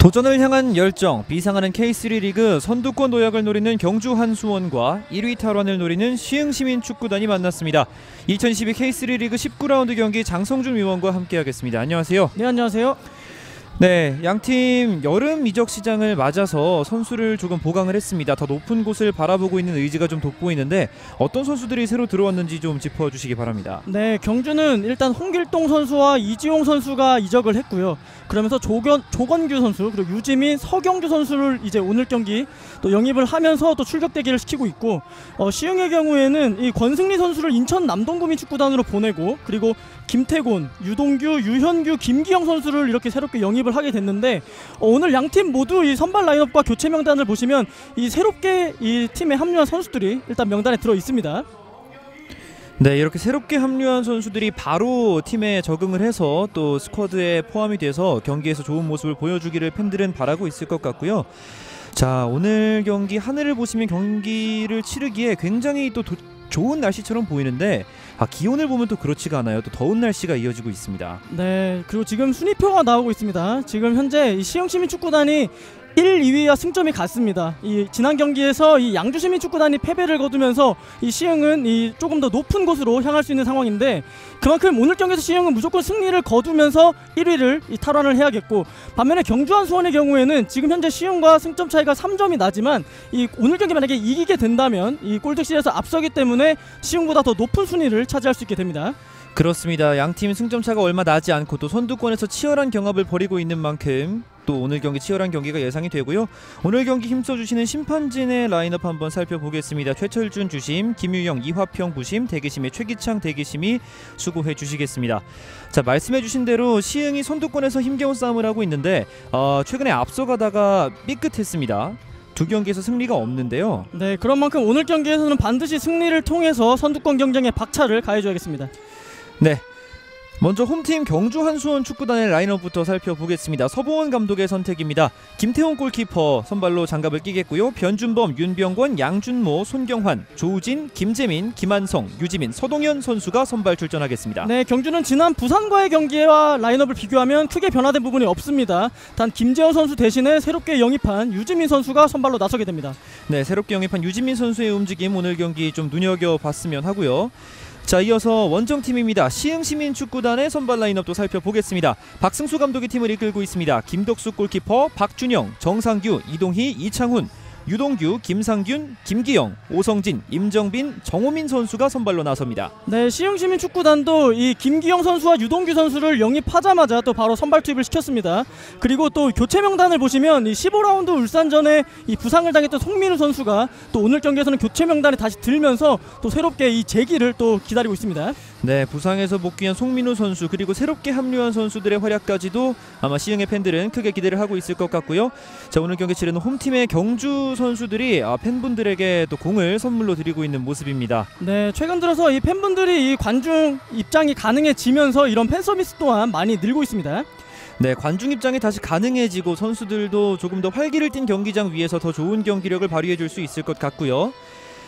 도전을 향한 열정, 비상하는 K3 리그 선두권 도약을 노리는 경주 한수원과 1위 탈환을 노리는 시흥시민축구단이 만났습니다. 2022 K3 리그 19라운드 경기 장성준 위원과 함께하겠습니다. 안녕하세요. 네, 안녕하세요. 네, 양팀 여름 이적 시장을 맞아서 선수를 조금 보강을 했습니다. 더 높은 곳을 바라보고 있는 의지가 좀 돋보이는데 어떤 선수들이 새로 들어왔는지 좀 짚어주시기 바랍니다. 네, 경주는 일단 홍길동 선수와 이지용 선수가 이적을 했고요. 그러면서 조건규 선수 그리고 유지민, 서경주 선수를 이제 오늘 경기 또 영입을 하면서 또 출격 대기를 시키고 있고, 시흥의 경우에는 이 권승리 선수를 인천 남동구민축구단으로 보내고, 그리고 김태곤, 유동규, 유현규, 김기영 선수를 이렇게 새롭게 영입을 하게 됐는데, 오늘 양팀 모두 이 선발 라인업과 교체 명단을 보시면 이 새롭게 이 팀에 합류한 선수들이 일단 명단에 들어 있습니다. 네, 이렇게 새롭게 합류한 선수들이 바로 팀에 적응을 해서 또 스쿼드에 포함이 돼서 경기에서 좋은 모습을 보여주기를 팬들은 바라고 있을 것 같고요. 자, 오늘 경기 하늘을 보시면 경기를 치르기에 굉장히 또 좋은 날씨처럼 보이는데 기온을 보면 또 그렇지가 않아요. 또 더운 날씨가 이어지고 있습니다. 네, 그리고 지금 순위표가 나오고 있습니다. 지금 현재 이 시흥시민축구단이 1, 2위와 승점이 같습니다. 이 지난 경기에서 이 양주시민축구단이 패배를 거두면서 이 시흥은 이 조금 더 높은 곳으로 향할 수 있는 상황인데, 그만큼 오늘 경기에서 시흥은 무조건 승리를 거두면서 1위를 탈환을 해야겠고, 반면에 경주 한수원의 경우에는 지금 현재 시흥과 승점 차이가 3점이 나지만 이 오늘 경기 만약에 이기게 된다면 이 골득실에서 앞서기 때문에 시흥보다 더 높은 순위를 차지할 수 있게 됩니다. 그렇습니다. 양팀 승점차가 얼마 나지 않고 또 선두권에서 치열한 경합을 벌이고 있는 만큼 또 오늘 경기 치열한 경기가 예상이 되고요. 오늘 경기 힘써주시는 심판진의 라인업 한번 살펴보겠습니다. 최철준 주심, 김유영, 이화평 부심, 대기심의 최기창 대기심이 수고해 주시겠습니다. 자, 말씀해 주신 대로 시흥이 선두권에서 힘겨운 싸움을 하고 있는데 최근에 앞서가다가 삐끗했습니다. 두 경기에서 승리가 없는데요. 네, 그런 만큼 오늘 경기에서는 반드시 승리를 통해서 선두권 경쟁에 박차를 가해줘야겠습니다. 네, 먼저 홈팀 경주 한수원 축구단의 라인업부터 살펴보겠습니다. 서보원 감독의 선택입니다. 김태훈 골키퍼 선발로 장갑을 끼겠고요. 변준범, 윤병권, 양준모, 손경환, 조우진, 김재민, 김한성, 유지민, 서동현 선수가 선발 출전하겠습니다. 네, 경주는 지난 부산과의 경기와 라인업을 비교하면 크게 변화된 부분이 없습니다. 단 김재원 선수 대신에 새롭게 영입한 유지민 선수가 선발로 나서게 됩니다. 네, 새롭게 영입한 유지민 선수의 움직임 오늘 경기 좀 눈여겨봤으면 하고요. 자, 이어서 원정팀입니다. 시흥시민축구단의 선발 라인업도 살펴보겠습니다. 박승수 감독이 팀을 이끌고 있습니다. 김덕수 골키퍼, 박준영, 정상규, 이동희, 이창훈, 유동규, 김상균, 김기영, 오성진, 임정빈, 정호민 선수가 선발로 나섭니다. 네, 시흥시민축구단도 이 김기영 선수와 유동규 선수를 영입하자마자 또 바로 선발 투입을 시켰습니다. 그리고 또 교체 명단을 보시면 이 15라운드 울산전에 이 부상을 당했던 송민우 선수가 또 오늘 경기에서는 교체 명단에 다시 들면서 또 새롭게 이 재기를 또 기다리고 있습니다. 네, 부상에서 복귀한 송민우 선수 그리고 새롭게 합류한 선수들의 활약까지도 아마 시흥의 팬들은 크게 기대를 하고 있을 것 같고요. 자, 오늘 경기 치르는 홈팀의 경주 선수들이 팬분들에게 또 공을 선물로 드리고 있는 모습입니다. 네, 최근 들어서 이 팬분들이 이 관중 입장이 가능해지면서 이런 팬 서비스 또한 많이 늘고 있습니다. 네, 관중 입장이 다시 가능해지고 선수들도 조금 더 활기를 띤 경기장 위에서 더 좋은 경기력을 발휘해 줄 수 있을 것 같고요.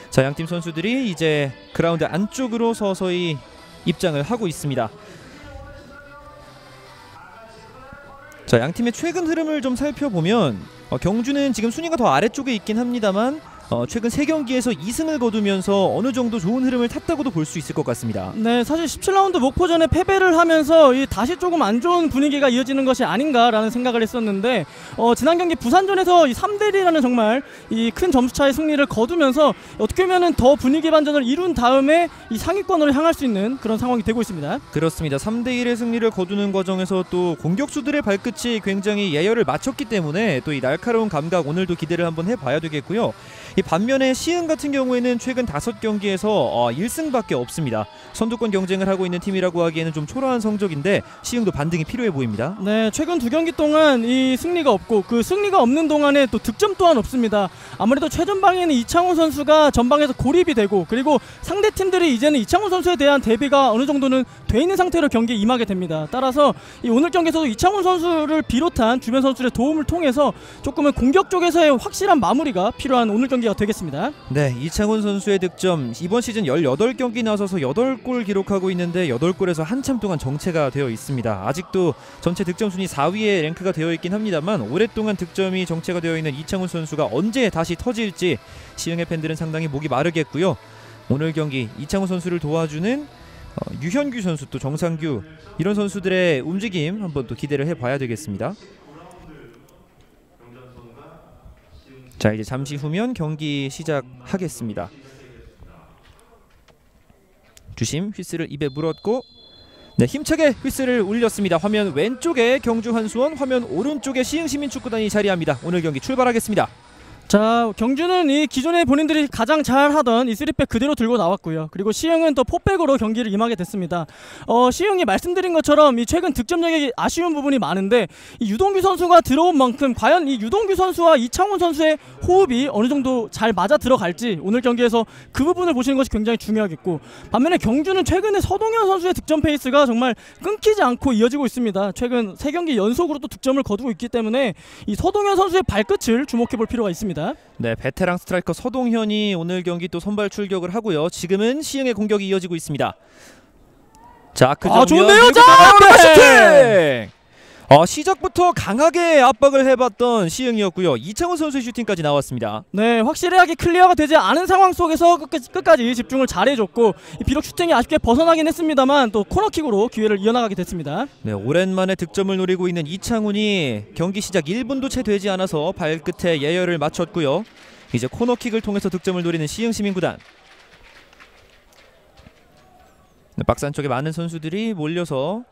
자, 양팀 선수들이 이제 그라운드 안쪽으로 서서히 입장을 하고 있습니다. 자, 양팀의 최근 흐름을 좀 살펴보면 경주는 지금 순위가 더 아래쪽에 있긴 합니다만 최근 3경기에서 2승을 거두면서 어느 정도 좋은 흐름을 탔다고도 볼 수 있을 것 같습니다. 네, 사실 17라운드 목포전에 패배를 하면서 다시 조금 안 좋은 분위기가 이어지는 것이 아닌가라는 생각을 했었는데, 지난 경기 부산전에서 이 3대1이라는 정말 이 큰 점수차의 승리를 거두면서 어떻게 보면은 더 분위기 반전을 이룬 다음에 이 상위권으로 향할 수 있는 그런 상황이 되고 있습니다. 그렇습니다. 3대1의 승리를 거두는 과정에서 또 공격수들의 발끝이 굉장히 예열을 마쳤기 때문에 또 이 날카로운 감각 오늘도 기대를 한번 해봐야 되겠고요. 이 반면에 시흥 같은 경우에는 최근 5경기에서 1승밖에 없습니다. 선두권 경쟁을 하고 있는 팀이라고 하기에는 좀 초라한 성적인데 시흥도 반등이 필요해 보입니다. 네, 최근 2경기 동안 이 승리가 없고 그 승리가 없는 동안에 또 득점 또한 없습니다. 아무래도 최전방에는 이창훈 선수가 전방에서 고립이 되고, 그리고 상대 팀들이 이제는 이창훈 선수에 대한 대비가 어느 정도는 돼 있는 상태로 경기에 임하게 됩니다. 따라서 이 오늘 경기에서도 이창훈 선수를 비롯한 주변 선수들의 도움을 통해서 조금은 공격 쪽에서의 확실한 마무리가 필요한 오늘 경기 경기가 되겠습니다. 네, 이창훈 선수의 득점 이번 시즌 18경기 나서서 8골 기록하고 있는데 8골에서 한참 동안 정체가 되어 있습니다. 아직도 전체 득점 순위 4위에 랭크가 되어 있긴 합니다만 오랫동안 득점이 정체가 되어 있는 이창훈 선수가 언제 다시 터질지 시흥의 팬들은 상당히 목이 마르겠고요. 오늘 경기 이창훈 선수를 도와주는 유현규 선수 또 정상규 이런 선수들의 움직임 한번 또 기대를 해봐야 되겠습니다. 자, 이제 잠시 후면 경기 시작하겠습니다. 주심 휘슬을 입에 물었고 네, 힘차게 휘슬을 울렸습니다. 화면 왼쪽에 경주 한수원, 화면 오른쪽에 시흥시민축구단이 자리합니다. 오늘 경기 출발하겠습니다. 자, 경주는 이 기존에 본인들이 가장 잘하던 이 3백 그대로 들고 나왔고요. 그리고 시흥은 또 4백으로 경기를 임하게 됐습니다. 시흥이 말씀드린 것처럼 이 최근 득점력이 아쉬운 부분이 많은데 이 유동규 선수가 들어온 만큼 과연 이 유동규 선수와 이창훈 선수의 호흡이 어느 정도 잘 맞아 들어갈지 오늘 경기에서 그 부분을 보시는 것이 굉장히 중요하겠고, 반면에 경주는 최근에 서동현 선수의 득점 페이스가 정말 끊기지 않고 이어지고 있습니다. 최근 3경기 연속으로 또 득점을 거두고 있기 때문에 이 서동현 선수의 발끝을 주목해 볼 필요가 있습니다. 네, 베테랑 스트라이커 서동현이 오늘 경기 또 선발 출격을 하고요. 지금은 시흥의 공격이 이어지고 있습니다. 자, 그 정면 좋은데요. 슈팅! 시작부터 강하게 압박을 해봤던 시흥이었고요. 이창훈 선수의 슈팅까지 나왔습니다. 네, 확실하게 클리어가 되지 않은 상황 속에서 끝까지 집중을 잘해줬고, 비록 슈팅이 아쉽게 벗어나긴 했습니다만 또 코너킥으로 기회를 이어나가게 됐습니다. 네, 오랜만에 득점을 노리고 있는 이창훈이 경기 시작 1분도 채 되지 않아서 발끝에 예열을 마쳤고요. 이제 코너킥을 통해서 득점을 노리는 시흥시민구단. 네, 박스 안쪽에 많은 선수들이 몰려서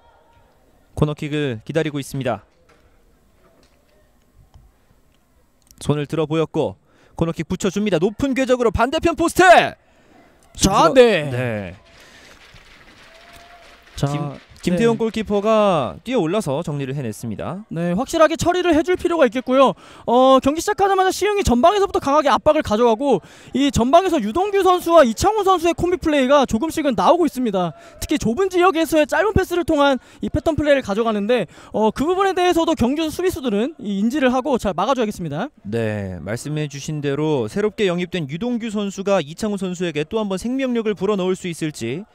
코너킥을 기다리고 있습니다. 손을 들어 보였고 코너킥 붙여줍니다. 높은 궤적으로 반대편 포스트. 자, 네. 자, 김태형 골키퍼가 뛰어올라서 정리를 해냈습니다. 네, 확실하게 처리를 해줄 필요가 있겠고요. 경기 시작하자마자 시흥이 전방에서부터 강하게 압박을 가져가고 이 전방에서 유동규 선수와 이창훈 선수의 콤비 플레이가 조금씩은 나오고 있습니다. 특히 좁은 지역에서의 짧은 패스를 통한 이 패턴 플레이를 가져가는데 그 부분에 대해서도 경주 수비수들은 인지를 하고 잘 막아줘야겠습니다. 네, 말씀해주신 대로 새롭게 영입된 유동규 선수가 이창훈 선수에게 또 한번 생명력을 불어넣을 수 있을지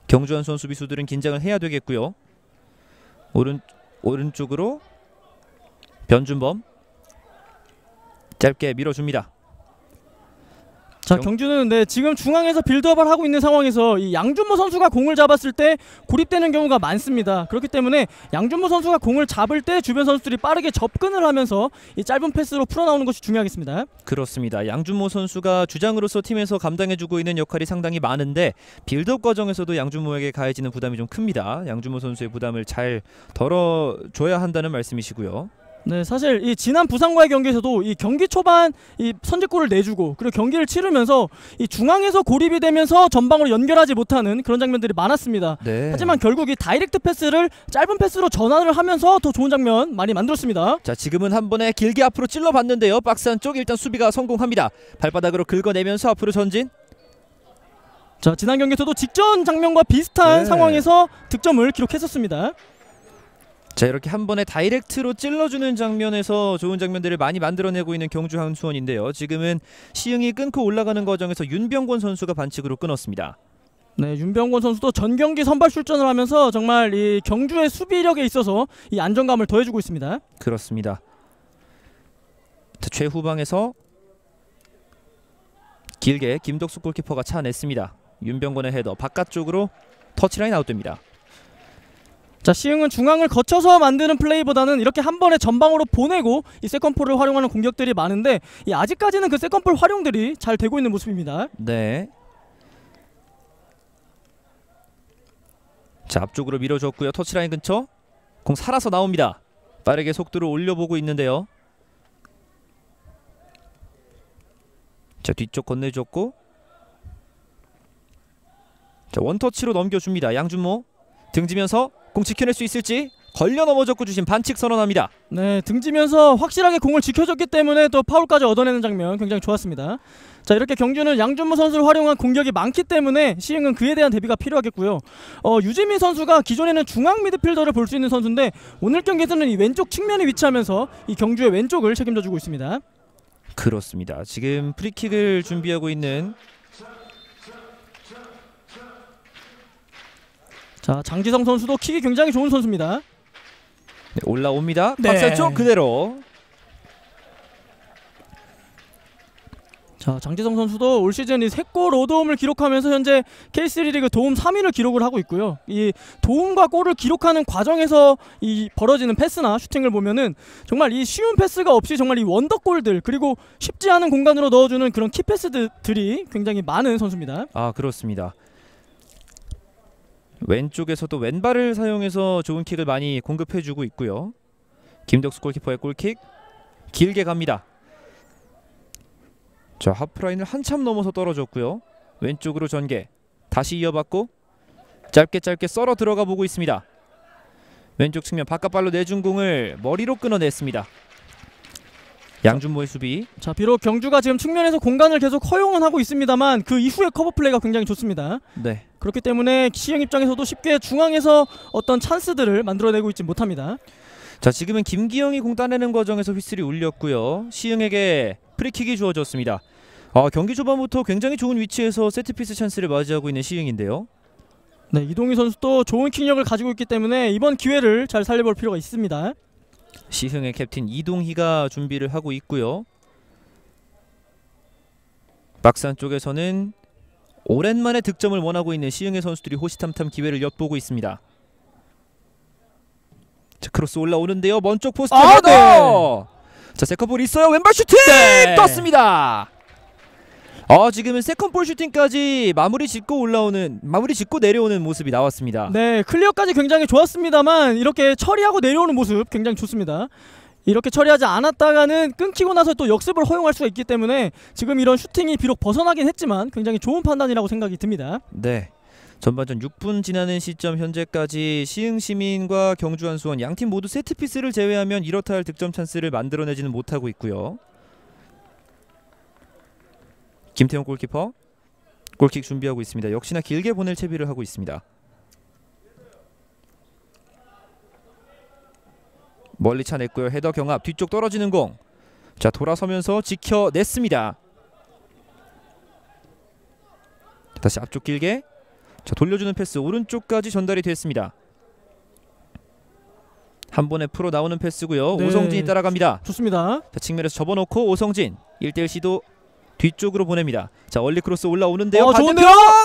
경주 한수원 수비수들은 긴장을 해야 되겠고요. 오른쪽으로 변준범 짧게 밀어줍니다. 자, 경주는 지금 중앙에서 빌드업을 하고 있는 상황에서 이 양준모 선수가 공을 잡았을 때 고립되는 경우가 많습니다. 그렇기 때문에 양준모 선수가 공을 잡을 때 주변 선수들이 빠르게 접근을 하면서 이 짧은 패스로 풀어나오는 것이 중요하겠습니다. 그렇습니다. 양준모 선수가 주장으로서 팀에서 감당해주고 있는 역할이 상당히 많은데 빌드업 과정에서도 양준모에게 가해지는 부담이 좀 큽니다. 양준모 선수의 부담을 잘 덜어줘야 한다는 말씀이시고요. 네, 사실 이 지난 부산과의 경기에서도 이 경기 초반 이 선제골을 내주고 그리고 경기를 치르면서 이 중앙에서 고립이 되면서 전방으로 연결하지 못하는 그런 장면들이 많았습니다. 네. 하지만 결국 이 다이렉트 패스를 짧은 패스로 전환을 하면서 더 좋은 장면 많이 만들었습니다. 자, 지금은 한 번에 길게 앞으로 찔러봤는데요. 박스 안쪽 일단 수비가 성공합니다. 발바닥으로 긁어내면서 앞으로 전진. 자, 지난 경기에서도 직전 장면과 비슷한 상황에서 득점을 기록했었습니다. 자, 이렇게 한 번에 다이렉트로 찔러주는 장면에서 좋은 장면들을 많이 만들어내고 있는 경주 한수원인데요. 지금은 시흥이 끊고 올라가는 과정에서 윤병권 선수가 반칙으로 끊었습니다. 네, 윤병권 선수도 전 경기 선발 출전을 하면서 정말 이 경주의 수비력에 있어서 이 안정감을 더해주고 있습니다. 그렇습니다. 자, 최후방에서 길게 김덕숙 골키퍼가 차냈습니다. 윤병권의 헤더 바깥쪽으로 터치라인 아웃됩니다. 자, 시흥은 중앙을 거쳐서 만드는 플레이보다는 이렇게 한 번에 전방으로 보내고 이 세컨볼을 활용하는 공격들이 많은데 아직까지는 그 세컨볼 활용들이 잘 되고 있는 모습입니다. 네. 자, 앞쪽으로 밀어줬고요. 터치라인 근처 공 살아서 나옵니다. 빠르게 속도를 올려보고 있는데요. 자, 뒤쪽 건네줬고 자, 원터치로 넘겨줍니다. 양준모 등지면서 공 지켜낼 수 있을지 걸려 넘어졌고 주심 반칙 선언합니다. 네, 등지면서 확실하게 공을 지켜줬기 때문에 또 파울까지 얻어내는 장면 굉장히 좋았습니다. 자, 이렇게 경주는 양준모 선수를 활용한 공격이 많기 때문에 시흥은 그에 대한 대비가 필요하겠고요. 유지민 선수가 기존에는 중앙 미드필더를 볼 수 있는 선수인데 오늘 경기에서는 이 왼쪽 측면에 위치하면서 이 경주의 왼쪽을 책임져주고 있습니다. 그렇습니다. 지금 프리킥을 준비하고 있는 자, 장지성 선수도 킥이 굉장히 좋은 선수입니다. 네, 올라옵니다. 네. 박스 안쪽 그대로. 자, 장지성 선수도 올 시즌 이 3골 5도움을 기록하면서 현재 K3 리그 도움 3위를 기록을 하고 있고요. 이 도움과 골을 기록하는 과정에서 이 벌어지는 패스나 슈팅을 보면은 정말 이 쉬운 패스가 없이 정말 이 원더골들 그리고 쉽지 않은 공간으로 넣어주는 그런 키 패스들이 굉장히 많은 선수입니다. 아, 그렇습니다. 왼쪽에서도 왼발을 사용해서 좋은 킥을 많이 공급해주고 있고요. 김덕수 골키퍼의 골킥 길게 갑니다. 자, 하프라인을 한참 넘어서 떨어졌고요. 왼쪽으로 전개 다시 이어받고 짧게 썰어 들어가 보고 있습니다. 왼쪽 측면 바깥발로 내준 공을 머리로 끊어냈습니다. 양준모의 수비. 자, 비록 경주가 지금 측면에서 공간을 계속 허용은 하고 있습니다만 그 이후의 커버 플레이가 굉장히 좋습니다. 네. 그렇기 때문에 시흥 입장에서도 쉽게 중앙에서 어떤 찬스들을 만들어내고 있지 못합니다. 자, 지금은 김기영이 공 따내는 과정에서 휘슬이 울렸고요. 시흥에게 프리킥이 주어졌습니다. 경기 초반부터 굉장히 좋은 위치에서 세트피스 찬스를 맞이하고 있는 시흥인데요. 네, 이동희 선수도 좋은 킥력을 가지고 있기 때문에 이번 기회를 잘 살려볼 필요가 있습니다. 시흥의 캡틴 이동희가 준비를 하고 있고요. 박스 안쪽에서는 오랜만에 득점을 원하고 있는 시흥의 선수들이 호시탐탐 기회를 엿보고 있습니다. 자, 크로스 올라오는데요. 먼쪽 포스트 헤더. 네. 자, 세컨볼 있어요. 왼발 슈팅 네. 떴습니다. 지금은 세컨볼 슈팅까지 마무리 짓고 내려오는 모습이 나왔습니다. 네, 클리어까지 굉장히 좋았습니다만 이렇게 처리하고 내려오는 모습 굉장히 좋습니다. 이렇게 처리하지 않았다가는 끊기고 나서 또 역습을 허용할 수가 있기 때문에 지금 이런 슈팅이 비록 벗어나긴 했지만 굉장히 좋은 판단이라고 생각이 듭니다. 네. 전반전 6분 지나는 시점 현재까지 시흥시민과 경주한수원 양팀 모두 세트피스를 제외하면 이렇다 할 득점 찬스를 만들어내지는 못하고 있고요. 김태형 골키퍼 골킥 준비하고 있습니다. 역시나 길게 보낼 채비를 하고 있습니다. 멀리 차냈고요. 헤더 경합 뒤쪽 떨어지는 공. 자, 돌아서면서 지켜냈습니다. 다시 앞쪽 길게. 자, 돌려주는 패스 오른쪽까지 전달이 됐습니다. 한 번에 풀어 나오는 패스고요. 네. 오성진이 따라갑니다. 좋습니다. 자, 측면에서 접어놓고 오성진 1대1 시도 뒤쪽으로 보냅니다. 자, 얼리 크로스 올라오는데요. 반대편!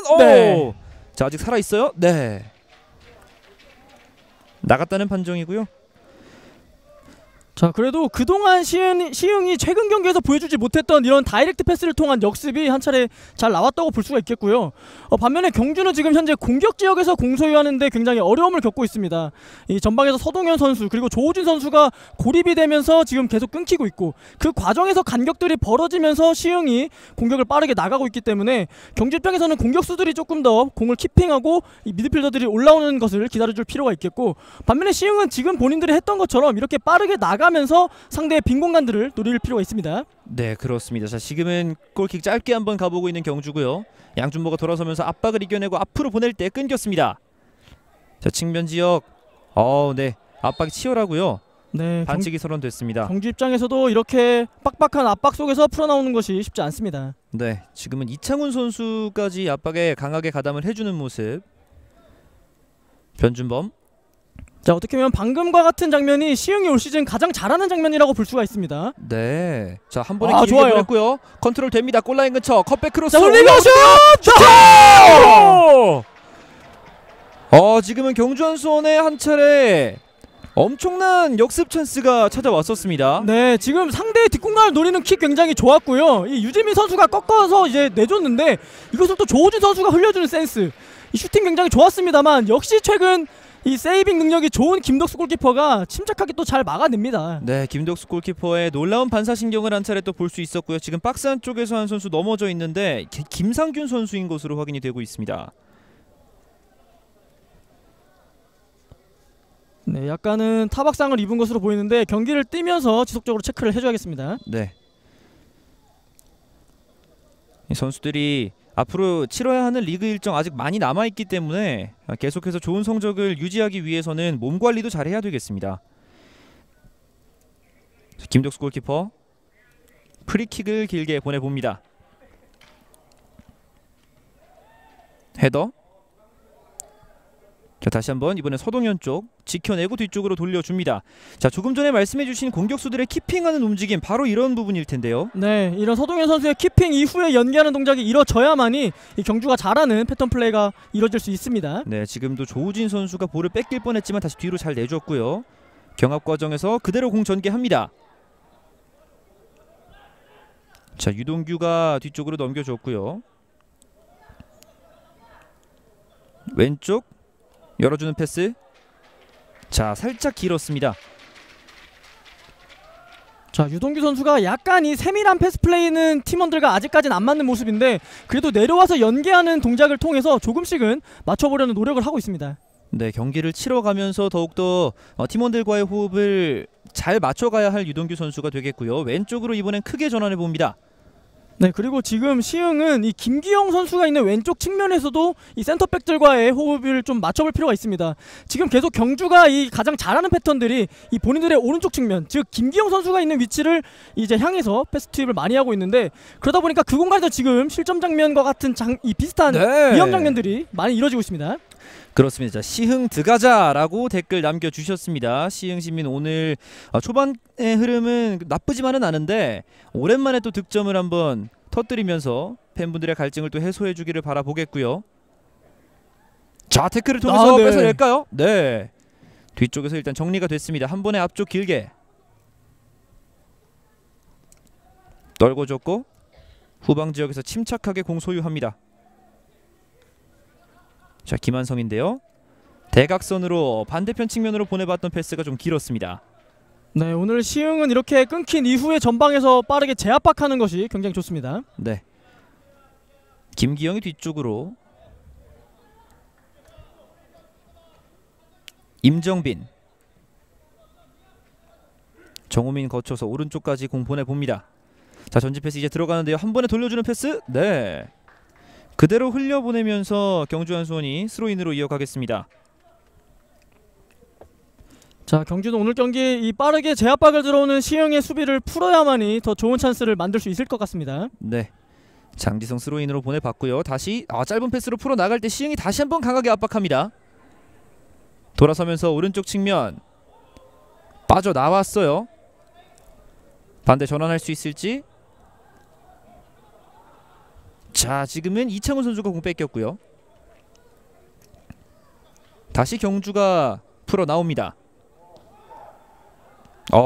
좋은데요? 네. 자, 아직 살아있어요? 네. 나갔다는 판정이고요. 자, 그래도 그동안 시흥이 최근 경기에서 보여주지 못했던 이런 다이렉트 패스를 통한 역습이 한 차례 잘 나왔다고 볼 수가 있겠고요. 반면에 경주는 지금 현재 공격 지역에서 공소유하는데 굉장히 어려움을 겪고 있습니다. 이 전방에서 서동현 선수 그리고 조우진 선수가 고립이 되면서 지금 계속 끊기고 있고 그 과정에서 간격들이 벌어지면서 시흥이 공격을 빠르게 나가고 있기 때문에 경주 입장에서는 공격수들이 조금 더 공을 키핑하고 이 미드필더들이 올라오는 것을 기다려줄 필요가 있겠고, 반면에 시흥은 지금 본인들이 했던 것처럼 이렇게 빠르게 나가면서 상대의 빈 공간들을 노릴 필요가 있습니다. 네, 그렇습니다. 자, 지금은 골킥 짧게 한번 가보고 있는 경주고요. 양준모가 돌아서면서 압박을 이겨내고 앞으로 보낼 때 끊겼습니다. 자, 측면 지역 네, 압박이 치열하고요. 네, 반칙이 선언됐습니다. 경주 입장에서도 이렇게 빡빡한 압박 속에서 풀어나오는 것이 쉽지 않습니다. 네, 지금은 이창훈 선수까지 압박에 강하게 가담을 해주는 모습. 변준범. 자, 어떻게 보면 방금과 같은 장면이 시흥이 올 시즌 가장 잘하는 장면이라고 볼 수가 있습니다. 네, 자, 한 번에 길게 좋아요. 보냈고요. 컨트롤 됩니다. 골라인 근처 컵백 크로스. 자, 흘리고 슛! 지금은 경주한수원의 한 차례 엄청난 역습 찬스가 찾아왔었습니다. 네, 지금 상대의 뒷공간을 노리는 킥 굉장히 좋았고요. 이 유재민 선수가 꺾어서 이제 내줬는데 이것을 또 조우진 선수가 흘려주는 센스. 이 슈팅 굉장히 좋았습니다만 역시 최근 이 세이빙 능력이 좋은 김덕수 골키퍼가 침착하게 또 잘 막아냅니다. 네, 김덕수 골키퍼의 놀라운 반사신경을 한 차례 또 볼 수 있었고요. 지금 박스 안쪽에서 한 선수 넘어져 있는데 김상균 선수인 것으로 확인이 되고 있습니다. 네, 약간은 타박상을 입은 것으로 보이는데 경기를 뛰면서 지속적으로 체크를 해줘야겠습니다. 네, 이 선수들이 앞으로 치러야 하는 리그 일정 아직 많이 남아있기 때문에 계속해서 좋은 성적을 유지하기 위해서는 몸 관리도 잘해야 되겠습니다. 김덕수 골키퍼 프리킥을 길게 보내봅니다. 헤더. 자, 다시 한번 이번엔 서동현 쪽 지켜내고 뒤쪽으로 돌려줍니다. 자, 조금 전에 말씀해주신 공격수들의 키핑하는 움직임, 바로 이런 부분일 텐데요. 네, 이런 서동현 선수의 키핑 이후에 연계하는 동작이 이루어져야만이 이 경주가 잘하는 패턴 플레이가 이루어질 수 있습니다. 네, 지금도 조우진 선수가 볼을 뺏길 뻔했지만 다시 뒤로 잘 내줬고요. 경합 과정에서 그대로 공 전개합니다. 자, 유동규가 뒤쪽으로 넘겨줬고요. 왼쪽 열어주는 패스. 자, 살짝 길었습니다. 자, 유동규 선수가 약간 이 세밀한 패스 플레이는 팀원들과 아직까지는 안 맞는 모습인데 그래도 내려와서 연계하는 동작을 통해서 조금씩은 맞춰보려는 노력을 하고 있습니다. 네, 경기를 치러가면서 더욱더 팀원들과의 호흡을 잘 맞춰가야 할 유동규 선수가 되겠고요. 왼쪽으로 이번엔 크게 전환해 봅니다. 네, 그리고 지금 시흥은 이 김기영 선수가 있는 왼쪽 측면에서도 이 센터백들과의 호흡을 좀 맞춰볼 필요가 있습니다. 지금 계속 경주가 이 가장 잘하는 패턴들이 이 본인들의 오른쪽 측면, 즉 김기영 선수가 있는 위치를 이제 향해서 패스 투입을 많이 하고 있는데 그러다 보니까 그 공간에서 지금 실점 장면과 같은 이 비슷한 네. 위험 장면들이 많이 이루어지고 있습니다. 그렇습니다. 자, 시흥 드가자라고 댓글 남겨주셨습니다. 시흥 시민 오늘 초반의 흐름은 나쁘지만은 않은데 오랜만에 또 득점을 한번 터뜨리면서 팬분들의 갈증을 또 해소해주기를 바라보겠고요. 자, 태클을 통해서 네. 뺏어낼까요? 네. 뒤쪽에서 일단 정리가 됐습니다. 한 번에 앞쪽 길게 떨궈줬고 후방 지역에서 침착하게 공 소유합니다. 자, 김한성인데요. 대각선으로 반대편 측면으로 보내봤던 패스가 좀 길었습니다. 네, 오늘 시흥은 이렇게 끊긴 이후에 전방에서 빠르게 재압박하는 것이 굉장히 좋습니다. 네. 김기영이 뒤쪽으로. 임정빈. 정우민 거쳐서 오른쪽까지 공 보내봅니다. 자, 전진 패스 이제 들어가는데요. 한 번에 돌려주는 패스. 네. 그대로 흘려보내면서 경주 한수원이 스로인으로 이어가겠습니다. 자, 경주는 오늘 경기 이 빠르게 제압박을 들어오는 시흥의 수비를 풀어야만이 더 좋은 찬스를 만들 수 있을 것 같습니다. 네. 장지성 스로인으로 보내봤고요. 다시 짧은 패스로 풀어나갈 때 시흥이 다시 한번 강하게 압박합니다. 돌아서면서 오른쪽 측면 빠져나왔어요. 반대 전환할 수 있을지. 자, 지금은 이창훈 선수가 공 뺏겼고요. 다시 경주가 풀어나옵니다.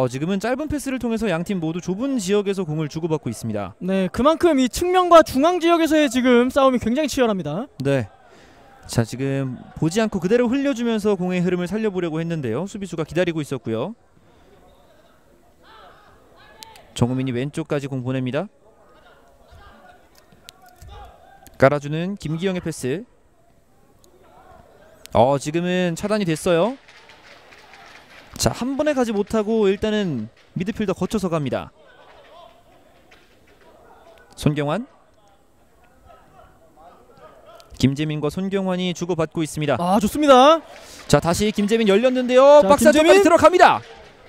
지금은 짧은 패스를 통해서 양팀 모두 좁은 지역에서 공을 주고받고 있습니다. 네, 그만큼 이 측면과 중앙 지역에서의 지금 싸움이 굉장히 치열합니다. 네. 자, 지금 보지 않고 그대로 흘려주면서 공의 흐름을 살려보려고 했는데요. 수비수가 기다리고 있었고요. 정우민이 왼쪽까지 공 보냅니다. 깔아주는 김기영의 패스. 지금은 차단이 됐어요. 자, 한 번에 가지 못하고 일단은 미드필더 거쳐서 갑니다. 손경환. 김재민과 손경환이 주고받고 있습니다. 좋습니다. 자, 다시 김재민 열렸는데요. 자, 박스 안쪽까지 김재민 들어갑니다.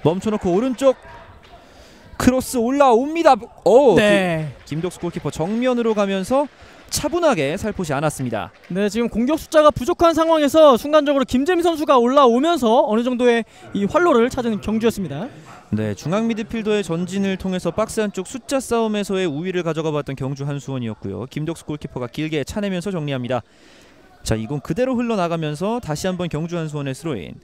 멈춰놓고 오른쪽 크로스 올라옵니다. 네. 김덕수 골키퍼 정면으로 가면서 차분하게 살포시 않았습니다. 네, 지금 공격 숫자가 부족한 상황에서 순간적으로 김재민 선수가 올라오면서 어느 정도의 이 활로를 찾은 경주였습니다. 네, 중앙 미드필더의 전진을 통해서 박스 안쪽 숫자 싸움에서의 우위를 가져가 봤던 경주 한수원이었고요. 김덕수 골키퍼가 길게 차내면서 정리합니다. 자, 이 공 그대로 흘러나가면서 다시 한번 경주 한수원의 스로인.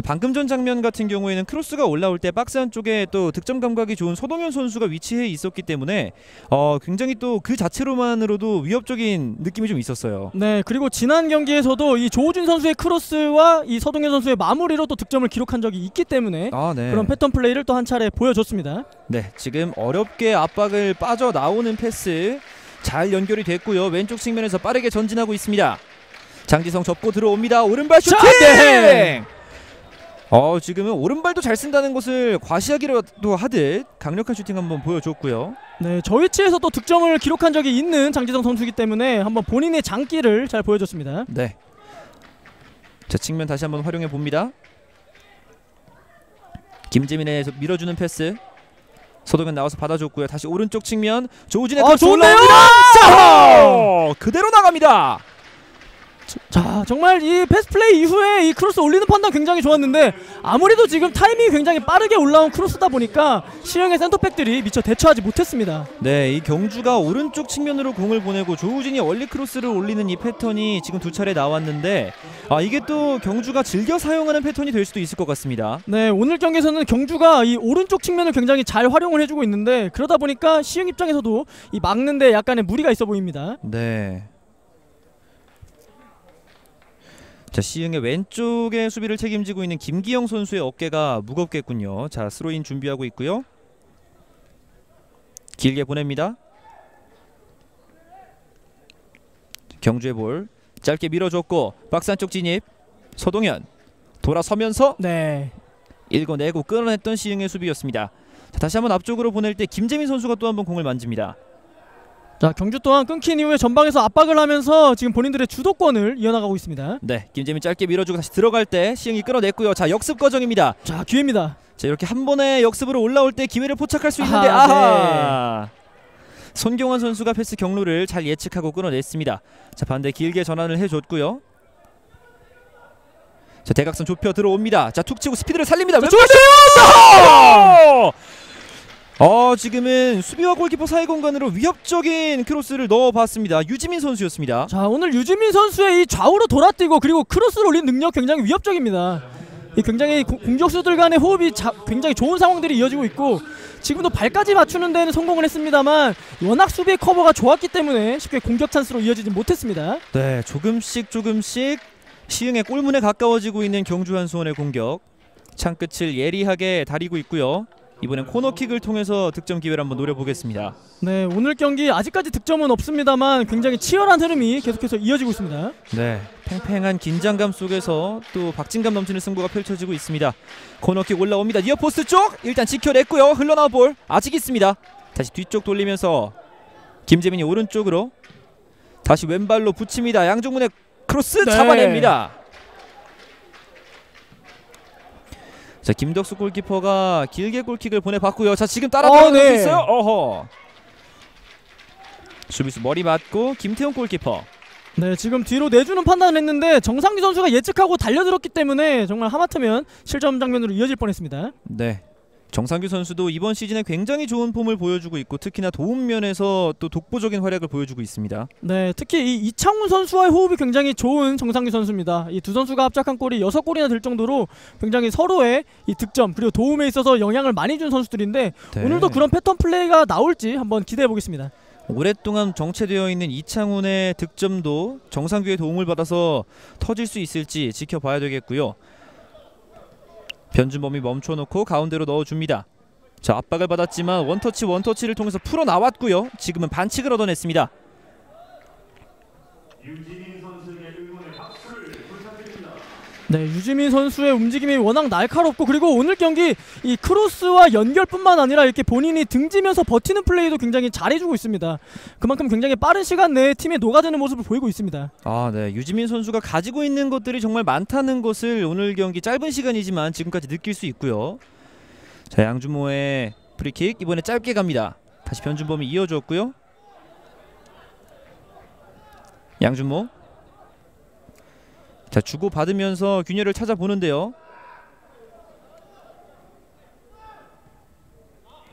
방금 전 장면 같은 경우에는 크로스가 올라올 때 박스 안쪽에 또 득점 감각이 좋은 서동현 선수가 위치해 있었기 때문에 굉장히 또 그 자체로만으로도 위협적인 느낌이 좀 있었어요. 네, 그리고 지난 경기에서도 이 조우진 선수의 크로스와 이 서동현 선수의 마무리로 또 득점을 기록한 적이 있기 때문에 네. 그런 패턴 플레이를 또 한 차례 보여줬습니다. 네, 지금 어렵게 압박을 빠져나오는 패스 잘 연결이 됐고요. 왼쪽 측면에서 빠르게 전진하고 있습니다. 장지성 접고 들어옵니다. 오른발 슈팅! 네! 지금은 오른발도 잘 쓴다는 것을 과시하기라도 하듯 강력한 슈팅 한번 보여줬고요. 네, 저 위치에서 또 득점을 기록한 적이 있는 장지성 선수이기 때문에 한번 본인의 장기를 잘 보여줬습니다. 네. 자, 측면 다시 한번 활용해 봅니다. 김재민의 밀어주는 패스. 서동현 나와서 받아줬고요. 다시 오른쪽 측면 조우진의 좋은데요? 자, 그대로 나갑니다. 자, 정말 이 패스 플레이 이후에 이 크로스 올리는 판단 굉장히 좋았는데 아무래도 지금 타이밍이 굉장히 빠르게 올라온 크로스다 보니까 시흥의 센터백들이 미처 대처하지 못했습니다. 네, 이 경주가 오른쪽 측면으로 공을 보내고 조우진이 원리 크로스를 올리는 이 패턴이 지금 두 차례 나왔는데 이게 또 경주가 즐겨 사용하는 패턴이 될 수도 있을 것 같습니다. 네, 오늘 경기에서는 경주가 이 오른쪽 측면을 굉장히 잘 활용을 해주고 있는데 그러다 보니까 시흥 입장에서도 이 막는데 약간의 무리가 있어 보입니다. 네. 자, 시흥의 왼쪽의 수비를 책임지고 있는 김기영 선수의 어깨가 무겁겠군요. 자, 스로인 준비하고 있고요. 길게 보냅니다. 경주의 볼 짧게 밀어줬고 박스 안쪽 진입. 서동현 돌아서면서 네, 읽어내고 끌어냈던 시흥의 수비였습니다. 자, 다시 한번 앞쪽으로 보낼 때 김재민 선수가 또 한번 공을 만집니다. 자, 경주 또한 끊긴 이후에 전방에서 압박을 하면서 지금 본인들의 주도권을 이어나가고 있습니다. 네, 김재민 짧게 밀어주고 다시 들어갈 때 시흥이 끌어냈고요. 자, 역습 과정입니다. 자, 기회입니다. 자, 이렇게 한 번에 역습으로 올라올 때 기회를 포착할 수 있는데 손경환 선수가 패스 경로를 잘 예측하고 끌어냈습니다. 자, 반대 길게 전환을 해줬고요. 자, 대각선 좁혀 들어옵니다. 자, 툭 치고 스피드를 살립니다. 지금은 수비와 골키퍼 사이 공간으로 위협적인 크로스를 넣어봤습니다. 유지민 선수였습니다. 자, 오늘 유지민 선수의 이 좌우로 돌아뛰고 그리고 크로스를 올린 능력 굉장히 위협적입니다. 이 굉장히 공격수들 간의 호흡이 굉장히 좋은 상황들이 이어지고 있고 지금도 발까지 맞추는 데는 성공을 했습니다만 워낙 수비의 커버가 좋았기 때문에 쉽게 공격 찬스로 이어지지 못했습니다. 네, 조금씩 시흥의 골문에 가까워지고 있는 경주 한수원의 공격. 창끝을 예리하게 다리고 있고요. 이번엔 코너킥을 통해서 득점 기회를 한번 노려보겠습니다. 네, 오늘 경기 아직까지 득점은 없습니다만 굉장히 치열한 흐름이 계속해서 이어지고 있습니다. 네, 팽팽한 긴장감 속에서 또 박진감 넘치는 승부가 펼쳐지고 있습니다. 코너킥 올라옵니다. 니어포스트 쪽 일단 지켜냈고요. 흘러나온 볼 아직 있습니다. 다시 뒤쪽 돌리면서 김재민이 오른쪽으로 다시 왼발로 붙입니다. 양종문의 크로스 잡아냅니다. 자, 김덕수 골키퍼가 길게 골킥을 보내봤고요. 자, 지금 따라 들어갈 수 있어요. 어허. 수비수 머리 맞고 김태훈 골키퍼. 네, 지금 뒤로 내주는 판단을 했는데 정상기 선수가 예측하고 달려들었기 때문에 정말 하마터면 실점 장면으로 이어질 뻔했습니다. 네, 정상규 선수도 이번 시즌에 굉장히 좋은 폼을 보여주고 있고 특히나 도움면에서 또 독보적인 활약을 보여주고 있습니다. 네, 특히 이 이창훈 선수와의 호흡이 굉장히 좋은 정상규 선수입니다. 이 두 선수가 합작한 골이 6골이나 될 정도로 굉장히 서로의 이 득점 그리고 도움에 있어서 영향을 많이 준 선수들인데 네. 오늘도 그런 패턴 플레이가 나올지 한번 기대해 보겠습니다. 오랫동안 정체되어 있는 이창훈의 득점도 정상규의 도움을 받아서 터질 수 있을지 지켜봐야 되겠고요. 변준범이 멈춰놓고 가운데로 넣어줍니다. 자, 압박을 받았지만 원터치를 통해서 풀어나왔고요. 지금은 반칙을 얻어냈습니다. 네, 유지민 선수의 움직임이 워낙 날카롭고 그리고 오늘 경기 이 크로스와 연결뿐만 아니라 이렇게 본인이 등지면서 버티는 플레이도 굉장히 잘해주고 있습니다. 그만큼 굉장히 빠른 시간 내에 팀에 녹아드는 모습을 보이고 있습니다. 네, 유지민 선수가 가지고 있는 것들이 정말 많다는 것을 오늘 경기 짧은 시간이지만 지금까지 느낄 수 있고요. 자, 양준모의 프리킥 이번에 짧게 갑니다. 다시 변준범이 이어줬고요. 양준모. 자, 주고 받으면서 균열을 찾아보는데요.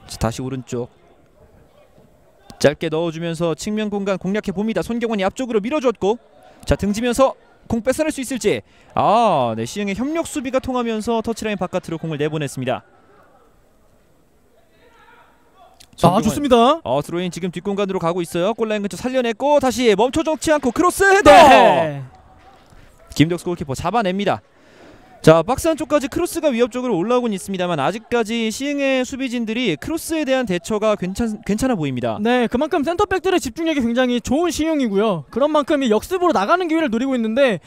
자, 다시 오른쪽 짧게 넣어주면서 측면 공간 공략해 봅니다. 손경원이 앞쪽으로 밀어줬고 자, 등지면서 공 뺏어낼 수 있을지. 네, 시흥의 협력 수비가 통하면서 터치라인 바깥으로 공을 내보냈습니다. 손경원. 좋습니다. 스로인 지금 뒷공간으로 가고 있어요. 골라인 근처 살려냈고 다시 멈춰놓지 않고 크로스 헤더. 네. 김덕수 골키퍼 잡아냅니다. 자, 박스 안쪽까지 크로스가 위협적으로 올라오곤 있습니다만 아직까지 시흥의 수비진들이 크로스에 대한 대처가 괜찮아 보입니다. 네, 그만큼 센터백들의 집중력이 굉장히 좋은 시흥이고요. 그런 만큼 이 역습으로 나가는 기회를 노리고 있는데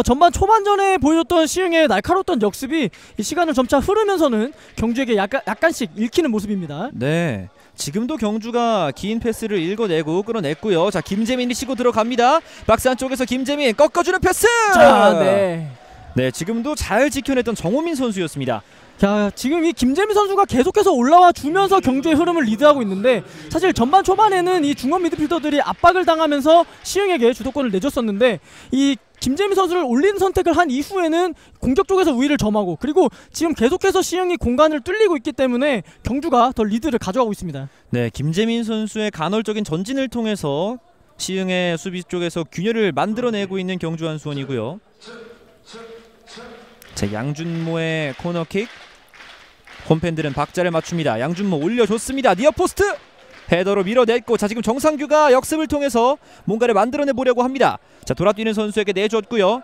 전반 초반전에 보여줬던 시흥의 날카로웠던 역습이 이 시간을 점차 흐르면서는 경주에게 약간씩 읽히는 모습입니다. 네, 지금도 경주가 긴 패스를 읽어내고 끌어냈고요. 자, 김재민이 치고 들어갑니다. 박스 안쪽에서 김재민 꺾어주는 패스. 자, 네. 네, 지금도 잘 지켜냈던 정호민 선수였습니다. 자, 지금 이 김재민 선수가 계속해서 올라와 주면서 경주의 흐름을 리드하고 있는데 사실 전반 초반에는 이 중원 미드필더들이 압박을 당하면서 시흥에게 주도권을 내줬었는데 이 김재민 선수를 올리는 선택을 한 이후에는 공격 쪽에서 우위를 점하고 그리고 지금 계속해서 시흥이 공간을 뚫리고 있기 때문에 경주가 더 리드를 가져가고 있습니다. 네, 김재민 선수의 간헐적인 전진을 통해서 시흥의 수비 쪽에서 균열을 만들어내고 있는 경주 한수원이고요. 자, 양준모의 코너킥. 홈팬들은 박자를 맞춥니다. 양준모 올려줬습니다. 니어포스트 헤더로 밀어냈고, 자 지금 정상규가 역습을 통해서 뭔가를 만들어내 보려고 합니다. 자, 돌아뛰는 선수에게 내줬고요.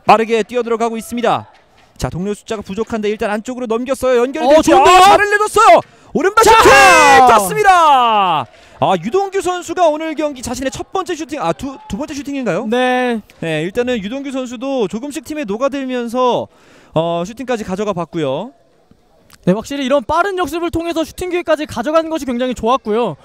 빠르게 뛰어들어가고 있습니다. 자, 동료 숫자가 부족한데 일단 안쪽으로 넘겼어요. 연결됐죠. 좋은데요? 발을 내줬어요. 오른발 슈팅 떴습니다. 유동규 선수가 오늘 경기 자신의 첫 번째 슈팅, 두 번째 슈팅인가요? 네. 네, 일단은 유동규 선수도 조금씩 팀에 녹아들면서 슈팅까지 가져가 봤고요. 네, 확실히 이런 빠른 역습을 통해서 슈팅 기회까지 가져가는 것이 굉장히 좋았고요.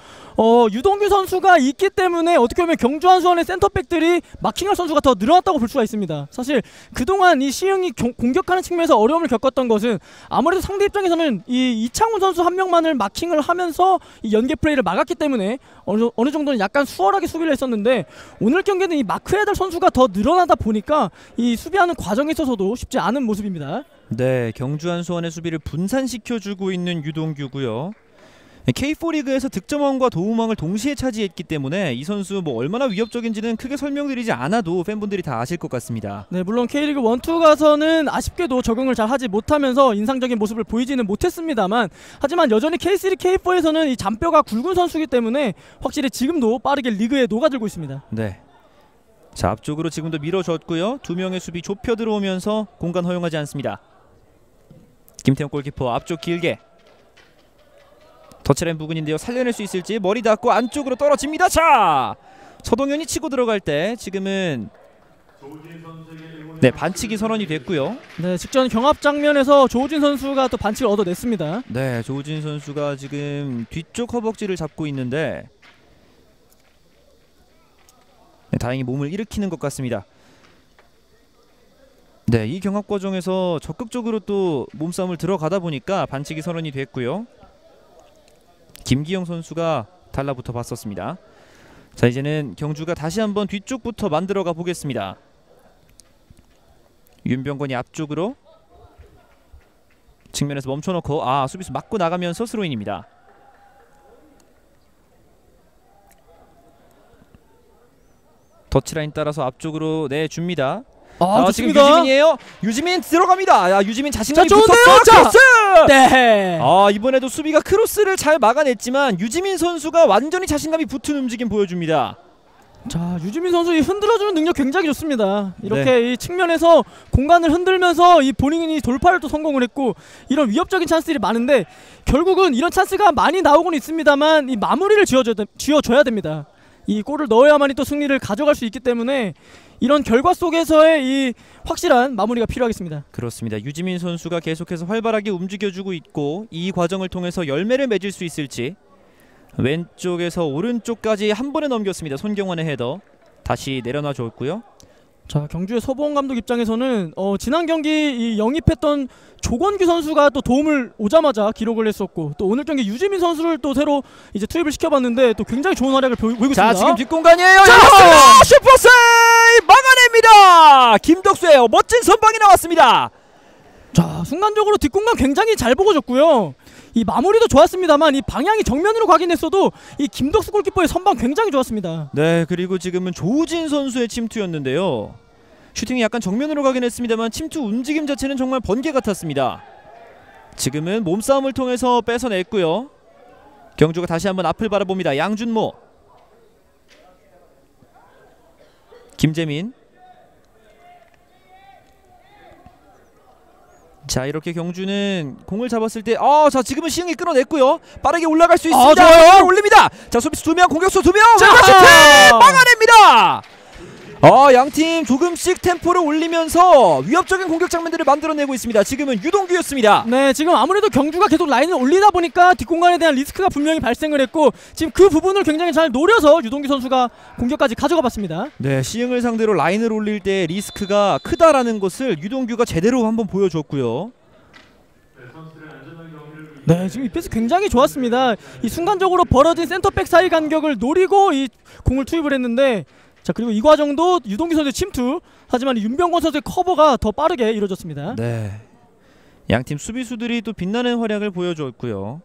유동규 선수가 있기 때문에 어떻게 보면 경주 한수원의 센터백들이 마킹할 선수가 더 늘어났다고 볼 수가 있습니다. 사실 그동안 이 시흥이 공격하는 측면에서 어려움을 겪었던 것은 아무래도 상대 입장에서는 이 이창훈 선수 한 명만을 마킹을 하면서 이 연계 플레이를 막았기 때문에 어느 정도는 약간 수월하게 수비를 했었는데, 오늘 경기는 이 마크해야 될 선수가 더 늘어나다 보니까 이 수비하는 과정에 있어서도 쉽지 않은 모습입니다. 네, 경주 한수원의 수비를 분산시켜주고 있는 유동규고요. K4 리그에서 득점왕과 도움왕을 동시에 차지했기 때문에 이 선수 얼마나 위협적인지는 크게 설명드리지 않아도 팬분들이 다 아실 것 같습니다. 네, 물론 K리그 1, 2 가서는 아쉽게도 적응을 잘 하지 못하면서 인상적인 모습을 보이지는 못했습니다만, 하지만 여전히 K3, K4에서는 이 잔뼈가 굵은 선수이기 때문에 확실히 지금도 빠르게 리그에 녹아들고 있습니다. 네. 자, 앞쪽으로 지금도 밀어줬고요. 두 명의 수비 좁혀 들어오면서 공간 허용하지 않습니다. 김태형 골키퍼 앞쪽 길게 터치라인 부근인데요. 살려낼 수 있을지. 머리 닿고 안쪽으로 떨어집니다. 자, 서동현이 치고 들어갈 때 지금은 반칙이 선언이 됐고요. 네, 직전 경합 장면에서 조우진 선수가 또 반칙을 얻어냈습니다. 네, 조우진 선수가 지금 뒤쪽 허벅지를 잡고 있는데 다행히 몸을 일으키는 것 같습니다. 네, 이 경합 과정에서 적극적으로 또 몸싸움을 들어가다 보니까 반칙이 선언이 됐고요. 김기영 선수가 달라붙어 봤었습니다. 자, 이제는 경주가 다시 한번 뒤쪽부터 만들어가 보겠습니다. 윤병건이 앞쪽으로 측면에서 멈춰놓고 수비수 맞고 나가면서 스로인입니다. 터치라인 따라서 앞쪽으로 내줍니다. 지금 유지민이에요. 유지민 들어갑니다. 유지민 자신감이 붙었어요. 크로스! 네. 이번에도 수비가 크로스를 잘 막아냈지만 유지민 선수가 완전히 자신감이 붙은 움직임 보여줍니다. 자, 유지민 선수 이 흔들어주는 능력 굉장히 좋습니다. 이렇게 이 측면에서 공간을 흔들면서 이 본인이 돌파를 또 성공을 했고, 이런 위협적인 찬스들이 많은데 결국은 이런 찬스가 많이 나오곤 있습니다만 이 마무리를 지어줘야 됩니다. 이 골을 넣어야만이 또 승리를 가져갈 수 있기 때문에 이런 결과 속에서의 이 확실한 마무리가 필요하겠습니다. 그렇습니다. 유지민 선수가 계속해서 활발하게 움직여주고 있고, 이 과정을 통해서 열매를 맺을 수 있을지. 왼쪽에서 오른쪽까지 한 번에 넘겼습니다. 손경환의 헤더 다시 내려놔 줬고요. 자, 경주의 서보원 감독 입장에서는 지난 경기 영입했던 조건규 선수가 또 도움을 오자마자 기록을 했었고, 또 오늘 경기 유지민 선수를 또 새로 이제 투입을 시켜봤는데 또 굉장히 좋은 활약을 보이고 있습니다. 자, 지금 뒷공간이에요. 슈퍼세이브 막아냅니다. 김덕수예요. 멋진 선방이 나왔습니다. 자, 순간적으로 뒷공간 굉장히 잘 보고 줬고요. 이 마무리도 좋았습니다만 이 방향이 정면으로 가긴 했어도 이 김덕수 골키퍼의 선방 굉장히 좋았습니다. 네, 그리고 지금은 조우진 선수의 침투였는데요. 슈팅이 약간 정면으로 가긴 했습니다만 침투 움직임 자체는 정말 번개 같았습니다. 지금은 몸싸움을 통해서 뺏어냈고요. 경주가 다시 한번 앞을 바라봅니다. 양준모, 김재민. 자, 이렇게 경주는 공을 잡았을 때 자, 지금은 시흥이 끌어냈고요. 빠르게 올라갈 수 있습니다. 좋아요. 올립니다. 자, 수비수 2명, 공격수 2명. 자, 슈팅 막아냅니다. 양팀 조금씩 템포를 올리면서 위협적인 공격 장면들을 만들어내고 있습니다. 지금은 유동규였습니다. 네, 지금 아무래도 경주가 계속 라인을 올리다 보니까 뒷공간에 대한 리스크가 분명히 발생을 했고 지금 그 부분을 굉장히 잘 노려서 유동규 선수가 공격까지 가져가 봤습니다. 네, 시흥을 상대로 라인을 올릴 때 리스크가 크다라는 것을 유동규가 제대로 한번 보여줬고요. 네, 지금 이 패스 굉장히 좋았습니다. 이 순간적으로 벌어진 센터백 사이 간격을 노리고 이 공을 투입을 했는데, 자 그리고 이 과정도 유동규 선수의 침투, 하지만 윤병권 선수의 커버가 더 빠르게 이루어졌습니다. 네, 양팀 수비수들이 또 빛나는 활약을 보여줬고요.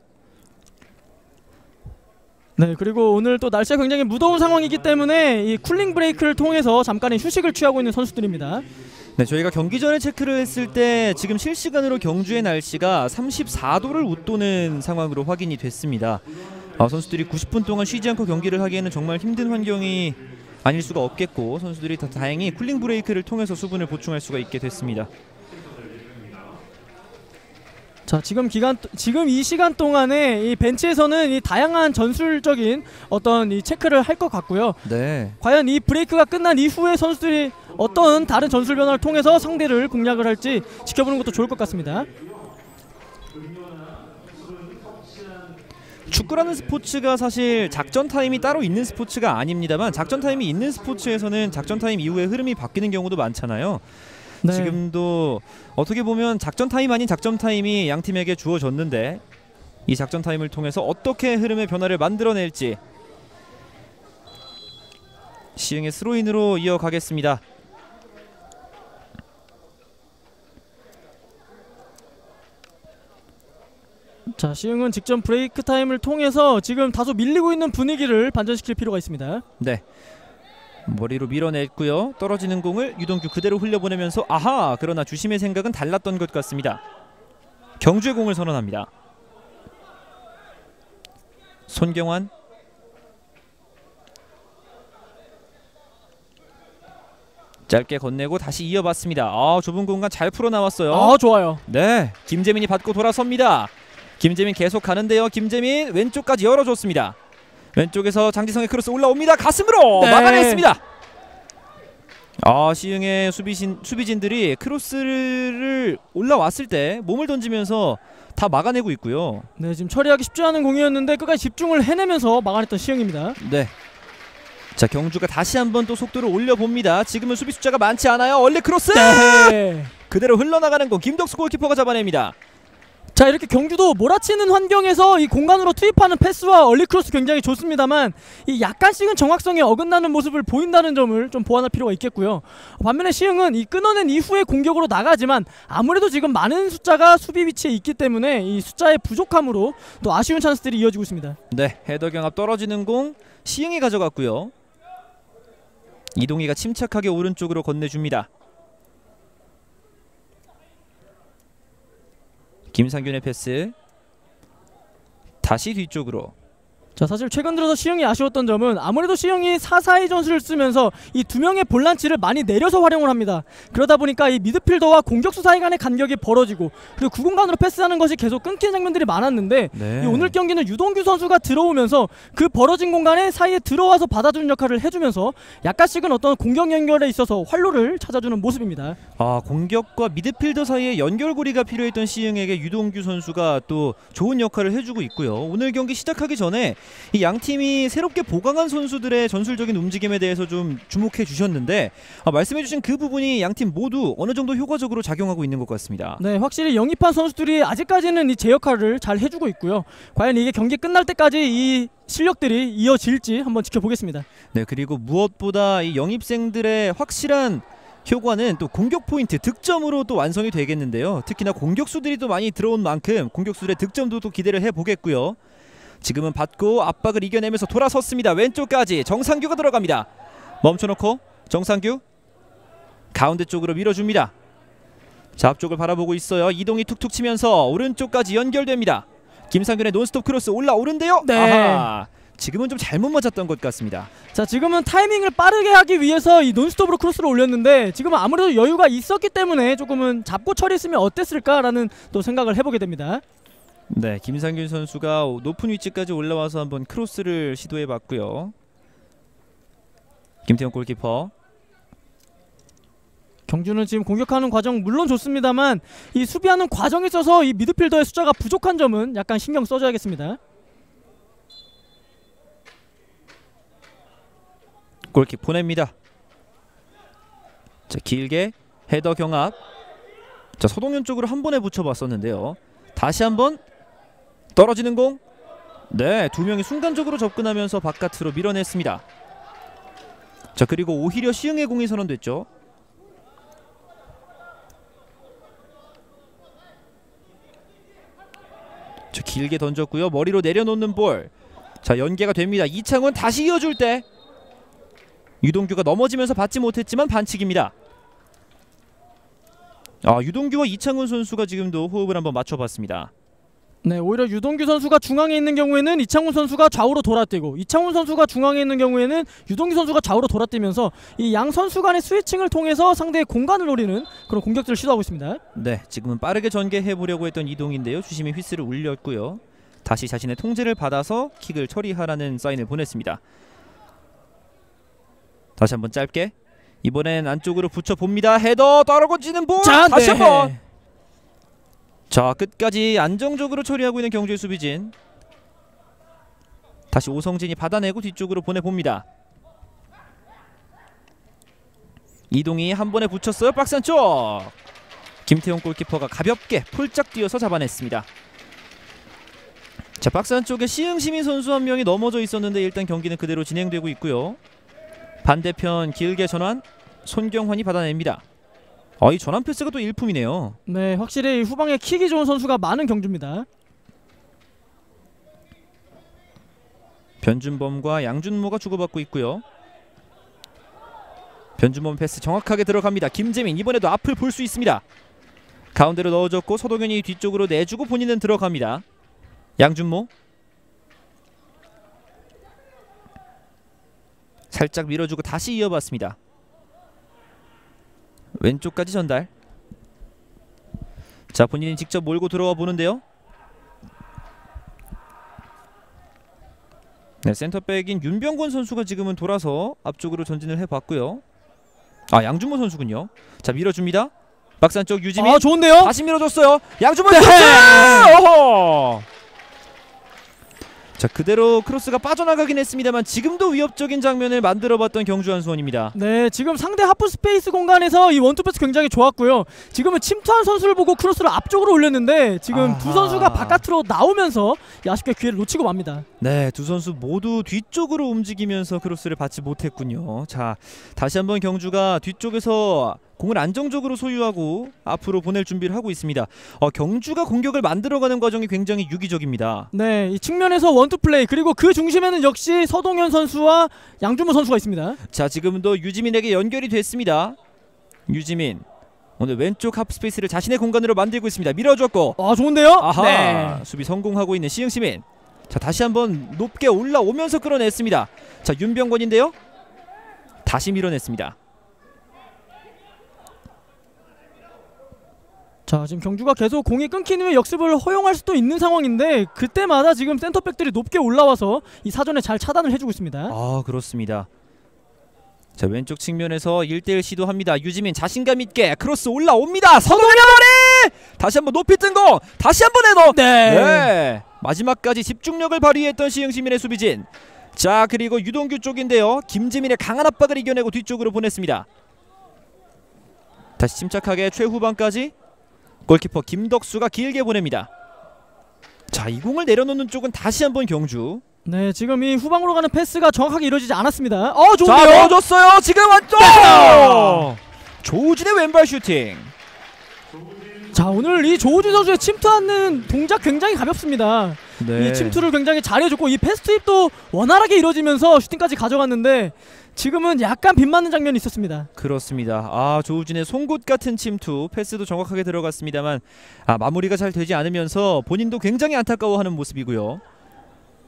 네, 그리고 오늘 또 날씨가 굉장히 무더운 상황이기 때문에 이 쿨링 브레이크를 통해서 잠깐의 휴식을 취하고 있는 선수들입니다. 네, 저희가 경기 전에 체크를 했을 때 지금 실시간으로 경주의 날씨가 34도를 웃도는 상황으로 확인이 됐습니다. 선수들이 90분 동안 쉬지 않고 경기를 하기에는 정말 힘든 환경이 아닐 수가 없겠고, 선수들이 다 다행히 쿨링 브레이크를 통해서 수분을 보충할 수가 있게 됐습니다. 자, 지금 이 시간 동안에 이 벤치에서는 이 다양한 전술적인 어떤 이 체크를 할 것 같고요. 네. 과연 이 브레이크가 끝난 이후에 선수들이 어떤 다른 전술 변화를 통해서 상대를 공략을 할지 지켜보는 것도 좋을 것 같습니다. 축구라는 스포츠가 사실 작전 타임이 따로 있는 스포츠가 아닙니다만, 작전 타임이 있는 스포츠에서는 작전 타임 이후에 흐름이 바뀌는 경우도 많잖아요. 네. 지금도 어떻게 보면 작전 타임 아닌 작전 타임이 양 팀에게 주어졌는데, 이 작전 타임을 통해서 어떻게 흐름의 변화를 만들어낼지 시흥의 스로인으로 이어가겠습니다. 자, 시흥은 직전 브레이크 타임을 통해서 지금 다소 밀리고 있는 분위기를 반전시킬 필요가 있습니다. 네, 머리로 밀어냈고요. 떨어지는 공을 유동규 그대로 흘려보내면서 아하! 그러나 주심의 생각은 달랐던 것 같습니다. 경주의 공을 선언합니다. 손경환, 짧게 건네고 다시 이어봤습니다. 좁은 공간 잘 풀어나왔어요. 좋아요. 네, 김재민이 받고 돌아섭니다. 김재민 계속 가는데요. 김재민 왼쪽까지 열어줬습니다. 왼쪽에서 장지성의 크로스 올라옵니다. 가슴으로 네. 막아냈습니다. 시흥의 수비진들이 크로스를 올라왔을 때 몸을 던지면서 다 막아내고 있고요. 네, 지금 처리하기 쉽지 않은 공이었는데 끝까지 집중을 해내면서 막아냈던 시흥입니다. 네. 자, 경주가 다시 한번 또 속도를 올려봅니다. 지금은 수비 숫자가 많지 않아요. 얼리 크로스! 네. 그대로 흘러나가는 공 김덕수 골키퍼가 잡아냅니다. 자, 이렇게 경주도 몰아치는 환경에서 이 공간으로 투입하는 패스와 얼리 크로스 굉장히 좋습니다만 이 약간씩은 정확성에 어긋나는 모습을 보인다는 점을 좀 보완할 필요가 있겠고요. 반면에 시흥은 이 끊어낸 이후에 공격으로 나가지만 아무래도 지금 많은 숫자가 수비 위치에 있기 때문에 이 숫자의 부족함으로 또 아쉬운 찬스들이 이어지고 있습니다. 네, 헤더 경합 떨어지는 공 시흥이 가져갔고요. 이동희가 침착하게 오른쪽으로 건네줍니다. 김상균의 패스, 다시 뒤쪽으로. 자, 사실 최근 들어서 시흥이 아쉬웠던 점은 아무래도 시흥이 4-4-2 전술을 쓰면서 이 두 명의 볼란치를 많이 내려서 활용을 합니다. 그러다 보니까 이 미드필더와 공격수 사이 간의 간격이 벌어지고 그리고 그 공간으로 패스하는 것이 계속 끊기는 장면들이 많았는데 네. 이 오늘 경기는 유동규 선수가 들어오면서 그 벌어진 공간에 사이에 들어와서 받아주는 역할을 해주면서 약간씩은 어떤 공격 연결에 있어서 활로를 찾아주는 모습입니다. 공격과 미드필더 사이에 연결고리가 필요했던 시흥에게 유동규 선수가 또 좋은 역할을 해주고 있고요. 오늘 경기 시작하기 전에 이 양 팀이 새롭게 보강한 선수들의 전술적인 움직임에 대해서 좀 주목해 주셨는데, 말씀해주신 그 부분이 양 팀 모두 어느 정도 효과적으로 작용하고 있는 것 같습니다. 네, 확실히 영입한 선수들이 아직까지는 이 제 역할을 잘 해주고 있고요. 과연 이게 경기 끝날 때까지 이 실력들이 이어질지 한번 지켜보겠습니다. 네, 그리고 무엇보다 이 영입생들의 확실한 효과는 또 공격 포인트, 득점으로 또 완성이 되겠는데요. 특히나 공격수들이 또 많이 들어온 만큼 공격수들의 득점도 또 기대를 해보겠고요. 지금은 받고 압박을 이겨내면서 돌아섰습니다. 왼쪽까지 정상규가 들어갑니다. 멈춰놓고 정상규 가운데 쪽으로 밀어줍니다. 자, 앞쪽을 바라보고 있어요. 이동이 툭툭 치면서 오른쪽까지 연결됩니다. 김상균의 논스톱 크로스 올라오는데요. 네. 아하, 지금은 좀 잘못 맞았던 것 같습니다. 자, 지금은 타이밍을 빠르게 하기 위해서 이 논스톱으로 크로스를 올렸는데 지금은 아무래도 여유가 있었기 때문에 조금은 잡고 처리했으면 어땠을까라는 또 생각을 해보게 됩니다. 네, 김상균 선수가 높은 위치까지 올라와서 한번 크로스를 시도해봤고요. 김태형 골키퍼 경주는 지금 공격하는 과정 물론 좋습니다만 이 수비하는 과정에 있어서 이 미드필더의 숫자가 부족한 점은 약간 신경 써줘야겠습니다. 골킥 보냅니다. 자, 길게 헤더 경합. 자, 서동현 쪽으로 한 번에 붙여봤었는데요. 다시 한번 떨어지는 공. 네, 두 명이 순간적으로 접근하면서 바깥으로 밀어냈습니다. 자, 그리고 오히려 시흥의 공이 선언됐죠. 자, 길게 던졌고요. 머리로 내려놓는 볼. 자, 연계가 됩니다. 이창훈 다시 이어줄 때 유동규가 넘어지면서 받지 못했지만 반칙입니다. 유동규와 이창훈 선수가 지금도 호흡을 한번 맞춰봤습니다. 네, 오히려 유동규 선수가 중앙에 있는 경우에는 이창훈 선수가 좌우로 돌아뛰고 이창훈 선수가 중앙에 있는 경우에는 유동규 선수가 좌우로 돌아뛰면서 이 양 선수 간의 스위칭을 통해서 상대의 공간을 노리는 그런 공격들을 시도하고 있습니다. 네, 지금은 빠르게 전개해보려고 했던 이동인데요. 주심이 휘스를 울렸고요. 다시 자신의 통제를 받아서 킥을 처리하라는 사인을 보냈습니다. 다시 한번 짧게. 이번엔 안쪽으로 붙여봅니다. 헤더 떨어지는 볼. 자, 다시 네. 한번. 자, 끝까지 안정적으로 처리하고 있는 경주의 수비진. 다시 오성진이 받아내고 뒤쪽으로 보내봅니다. 이동이 한 번에 붙였어요. 박스 안쪽. 김태용 골키퍼가 가볍게 폴짝 뛰어서 잡아냈습니다. 자, 박스 안쪽에 시흥시민 선수 한 명이 넘어져 있었는데 일단 경기는 그대로 진행되고 있고요. 반대편 길게 전환. 손경환이 받아냅니다. 이 전환 패스가 또 일품이네요. 네, 확실히 후방에 킥이 좋은 선수가 많은 경주입니다. 변준범과 양준모가 주고받고 있고요. 변준범 패스 정확하게 들어갑니다. 김재민 이번에도 앞을 볼 수 있습니다. 가운데로 넣어줬고 서동현이 뒤쪽으로 내주고 본인은 들어갑니다. 양준모 살짝 밀어주고 다시 이어봤습니다. 왼쪽까지 전달. 자, 본인이 직접 몰고 들어와 보는데요. 네, 센터백인 윤병권 선수가 지금은 돌아서 앞쪽으로 전진을 해봤고요. 양준모 선수군요. 자, 밀어줍니다. 박스 안쪽 유지민. 좋은데요? 다시 밀어줬어요. 양준모 네. 어허! 자, 그대로 크로스가 빠져나가긴 했습니다만 지금도 위협적인 장면을 만들어봤던 경주 한수원입니다. 네, 지금 상대 하프 스페이스 공간에서 이 원투 패스 굉장히 좋았고요. 지금은 침투한 선수를 보고 크로스를 앞쪽으로 올렸는데 지금 두 선수가 바깥으로 나오면서 아쉽게 기회를 놓치고 맙니다. 네, 두 선수 모두 뒤쪽으로 움직이면서 크로스를 받지 못했군요. 자, 다시 한번 경주가 뒤쪽에서 공을 안정적으로 소유하고 앞으로 보낼 준비를 하고 있습니다. 경주가 공격을 만들어가는 과정이 굉장히 유기적입니다. 네, 이 측면에서 원투 플레이 그리고 그 중심에는 역시 서동현 선수와 양준모 선수가 있습니다. 자, 지금도 유지민에게 연결이 됐습니다. 유지민 오늘 왼쪽 하프스페이스를 자신의 공간으로 만들고 있습니다. 밀어줬고 좋은데요? 아하, 네. 수비 성공하고 있는 시흥시민. 자, 다시 한번 높게 올라오면서 끌어냈습니다. 자, 윤병권인데요. 다시 밀어냈습니다. 자, 지금 경주가 계속 공이 끊긴 후에 역습을 허용할 수도 있는 상황인데 그때마다 지금 센터백들이 높게 올라와서 이 사전에 잘 차단을 해주고 있습니다. 그렇습니다. 자, 왼쪽 측면에서 1대1 시도합니다. 유지민 자신감 있게 크로스 올라옵니다. 서동현의 머리! 다시 한번 높이 뜬 공! 다시 한번 헤더! 네! 마지막까지 집중력을 발휘했던 시흥시민의 수비진. 자, 그리고 유동규 쪽인데요. 김재민의 강한 압박을 이겨내고 뒤쪽으로 보냈습니다. 다시 침착하게 최후방까지 골키퍼 김덕수가 길게 보냅니다. 자, 이 공을 내려놓는 쪽은 다시 한번 경주. 네, 지금 이 후방으로 가는 패스가 정확하게 이루어지지 않았습니다. 좋은데요? 자, 넣어줬어요. 지금 안쪽! 조우진의 왼발 슈팅. 자, 오늘 이 조우진 선수의 침투하는 동작 굉장히 가볍습니다. 네. 이 침투를 굉장히 잘해줬고 이 패스 투입도 원활하게 이루어지면서 슈팅까지 가져갔는데 지금은 약간 빗맞는 장면이 있었습니다. 그렇습니다. 조우진의 송곳 같은 침투, 패스도 정확하게 들어갔습니다만 마무리가 잘 되지 않으면서 본인도 굉장히 안타까워하는 모습이고요.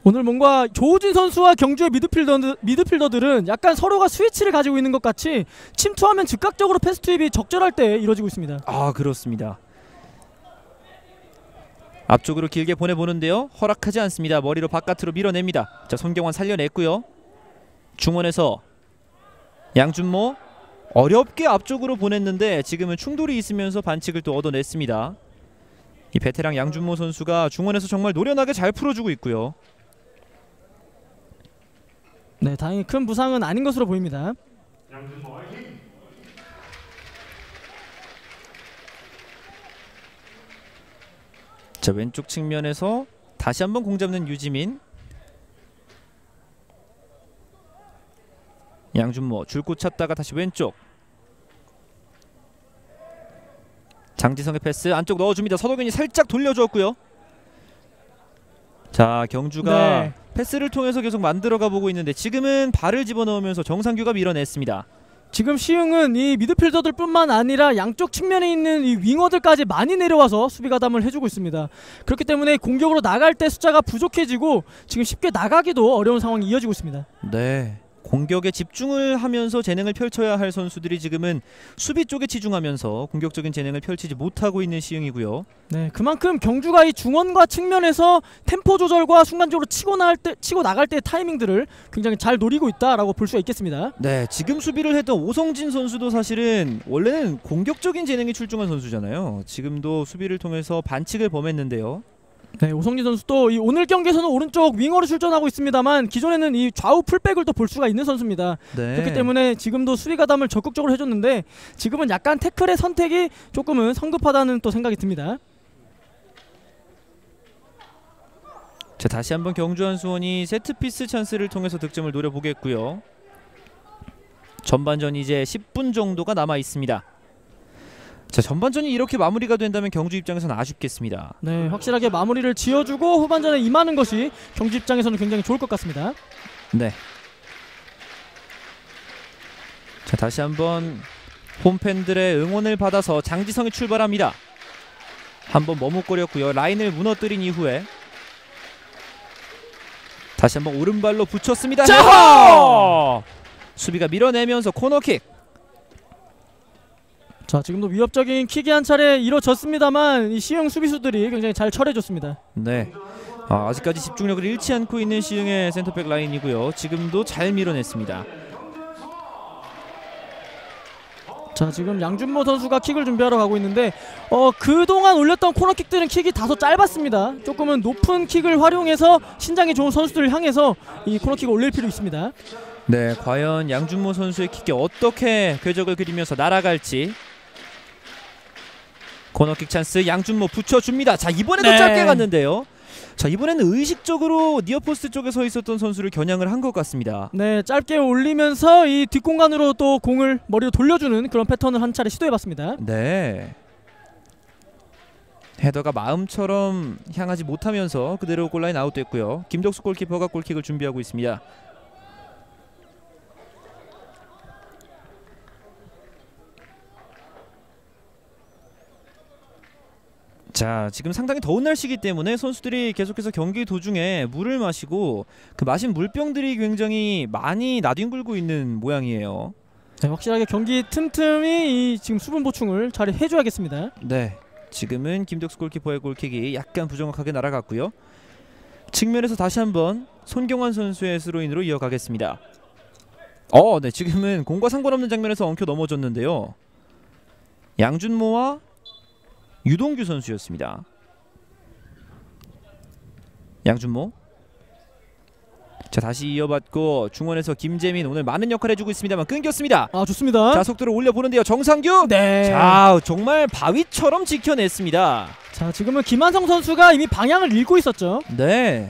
오늘 뭔가 조우진 선수와 경주의 미드필더들은 약간 서로가 스위치를 가지고 있는 것 같이 침투하면 즉각적으로 패스 투입이 적절할 때 이루어지고 있습니다. 그렇습니다. 앞쪽으로 길게 보내보는데요. 허락하지 않습니다. 머리로 바깥으로 밀어냅니다. 자, 손경환 살려냈고요. 중원에서 양준모 어렵게 앞쪽으로 보냈는데 지금은 충돌이 있으면서 반칙을 또 얻어냈습니다. 이 베테랑 양준모 선수가 중원에서 정말 노련하게 잘 풀어주고 있고요. 네, 다행히 큰 부상은 아닌 것으로 보입니다. 자, 왼쪽 측면에서 다시 한번 공 잡는 유지민. 양준모 줄곧 찾다가 다시 왼쪽. 장지성의 패스 안쪽 넣어줍니다. 서동현이 살짝 돌려주었고요. 자, 경주가 네. 패스를 통해서 계속 만들어가 보고 있는데 지금은 발을 집어넣으면서 정상규가 밀어냈습니다. 지금 시흥은 이 미드필더들뿐만 아니라 양쪽 측면에 있는 이 윙어들까지 많이 내려와서 수비 가담을 해주고 있습니다. 그렇기 때문에 공격으로 나갈 때 숫자가 부족해지고 지금 쉽게 나가기도 어려운 상황이 이어지고 있습니다. 네, 공격에 집중을 하면서 재능을 펼쳐야 할 선수들이 지금은 수비 쪽에 치중하면서 공격적인 재능을 펼치지 못하고 있는 시흥이고요. 네, 그만큼 경주가 이 중원과 측면에서 템포 조절과 순간적으로 치고 나갈 때 타이밍들을 굉장히 잘 노리고 있다라고 볼 수가 있겠습니다. 네, 지금 수비를 했던 오성진 선수도 사실은 원래는 공격적인 재능이 출중한 선수잖아요. 지금도 수비를 통해서 반칙을 범했는데요. 네, 오성진 선수도 이 오늘 경기에서는 오른쪽 윙어로 출전하고 있습니다만 기존에는 이 좌우 풀백을 또 볼 수가 있는 선수입니다. 네. 그렇기 때문에 지금도 수비 가담을 적극적으로 해줬는데 지금은 약간 태클의 선택이 조금은 성급하다는 또 생각이 듭니다. 자, 다시 한번 경주 한수원이 세트피스 찬스를 통해서 득점을 노려보겠고요. 전반전 이제 10분 정도가 남아 있습니다. 자, 전반전이 이렇게 마무리가 된다면 경주 입장에서는 아쉽겠습니다. 네, 확실하게 마무리를 지어주고 후반전에 임하는 것이 경주 입장에서는 굉장히 좋을 것 같습니다. 네. 자, 다시 한번 홈팬들의 응원을 받아서 장지성이 출발합니다. 한번 머뭇거렸고요. 라인을 무너뜨린 이후에 다시 한번 오른발로 붙였습니다. 헤더! 수비가 밀어내면서 코너킥. 자, 지금도 위협적인 킥이 한 차례 이뤄졌습니다만 이 시흥 수비수들이 굉장히 잘 처리해줬습니다. 네. 아직까지 집중력을 잃지 않고 있는 시흥의 센터백 라인이고요. 지금도 잘 밀어냈습니다. 자, 지금 양준모 선수가 킥을 준비하러 가고 있는데 그동안 올렸던 코너킥들은 킥이 다소 짧았습니다. 조금은 높은 킥을 활용해서 신장이 좋은 선수들을 향해서 이 코너킥을 올릴 필요 있습니다. 네, 과연 양준모 선수의 킥이 어떻게 궤적을 그리면서 날아갈지. 코너킥 찬스 양준모 붙여줍니다. 자, 이번에도 네. 짧게 갔는데요. 자, 이번에는 의식적으로 니어포스트 쪽에 서 있었던 선수를 겨냥을 한 것 같습니다. 네, 짧게 올리면서 이 뒷공간으로 또 공을 머리로 돌려주는 그런 패턴을 한 차례 시도해봤습니다. 네. 헤더가 마음처럼 향하지 못하면서 그대로 골라인 아웃됐고요. 김덕수 골키퍼가 골킥을 준비하고 있습니다. 자, 지금 상당히 더운 날씨이기 때문에 선수들이 계속해서 경기 도중에 물을 마시고 그 마신 물병들이 굉장히 많이 나뒹굴고 있는 모양이에요. 네, 확실하게 경기 틈틈이 이 지금 수분 보충을 잘 해줘야겠습니다. 네, 지금은 김덕수 골키퍼의 골킥이 약간 부정확하게 날아갔고요. 측면에서 다시 한번 손경환 선수의 스로인으로 이어가겠습니다. 네, 지금은 공과 상관없는 장면에서 엉켜 넘어졌는데요. 양준모와 유동규 선수였습니다. 양준모. 자, 다시 이어받고 중원에서 김재민 오늘 많은 역할을 해주고 있습니다만 끊겼습니다. 좋습니다. 자, 속도를 올려보는데요. 정상규. 네. 자, 정말 바위처럼 지켜냈습니다. 자, 지금은 김한성 선수가 이미 방향을 읽고 있었죠. 네.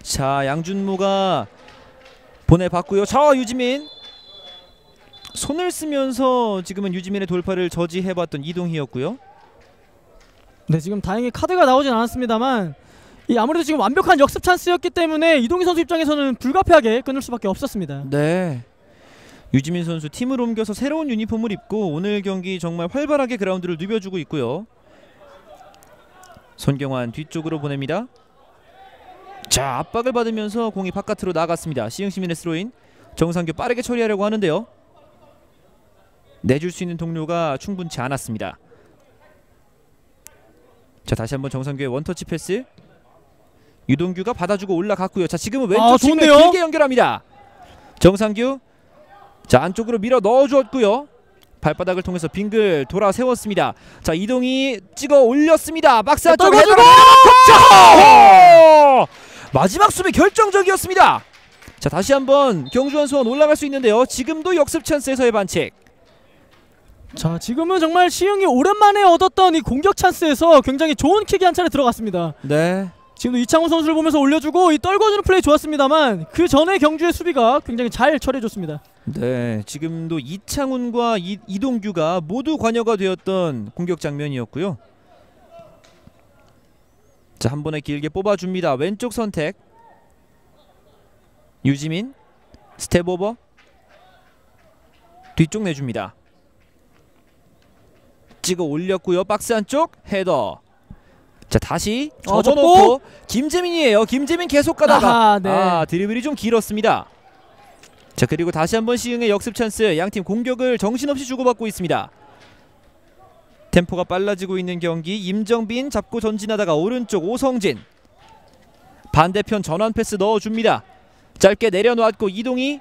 자, 양준모가 보내봤고요. 자, 유지민. 손을 쓰면서 지금은 유지민의 돌파를 저지해봤던 이동희였고요. 네, 지금 다행히 카드가 나오진 않았습니다만 이 아무래도 지금 완벽한 역습 찬스였기 때문에 이동희 선수 입장에서는 불가피하게 끊을 수밖에 없었습니다. 네. 유지민 선수 팀을 옮겨서 새로운 유니폼을 입고 오늘 경기 정말 활발하게 그라운드를 누벼주고 있고요. 손경환 뒤쪽으로 보냅니다. 자, 압박을 받으면서 공이 바깥으로 나갔습니다. 시흥시민의 스로인. 정상규 빠르게 처리하려고 하는데요. 내줄 수 있는 동료가 충분치 않았습니다. 자, 다시 한번 정상규의 원터치 패스. 유동규가 받아주고 올라갔고요. 자, 지금은 왼쪽 측면 길게 연결합니다. 정상규. 자, 안쪽으로 밀어 넣어주었고요. 발바닥을 통해서 빙글 돌아 세웠습니다. 자, 이동이 찍어 올렸습니다. 박스 안쪽 떨궈주고 마지막 수비 결정적이었습니다. 자, 다시 한번 경주한 수원 올라갈 수 있는데요. 지금도 역습 찬스에서의 반칙. 자, 지금은 정말 시흥이 오랜만에 얻었던 이 공격 찬스에서 굉장히 좋은 킥이 한 차례 들어갔습니다. 네. 지금도 이창훈 선수를 보면서 올려주고 이 떨궈주는 플레이 좋았습니다만 그 전에 경주의 수비가 굉장히 잘 처리해줬습니다. 네, 지금도 이창훈과 이동규가 모두 관여가 되었던 공격 장면이었고요. 자, 한 번에 길게 뽑아줍니다. 왼쪽 선택. 유지민 스텝 오버. 뒤쪽 내줍니다. 찍어 올렸고요. 박스 안쪽 헤더. 자, 다시 접어놓고 김재민이에요. 김재민 계속 가다가 네. 드리블이 좀 길었습니다. 자, 그리고 다시 한번 시흥의 역습 찬스. 양팀 공격을 정신없이 주고받고 있습니다. 템포가 빨라지고 있는 경기. 임정빈 잡고 전진하다가 오른쪽 오성진. 반대편 전환 패스 넣어줍니다. 짧게 내려놓았고 이동이.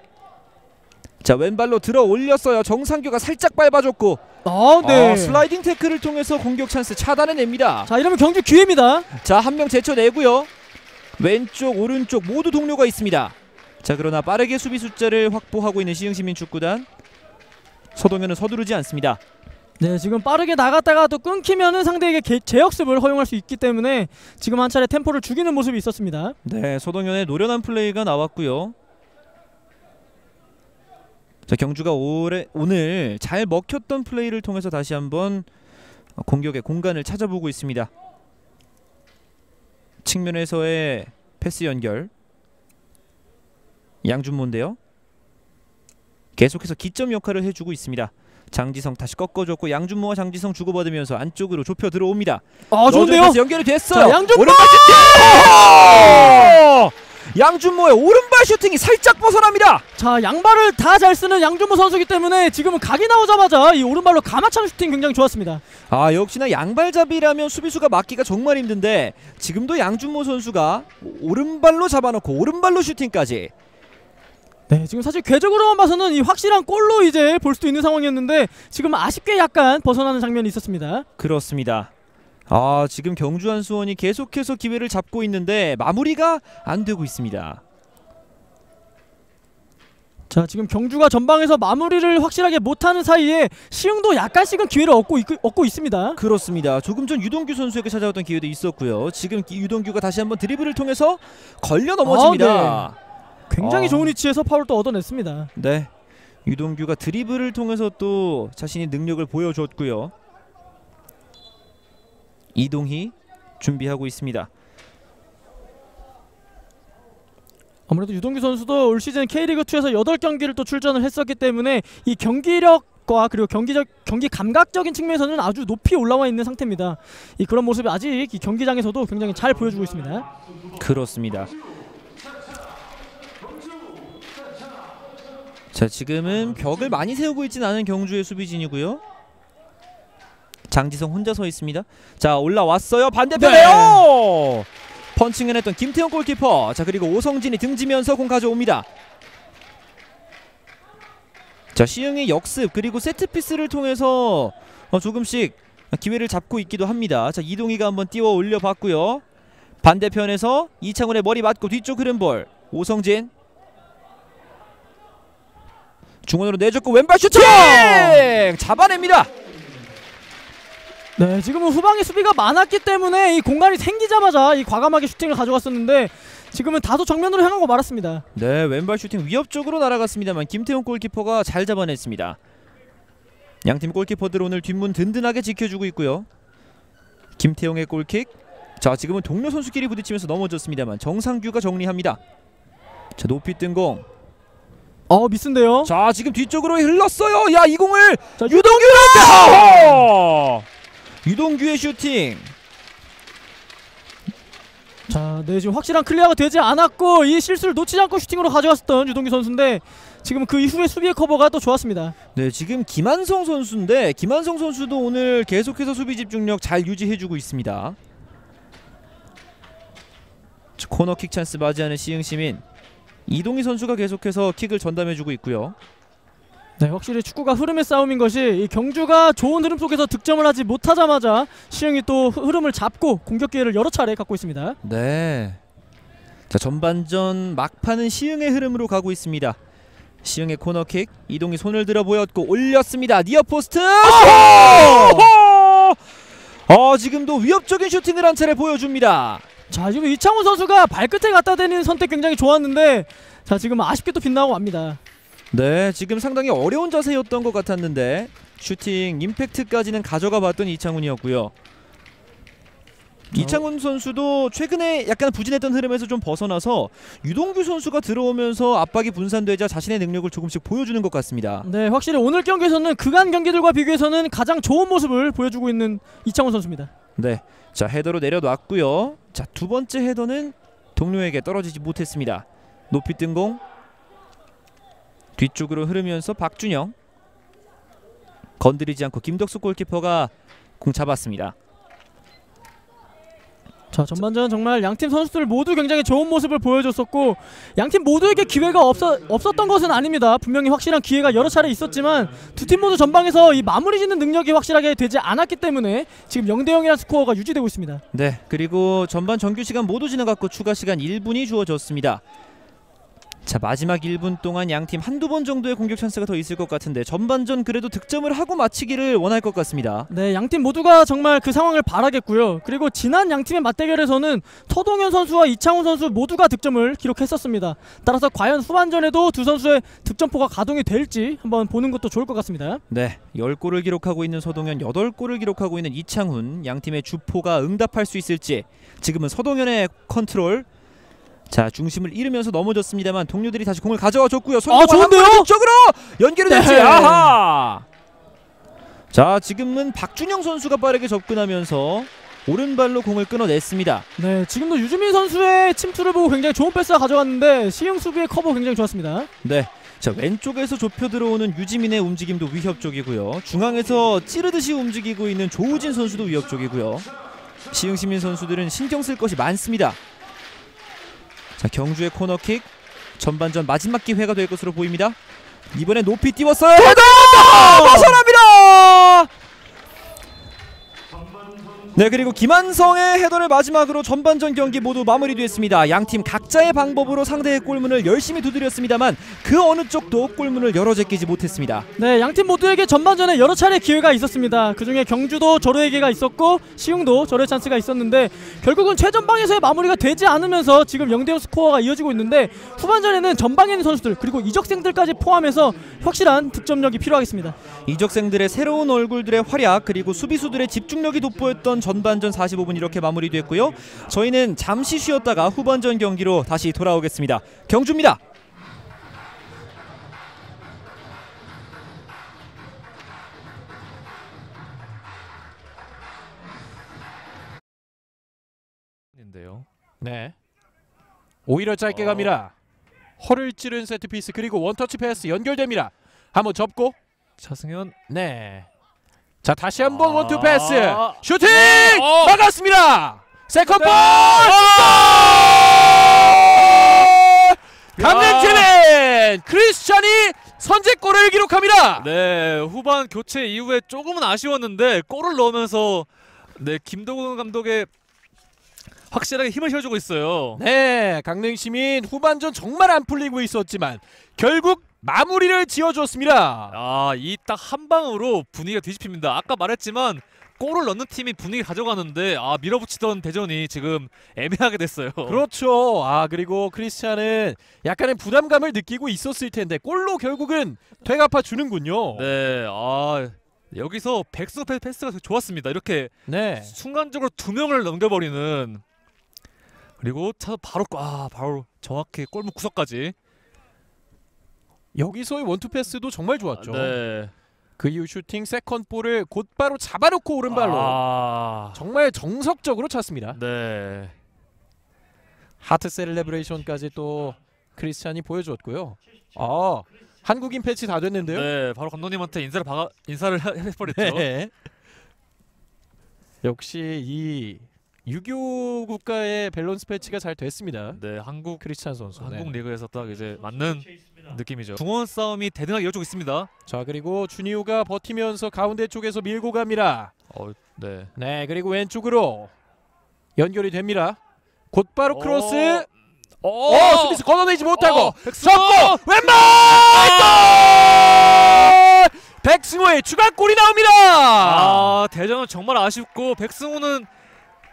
자, 왼발로 들어 올렸어요. 정상규가 살짝 밟아줬고 네. 슬라이딩 태클을 통해서 공격 찬스 차단해냅니다. 자, 이러면 경기 기회입니다. 자, 한 명 제쳐내고요. 왼쪽 오른쪽 모두 동료가 있습니다. 자, 그러나 빠르게 수비 숫자를 확보하고 있는 시흥시민축구단. 서동현은 서두르지 않습니다. 네, 지금 빠르게 나갔다가 또 끊기면은 상대에게 재역습을 허용할 수 있기 때문에 지금 한 차례 템포를 죽이는 모습이 있었습니다. 네, 서동현의 노련한 플레이가 나왔고요. 자, 경주가 오늘 잘 먹혔던 플레이를 통해서 다시 한번 공격의 공간을 찾아보고 있습니다. 측면에서의 패스 연결. 양준모인데요. 계속해서 기점 역할을 해주고 있습니다. 장지성 다시 꺾어줬고 양준모와 장지성 주고받으면서 안쪽으로 좁혀 들어옵니다. 좋은데요? 연결이 됐어요. 자, 양준모! 오른발 슈팅! 양준모의 오른발 슈팅이 살짝 벗어납니다. 자, 양발을 다 잘 쓰는 양준모 선수이기 때문에 지금은 각이 나오자마자 이 오른발로 가마차는 슈팅 굉장히 좋았습니다. 역시나 양발잡이라면 수비수가 막기가 정말 힘든데 지금도 양준모 선수가 오른발로 잡아놓고 오른발로 슈팅까지. 네, 지금 사실 궤적으로만 봐서는 이 확실한 골로 이제 볼 수도 있는 상황이었는데 지금 아쉽게 약간 벗어나는 장면이 있었습니다. 그렇습니다. 지금 경주한 수원이 계속해서 기회를 잡고 있는데 마무리가 안 되고 있습니다. 자, 지금 경주가 전방에서 마무리를 확실하게 못하는 사이에 시흥도 약간씩은 기회를 얻고 있습니다. 그렇습니다. 조금 전 유동규 선수에게 찾아왔던 기회도 있었고요. 지금 유동규가 다시 한번 드리블을 통해서 걸려 넘어집니다. 네. 굉장히 좋은 위치에서 파울을 또 얻어냈습니다. 네, 유동규가 드리블을 통해서 또 자신의 능력을 보여줬고요. 이동희 준비하고 있습니다. 아무래도 유동규 선수도 올 시즌 K리그2에서 8경기를 또 출전을 했었기 때문에 이 경기력과 그리고 경기 감각적인 측면에서는 아주 높이 올라와 있는 상태입니다. 그런 모습이 아직 이 경기장에서도 굉장히 잘 보여주고 있습니다. 그렇습니다. 자, 지금은 벽을 많이 세우고 있지는 않은 경주의 수비진이고요. 장지성 혼자 서 있습니다. 자, 올라왔어요. 반대편에요. 펀칭을 했던 김태형 골키퍼. 자, 그리고 오성진이 등지면서 공 가져옵니다. 자, 시흥의 역습 그리고 세트피스를 통해서 조금씩 기회를 잡고 있기도 합니다. 자, 이동희가 한번 띄워 올려봤고요. 반대편에서 이창훈의 머리 맞고 뒤쪽 흐른 볼. 오성진 중원으로 내줬고 왼발 슈팅! 잡아냅니다. 네, 지금은 후방에 수비가 많았기 때문에 이 공간이 생기자마자 이 과감하게 슈팅을 가져갔었는데 지금은 다소 정면으로 향하고 말았습니다. 네, 왼발 슈팅 위협적으로 날아갔습니다만 김태훈 골키퍼가 잘 잡아냈습니다. 양팀 골키퍼들 오늘 뒷문 든든하게 지켜주고 있고요. 김태용의 골킥. 자, 지금은 동료 선수끼리 부딪히면서 넘어졌습니다만 정상규가 정리합니다. 자, 높이 뜬 공. 미스인데요. 자, 지금 뒤쪽으로 흘렀어요. 야, 이 공을 자, 유동규의 슈팅. 자, 네, 지금 확실한 클리어가 되지 않았고 이 실수를 놓치지 않고 슈팅으로 가져갔었던 유동규 선수인데 지금 그 이후에 수비의 커버가 또 좋았습니다. 네, 지금 김한성 선수인데 김한성 선수도 오늘 계속해서 수비 집중력 잘 유지해주고 있습니다. 코너킥 찬스 맞이하는 시흥시민. 이동희 선수가 계속해서 킥을 전담해주고 있고요. 네, 확실히 축구가 흐름의 싸움인 것이 이 경주가 좋은 흐름 속에서 득점을 하지 못하자마자 시흥이 또 흐름을 잡고 공격 기회를 여러 차례 갖고 있습니다. 네. 자, 전반전 막판은 시흥의 흐름으로 가고 있습니다. 시흥의 코너킥, 이동이 손을 들어 보였고 올렸습니다. 니어포스트. 지금도 위협적인 슈팅을 한 차례 보여줍니다. 자, 지금 이창훈 선수가 발끝에 갖다 대는 선택 굉장히 좋았는데 자, 지금 아쉽게 또 빗나가고 맙니다. 네, 지금 상당히 어려운 자세였던 것 같았는데 슈팅 임팩트까지는 가져가 봤던 이창훈이었고요. 이창훈 선수도 최근에 약간 부진했던 흐름에서 좀 벗어나서 유동규 선수가 들어오면서 압박이 분산되자 자신의 능력을 조금씩 보여주는 것 같습니다. 네, 확실히 오늘 경기에서는 그간 경기들과 비교해서는 가장 좋은 모습을 보여주고 있는 이창훈 선수입니다. 네, 자 헤더로 내려놨고요. 자, 두 번째 헤더는 동료에게 떨어지지 못했습니다. 높이 뜬 공 뒤쪽으로 흐르면서 박준영 건드리지 않고 김덕수 골키퍼가 공 잡았습니다. 자, 전반전 정말 양팀 선수들 모두 굉장히 좋은 모습을 보여줬었고 양팀 모두에게 기회가 없었던 것은 아닙니다. 분명히 확실한 기회가 여러 차례 있었지만 두 팀 모두 전방에서 이 마무리 짓는 능력이 확실하게 되지 않았기 때문에 지금 0대0이라는 스코어가 유지되고 있습니다. 네, 그리고 전반 정규 시간 모두 지나갔고 추가 시간 1분이 주어졌습니다. 자, 마지막 1분 동안 양팀 한두 번 정도의 공격 찬스가 더 있을 것 같은데 전반전 그래도 득점을 하고 마치기를 원할 것 같습니다. 네, 양팀 모두가 정말 그 상황을 바라겠고요. 그리고 지난 양팀의 맞대결에서는 서동현 선수와 이창훈 선수 모두가 득점을 기록했었습니다. 따라서 과연 후반전에도 두 선수의 득점포가 가동이 될지 한번 보는 것도 좋을 것 같습니다. 네, 10골을 기록하고 있는 서동현, 8골을 기록하고 있는 이창훈, 양팀의 주포가 응답할 수 있을지. 지금은 서동현의 컨트롤. 자, 중심을 잃으면서 넘어졌습니다만 동료들이 다시 공을 가져와 줬고요. 좋은데요? 쪽으로 연결이 됐지. 네. 아하. 자, 지금은 박준영 선수가 빠르게 접근하면서 오른발로 공을 끊어냈습니다. 네, 지금도 유주민 선수의 침투를 보고 굉장히 좋은 패스가 가져갔는데 시흥 수비의 커버 굉장히 좋았습니다. 네. 자, 왼쪽에서 좁혀 들어오는 유지민의 움직임도 위협적이고요. 중앙에서 찌르듯이 움직이고 있는 조우진 선수도 위협적이고요. 시흥 시민 선수들은 신경 쓸 것이 많습니다. 자, 경주의 코너킥 전반전 마지막 기회가 될 것으로 보입니다. 이번에 높이 띄웠어요. 헤더! 벗어납니다. 네, 그리고 김한성의 헤더를 마지막으로 전반전 경기 모두 마무리됐습니다. 양팀 각자의 방법으로 상대의 골문을 열심히 두드렸습니다만 그 어느 쪽도 골문을 열어 제끼지 못했습니다. 네, 양팀 모두에게 전반전에 여러 차례 기회가 있었습니다. 그중에 경주도 절호의 기회가 있었고 시흥도 절호의 찬스가 있었는데 결국은 최전방에서의 마무리가 되지 않으면서 지금 0대0 스코어가 이어지고 있는데 후반전에는 전방에 있는 선수들 그리고 이적생들까지 포함해서 확실한 득점력이 필요하겠습니다. 이적생들의 새로운 얼굴들의 활약 그리고 수비수들의 집중력이 돋보였던 전반전 45분 이렇게 마무리됐고요. 저희는 잠시 쉬었다가 후반전 경기로 다시 돌아오겠습니다. 경주입니다. 네. 오히려 짧게 갑니다. 허를 찌른 세트피스 그리고 원터치 패스 연결됩니다. 한번 접고 차승현. 네. 자, 다시 한번 원투 패스 슈팅 네. 막았습니다. 세컨볼 강릉팀의 크리스찬이 선제골을 기록합니다. 네, 후반 교체 이후에 조금은 아쉬웠는데 골을 넣으면서 네, 김동훈 감독의 확실하게 힘을 실어주고 있어요. 네, 강릉시민 후반전 정말 안 풀리고 있었지만 결국 마무리를 지어줬습니다. 이 딱 한 방으로 분위기가 뒤집힙니다. 아까 말했지만 골을 넣는 팀이 분위기 가져가는데 밀어붙이던 대전이 지금 애매하게 됐어요. 그렇죠. 그리고 크리스찬은 약간의 부담감을 느끼고 있었을 텐데 골로 결국은 되갚아 주는군요. 네, 여기서 백승호 패스가 좋았습니다. 이렇게 네. 순간적으로 두 명을 넘겨버리는 그리고 바로 정확히 골문 구석까지. 여기서의 원투 패스도 정말 좋았죠. 네. 그 이후 슈팅 세컨볼을 곧바로 잡아놓고 오른발로 정말 정석적으로 찼습니다. 네. 하트 셀레브레이션까지 또 크리스찬이 보여줬고요. 한국인 패치 다 됐는데요. 네, 바로 감독님한테 인사를 해버렸죠. 네. 역시 이 유교 국가의 밸런스 패치가 잘 됐습니다. 네, 크리스찬 선수. 한국 리그에서 딱 이제 맞는 느낌이죠. 중원 싸움이 대등하게 이어지고 있습니다. 자 그리고 준이호가 버티면서 가운데 쪽에서 밀고 갑니다. 네. 네 그리고 왼쪽으로 연결이 됩니다. 곧바로 크로스. 스미스 걷어내지 못하고 접고 왼발 골! 백승호의 추가골이 나옵니다. 대전은 정말 아쉽고 백승호는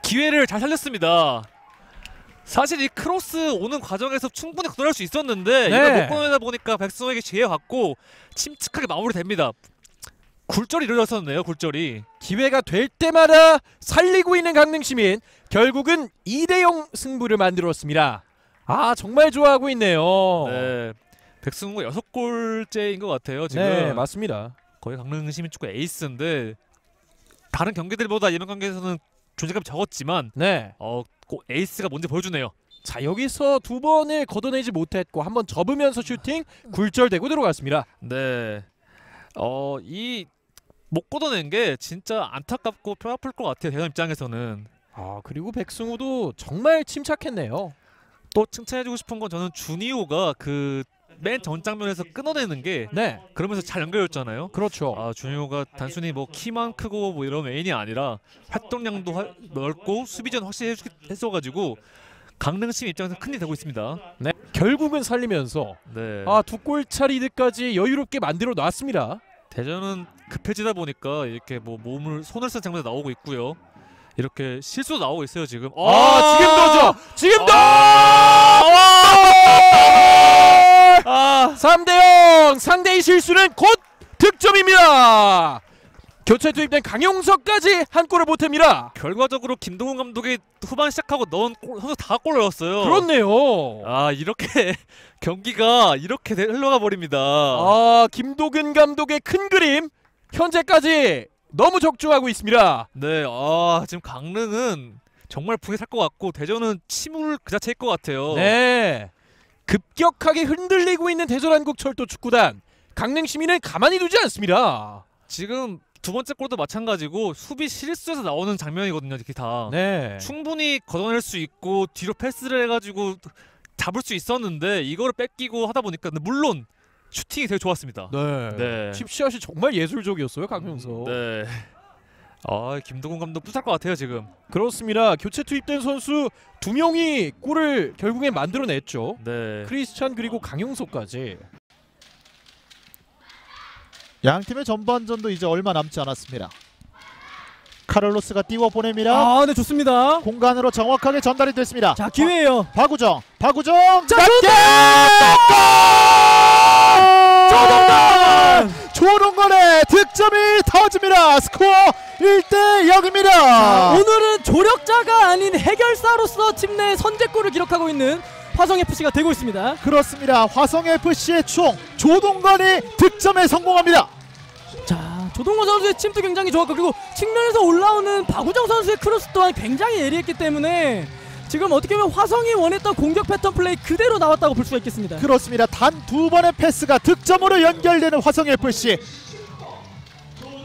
기회를 잘 살렸습니다. 사실 이 크로스 오는 과정에서 충분히 걷어낼 수 있었는데 이걸 못 걷어내다 보니까 백승호에게 기회 받고 침착하게 마무리됩니다. 굴절이 이루어졌었네요. 굴절이. 기회가 될 때마다 살리고 있는 강릉시민, 결국은 2대0 승부를 만들었습니다. 정말 좋아하고 있네요. 네. 백승호가 6골째인 것 같아요. 지금. 네 맞습니다. 거의 강릉시민 축구 에이스인데 다른 경기들보다 이번 경기에서는 존재감이 적었지만 네. 꼭 에이스가 뭔지 보여주네요. 자 여기서 2번을 걷어내지 못했고 한번 접으면서 슈팅 굴절되고 들어갔습니다. 네. 이 못 걷어낸 게 진짜 안타깝고 뼈 아플 것 같아요. 대전 입장에서는. 그리고 백승우도 정말 침착했네요. 또 칭찬해주고 싶은 건 저는 준이호가 그 맨 전 장면에서 끊어내는 게 네. 그러면서 잘 연결했잖아요. 그렇죠. 준이호가 단순히 뭐 키만 크고 뭐 이런 메인이 아니라 활동량도 넓고 수비전 확실히 했어가지고 강릉시 입장에서 큰일이 되고 있습니다. 네. 결국은 살리면서 네. 2골차 리드까지 여유롭게 만들어 놨습니다. 대전은 급해지다 보니까 이렇게 뭐 손을 쓴 장면이 나오고 있고요. 이렇게 실수도 나오고 있어요 지금. 지금도죠. 지금도. 3대0 상대의 실수는 곧 득점입니다. 교체 투입된 강용석까지 한 골을 보탭니다. 결과적으로 김동훈 감독이 후반 시작하고 넣은 선수 다 골을 넣었어요. 그렇네요. 이렇게 경기가 이렇게 흘러가 버립니다. 김도근 감독의 큰 그림 현재까지 너무 적중하고 있습니다. 네, 지금 강릉은 정말 붕에 살 것 같고 대전은 침울 그 자체일 것 같아요. 네, 급격하게 흔들리고 있는 대전한국철도 축구단 강릉 시민은 가만히 두지 않습니다. 지금 두 번째 골도 마찬가지고 수비 실수에서 나오는 장면이거든요. 이렇게 다. 네, 충분히 걷어낼 수 있고 뒤로 패스를 해가지고 잡을 수 있었는데 이거를 뺏기고 하다 보니까 근데 물론 슈팅이 되게 좋았습니다. 네. 칩샷이 정말 예술적이었어요, 강용석. 네. 김동훈 감독 뿌듯할 것 같아요 지금. 그렇습니다. 교체 투입된 선수 2명이 골을 결국에 만들어냈죠. 네. 크리스찬 그리고 강용석까지. 양 팀의 전반전도 이제 얼마 남지 않았습니다. 카를로스가 띄워 보냅니다. 네 좋습니다. 공간으로 정확하게 전달이 됐습니다. 자 기회예요. 박우정 낮게! 조동건의 득점이 터집니다. 스코어 1대0입니다. 오늘은 조력자가 아닌 해결사로서 팀 내 선제골을 기록하고 있는 화성FC가 되고 있습니다. 그렇습니다. 화성FC의 총 조동건이 득점에 성공합니다. 자 조동건 선수의 침도 굉장히 좋았고 그리고 측면에서 올라오는 박우정 선수의 크로스 또한 굉장히 예리했기 때문에 지금 어떻게 보면 화성이 원했던 공격 패턴 플레이 그대로 나왔다고 볼 수가 있겠습니다. 그렇습니다. 단 2번의 패스가 득점으로 연결되는 화성FC.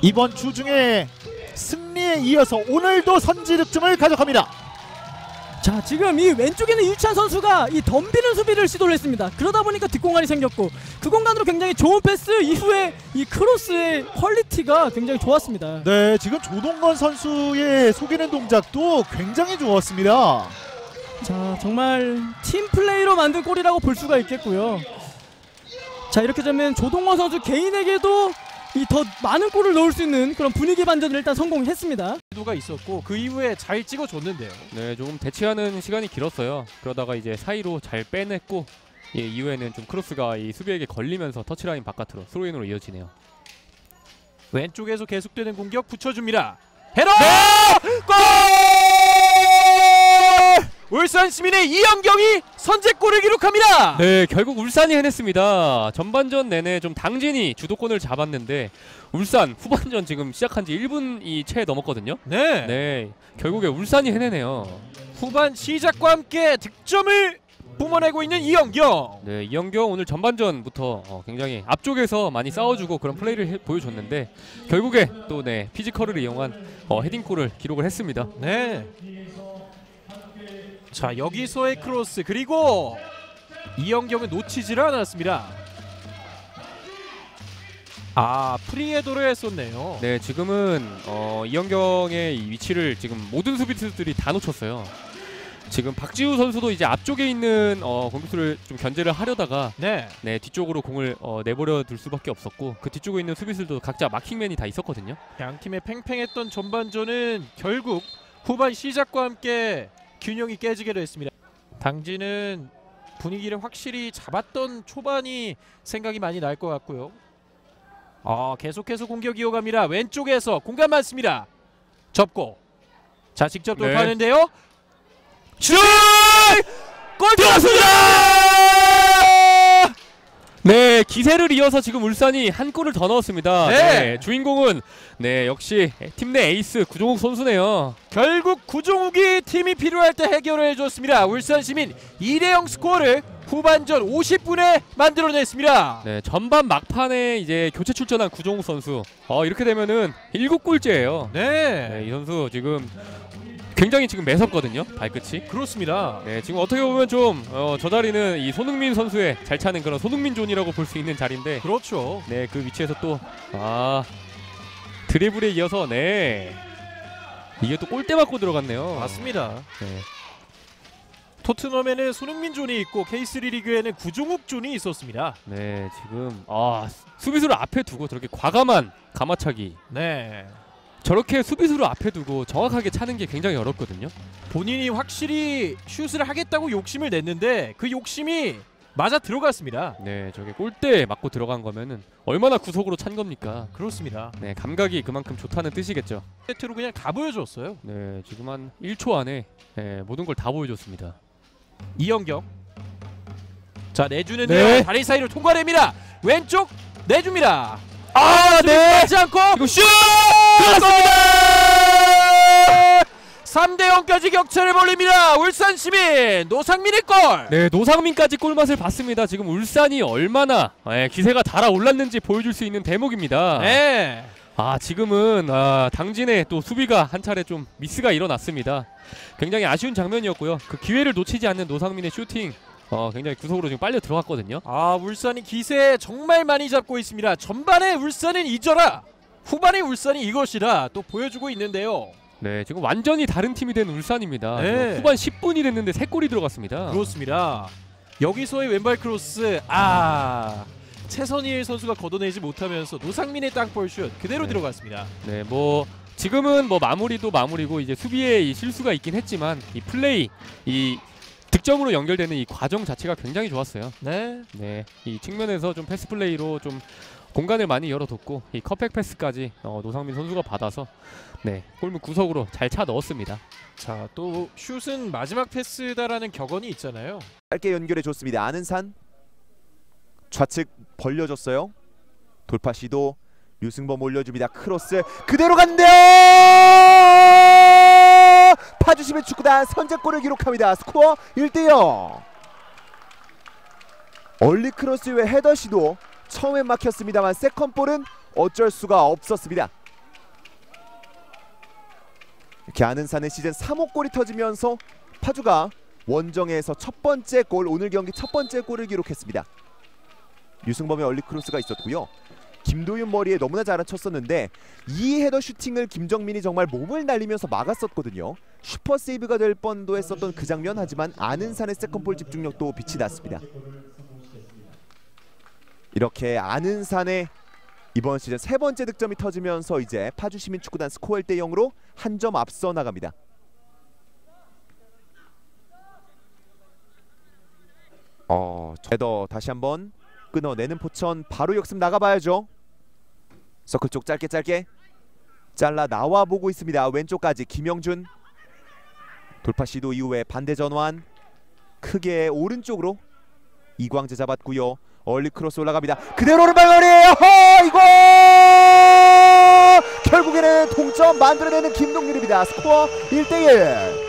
이번 주 중에 승리에 이어서 오늘도 선지 득점을 가져갑니다. 자 지금 이 왼쪽에는 이유찬 선수가 이 덤비는 수비를 시도를 했습니다. 그러다 보니까 뒷공간이 생겼고 그 공간으로 굉장히 좋은 패스 이후에 이 크로스의 퀄리티가 굉장히 좋았습니다. 네, 지금 조동건 선수의 속이는 동작도 굉장히 좋았습니다. 자 정말 팀 플레이로 만든 골이라고 볼 수가 있겠고요. 자 이렇게 되면 조동건 선수 개인에게도 이 더 많은 골을 넣을 수 있는 그런 분위기 반전을 일단 성공했습니다. 가 있었고 그 이후에 잘 찍어줬는데요. 네, 조금 대치하는 시간이 길었어요. 그러다가 이제 사이로 잘 빼냈고 이후에는 좀 크로스가 이 수비에게 걸리면서 터치라인 바깥으로 스로인으로 이어지네요. 왼쪽에서 계속되는 공격 붙여줍니다. 헤더! 골! 울산 시민의 이영경이 선제골을 기록합니다. 네, 결국 울산이 해냈습니다. 전반전 내내 좀 당진이 주도권을 잡았는데 울산 후반전 지금 시작한 지 1분이 채 넘었거든요. 네. 네, 결국에 울산이 해내네요. 후반 시작과 함께 득점을 뿜어내고 있는 이영경. 네, 이영경 오늘 전반전부터 굉장히 앞쪽에서 많이 싸워주고 그런 플레이를 보여줬는데 결국에 또 네, 피지컬을 이용한 헤딩골을 기록을 했습니다. 네. 자 여기서의 크로스 그리고 이영경은 놓치지를 않았습니다. 아, 프리헤더를 했었네요. 네, 지금은 이영경의 이 위치를 지금 모든 수비수들이 다 놓쳤어요. 지금 박지우 선수도 이제 앞쪽에 있는 공격수를 좀 견제를 하려다가 네. 네, 뒤쪽으로 공을 내버려 둘 수밖에 없었고 그 뒤쪽에 있는 수비수들도 각자 마킹맨이 다 있었거든요. 양 팀의 팽팽했던 전반전은 결국 후반 시작과 함께 균형이 깨지게 됐습니다. 당진은 분위기를 확실히 잡았던 초반이 생각이 많이 날 것 같고요. 계속해서 공격 이어갑니다. 왼쪽에서 공간 많습니다. 접고 자 직접 네. 돌파하는데요. 슛! 골 들어갔습니다! 네, 기세를 이어서 지금 울산이 한 골을 더 넣었습니다. 네. 네, 주인공은 네, 역시 팀 내 에이스 구종욱 선수네요. 결국 구종욱이 팀이 필요할 때 해결을 해줬습니다. 울산 시민 2대0 스코어를 후반전 50분에 만들어냈습니다. 네, 전반 막판에 이제 교체 출전한 구종욱 선수. 이렇게 되면은 7골째예요. 네, 네, 이 선수 지금 굉장히 지금 매섭거든요. 발끝이. 그렇습니다. 네, 지금 어떻게 보면 좀 저 자리는 이 손흥민 선수의 잘 차는 그런 손흥민 존이라고 볼 수 있는 자리인데 그렇죠. 네, 그 위치에서 또 드리블에 이어서 네. 이게 또 골대 맞고 들어갔네요. 맞습니다. 네. 토트넘에는 손흥민 존이 있고 K3 리그에는 구종욱 존이 있었습니다. 네, 지금 수비수를 앞에 두고 저렇게 과감한 가마차기. 네, 저렇게 수비수를 앞에 두고 정확하게 차는 게 굉장히 어렵거든요. 본인이 확실히 슛을 하겠다고 욕심을 냈는데 그 욕심이 맞아 들어갔습니다. 네, 저게 골대에 맞고 들어간 거면은 얼마나 구석으로 찬 겁니까? 그렇습니다. 네, 감각이 그만큼 좋다는 뜻이겠죠. 세트로 그냥 다 보여줬어요. 네, 지금 한 1초 안에 모든 걸 다 보여줬습니다. 이영경. 자, 내주는데요. 네. 다리 사이로 통과됩니다. 왼쪽 내줍니다. 네. 하지 않고 이거 슛! 들어갔습니다. 3대0까지 격차를 벌립니다. 울산 시민 노상민의 골. 네, 노상민까지 골맛을 봤습니다. 지금 울산이 얼마나 기세가 달아올랐는지 보여줄 수 있는 대목입니다. 네. 지금은 당진의 또 수비가 한 차례 좀 미스가 일어났습니다. 굉장히 아쉬운 장면이었고요. 그 기회를 놓치지 않는 노상민의 슈팅 굉장히 구석으로 지금 빨려 들어갔거든요. 울산이 기세 정말 많이 잡고 있습니다. 전반에 울산은 이져라, 후반에 울산이 이것이라 또 보여주고 있는데요. 네, 지금 완전히 다른 팀이 된 울산입니다. 네. 후반 10분이 됐는데 3골이 들어갔습니다. 그렇습니다. 여기서의 왼발 크로스 최선일 선수가 걷어내지 못하면서 노상민의 땅볼 슛 그대로 네. 들어갔습니다. 네, 지금은 마무리도 마무리고 이제 수비에 이 실수가 있긴 했지만 이 플레이, 이 득점으로 연결되는 이 과정 자체가 굉장히 좋았어요. 네. 네, 이 측면에서 좀 패스 플레이로 좀 공간을 많이 열어뒀고 이 컵백 패스까지 노상민 선수가 받아서 네, 골문 구석으로 잘 차 넣었습니다. 자, 또 슛은 마지막 패스다라는 격언이 있잖아요. 짧게 연결해 줬습니다. 아는산 좌측 벌려줬어요. 돌파 시도 류승범 올려줍니다. 크로스 그대로 간대요. 파주시민 축구단 선제골을 기록합니다. 스코어 1대0. 얼리 크로스 이후에 헤더 시도 처음엔 막혔습니다만 세컨볼은 어쩔 수가 없었습니다. 이렇게 아는산의 시즌 3호 골이 터지면서 파주가 원정에서 첫 번째 골, 오늘 경기 첫 번째 골을 기록했습니다. 류승범의 얼리 크로스가 있었고요. 김도윤 머리에 너무나 잘 쳤었는데 이 헤더 슈팅을 김정민이 정말 몸을 날리면서 막았었거든요. 슈퍼 세이브가 될 뻔도 했었던 그 장면, 하지만 아는산의 세컨볼 집중력도 빛이 났습니다. 이렇게 아는산의 이번 시즌 세 번째 득점이 터지면서 이제 파주시민축구단 스코어 1대0으로 한 점 앞서 나갑니다. 헤더 다시 한번 끊어내는 포천, 바로 역습 나가봐야죠. 서클 쪽 짧게 잘라 나와보고 있습니다. 왼쪽까지 김영준 돌파 시도 이후에 반대 전환 크게 오른쪽으로 이광재 잡았고요. 얼리 크로스 올라갑니다. 그대로 오른발거리에요. 이거 결국에는 동점 만들어내는 김동률입니다. 스코어 1대1.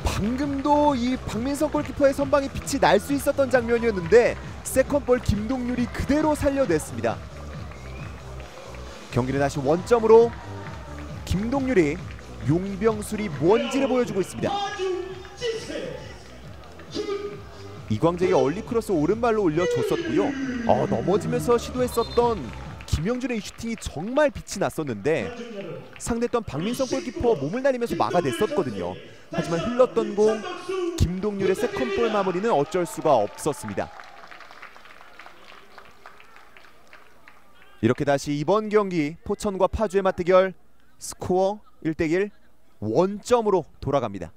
방금도 이 박민성 골키퍼의 선방이 빛이 날 수 있었던 장면이었는데 세컨볼 김동률이 그대로 살려냈습니다. 경기는 다시 원점으로 김동률이 용병술이 뭔지를 보여주고 있습니다. 이광재에게 얼리 크로스 오른발로 올려줬었고요. 넘어지면서 시도했었던 김영준의 이 슈팅이 정말 빛이 났었는데 상대했던 박민성 골키퍼 몸을 날리면서 막아냈었거든요. 하지만 흘렀던 공 김동률의 세컨볼 마무리는 어쩔 수가 없었습니다. 이렇게 다시 이번 경기 포천과 파주의 맞대결 스코어 1대1 원점으로 돌아갑니다.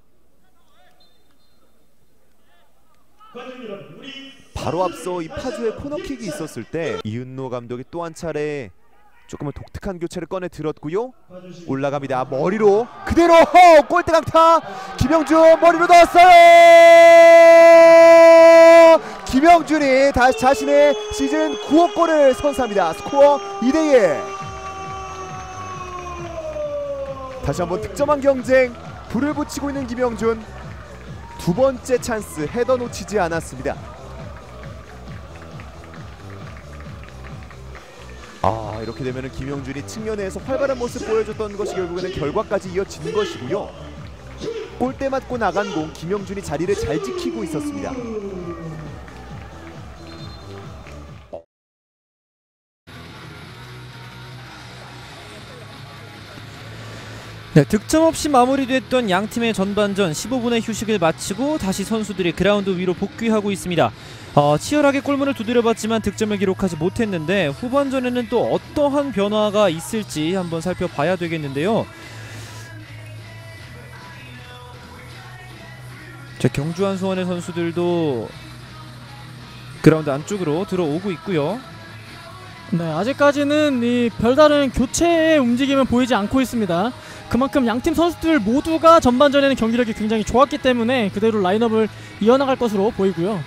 바로 앞서 이 파주의 코너킥이 있었을 때 이윤노 감독이 또 한 차례 조금은 독특한 교체를 꺼내 들었고요. 올라갑니다. 머리로 그대로 골대 강타. 김영준 머리로 넣었어요. 김영준이 다시 자신의 시즌 9호 골을 선사합니다. 스코어 2대1. 다시 한번 득점한 경쟁 불을 붙이고 있는 김영준. 두 번째 찬스 헤더 놓치지 않았습니다. 이렇게 되면 김영준이 측면에서 활발한 모습 보여줬던 것이 결국에는 결과까지 이어지는 것이고요. 골대 맞고 나간 공 김영준이 자리를 잘 지키고 있었습니다. 네, 득점 없이 마무리됐던 양팀의 전반전 15분의 휴식을 마치고 다시 선수들이 그라운드 위로 복귀하고 있습니다. 치열하게 골문을 두드려봤지만 득점을 기록하지 못했는데 후반전에는 또 어떠한 변화가 있을지 한번 살펴봐야 되겠는데요. 자, 경주 한수원의 선수들도 그라운드 안쪽으로 들어오고 있고요. 네, 아직까지는 이 별다른 교체의 움직임은 보이지 않고 있습니다. 그만큼 양팀 선수들 모두가 전반전에는 경기력이 굉장히 좋았기 때문에 그대로 라인업을 이어나갈 것으로 보이고요.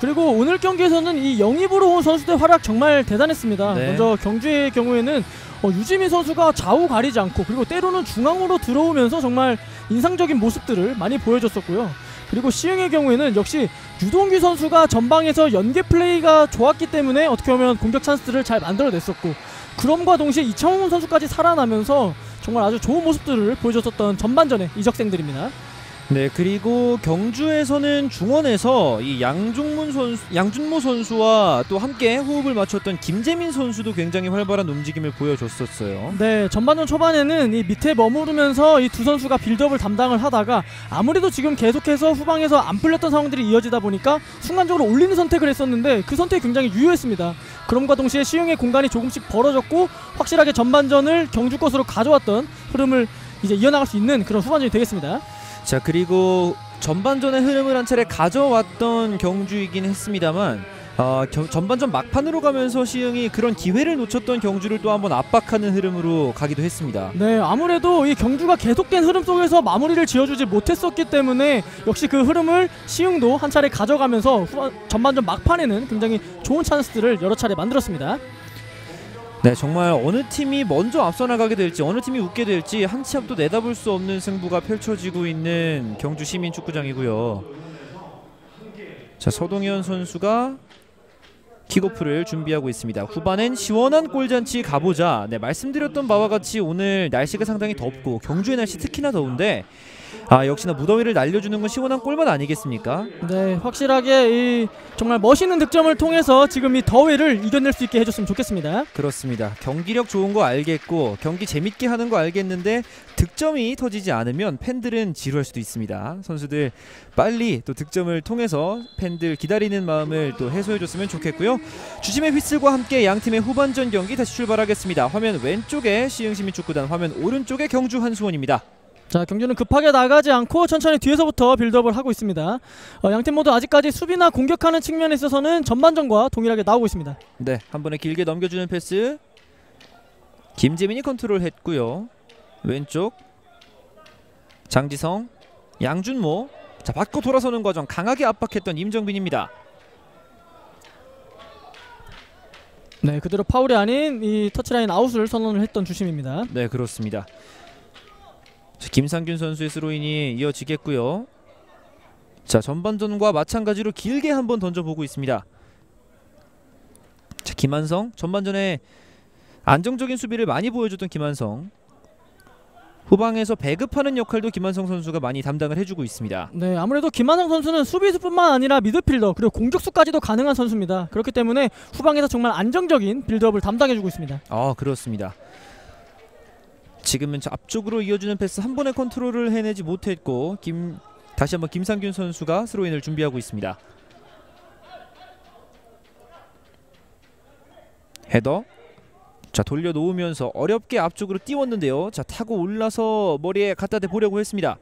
그리고 오늘 경기에서는 이 영입으로 온 선수들의 활약 정말 대단했습니다. 네. 먼저 경주의 경우에는 유지민 선수가 좌우 가리지 않고 그리고 때로는 중앙으로 들어오면서 정말 인상적인 모습들을 많이 보여줬었고요. 그리고 시흥의 경우에는 역시 유동규 선수가 전방에서 연계 플레이가 좋았기 때문에 어떻게 보면 공격 찬스를 잘 만들어냈었고, 그럼과 동시에 이창훈 선수까지 살아나면서 정말 아주 좋은 모습들을 보여줬었던 전반전의 이적생들입니다. 네, 그리고 경주에서는 중원에서 이 양준모 선수와 또 함께 호흡을 맞췄던 김재민 선수도 굉장히 활발한 움직임을 보여줬었어요. 네, 전반전 초반에는 이 밑에 머무르면서 이 두 선수가 빌드업을 담당을 하다가 아무래도 지금 계속해서 후방에서 안 풀렸던 상황들이 이어지다 보니까 순간적으로 올리는 선택을 했었는데 그 선택이 굉장히 유효했습니다. 그럼과 동시에 시흥의 공간이 조금씩 벌어졌고 확실하게 전반전을 경주 것으로 가져왔던 흐름을 이제 이어나갈 수 있는 그런 후반전이 되겠습니다. 자, 그리고 전반전의 흐름을 한 차례 가져왔던 경주이긴 했습니다만 전반전 막판으로 가면서 시흥이 그런 기회를 놓쳤던 경주를 또 한번 압박하는 흐름으로 가기도 했습니다. 네, 아무래도 이 경주가 계속된 흐름 속에서 마무리를 지어주지 못했었기 때문에 역시 그 흐름을 시흥도 한 차례 가져가면서 전반전 막판에는 굉장히 좋은 찬스들을 여러 차례 만들었습니다. 네, 정말 어느 팀이 먼저 앞서 나가게 될지 어느 팀이 웃게 될지 한 치 앞도 내다볼 수 없는 승부가 펼쳐지고 있는 경주 시민축구장이고요. 자, 서동현 선수가 킥오프를 준비하고 있습니다. 후반엔 시원한 골잔치 가보자. 네, 말씀드렸던 바와 같이 오늘 날씨가 상당히 덥고 경주의 날씨 특히나 더운데 역시나 무더위를 날려주는 건 시원한 골만 아니겠습니까? 네, 확실하게 이 정말 멋있는 득점을 통해서 지금 이 더위를 이겨낼 수 있게 해줬으면 좋겠습니다. 그렇습니다. 경기력 좋은 거 알겠고 경기 재밌게 하는 거 알겠는데 득점이 터지지 않으면 팬들은 지루할 수도 있습니다. 선수들 빨리 또 득점을 통해서 팬들 기다리는 마음을 또 해소해줬으면 좋겠고요. 주심의 휘슬과 함께 양팀의 후반전 경기 다시 출발하겠습니다. 화면 왼쪽에 시흥시민축구단, 화면 오른쪽에 경주 한수원입니다. 자, 경주는 급하게 나가지 않고 천천히 뒤에서부터 빌드업을 하고 있습니다. 양팀 모두 아직까지 수비나 공격하는 측면에 있어서는 전반전과 동일하게 나오고 있습니다. 네, 한 번에 길게 넘겨주는 패스 김재민이 컨트롤했고요. 왼쪽 장지성, 양준모. 자, 받고 돌아서는 과정 강하게 압박했던 임정빈입니다. 네, 그대로 파울이 아닌 이 터치라인 아웃을 선언을 했던 주심입니다. 네, 그렇습니다. 김상균 선수의 스로인이 이어지겠고요. 자, 전반전과 마찬가지로 길게 한번 던져보고 있습니다. 자, 김한성, 전반전에 안정적인 수비를 많이 보여줬던 김한성. 후방에서 배급하는 역할도 김한성 선수가 많이 담당을 해주고 있습니다. 네, 아무래도 김한성 선수는 수비수뿐만 아니라 미드필더 그리고 공격수까지도 가능한 선수입니다. 그렇기 때문에 후방에서 정말 안정적인 빌드업을 담당해주고 있습니다. 그렇습니다. 지금은 저 앞쪽으로 이어주는 패스 한 번의 컨트롤을 해내지 못했고 다시 한번 김상균 선수가 스로인을 준비하고 있습니다. 헤더. 자, 돌려놓으면서 어렵게 앞쪽으로 띄웠는데요. 자, 타고 올라서 머리에 갖다 대보려고 했습니다.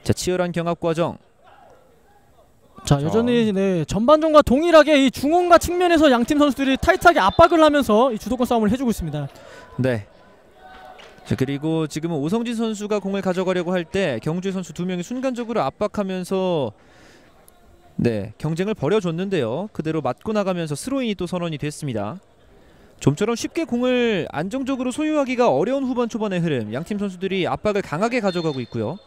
자, 치열한 경합 과정. 자, 여전히 네, 전반전과 동일하게 이 중원과 측면에서 양팀 선수들이 타이트하게 압박을 하면서 이 주도권 싸움을 해주고 있습니다. 네. 자, 그리고 지금은 오성진 선수가 공을 가져가려고 할 때 경주의 선수 2명이 순간적으로 압박하면서 네, 경쟁을 벌여줬는데요. 그대로 맞고 나가면서 스로인이 또 선언이 됐습니다. 좀처럼 쉽게 공을 안정적으로 소유하기가 어려운 후반 초반의 흐름, 양팀 선수들이 압박을 강하게 가져가고 있고요.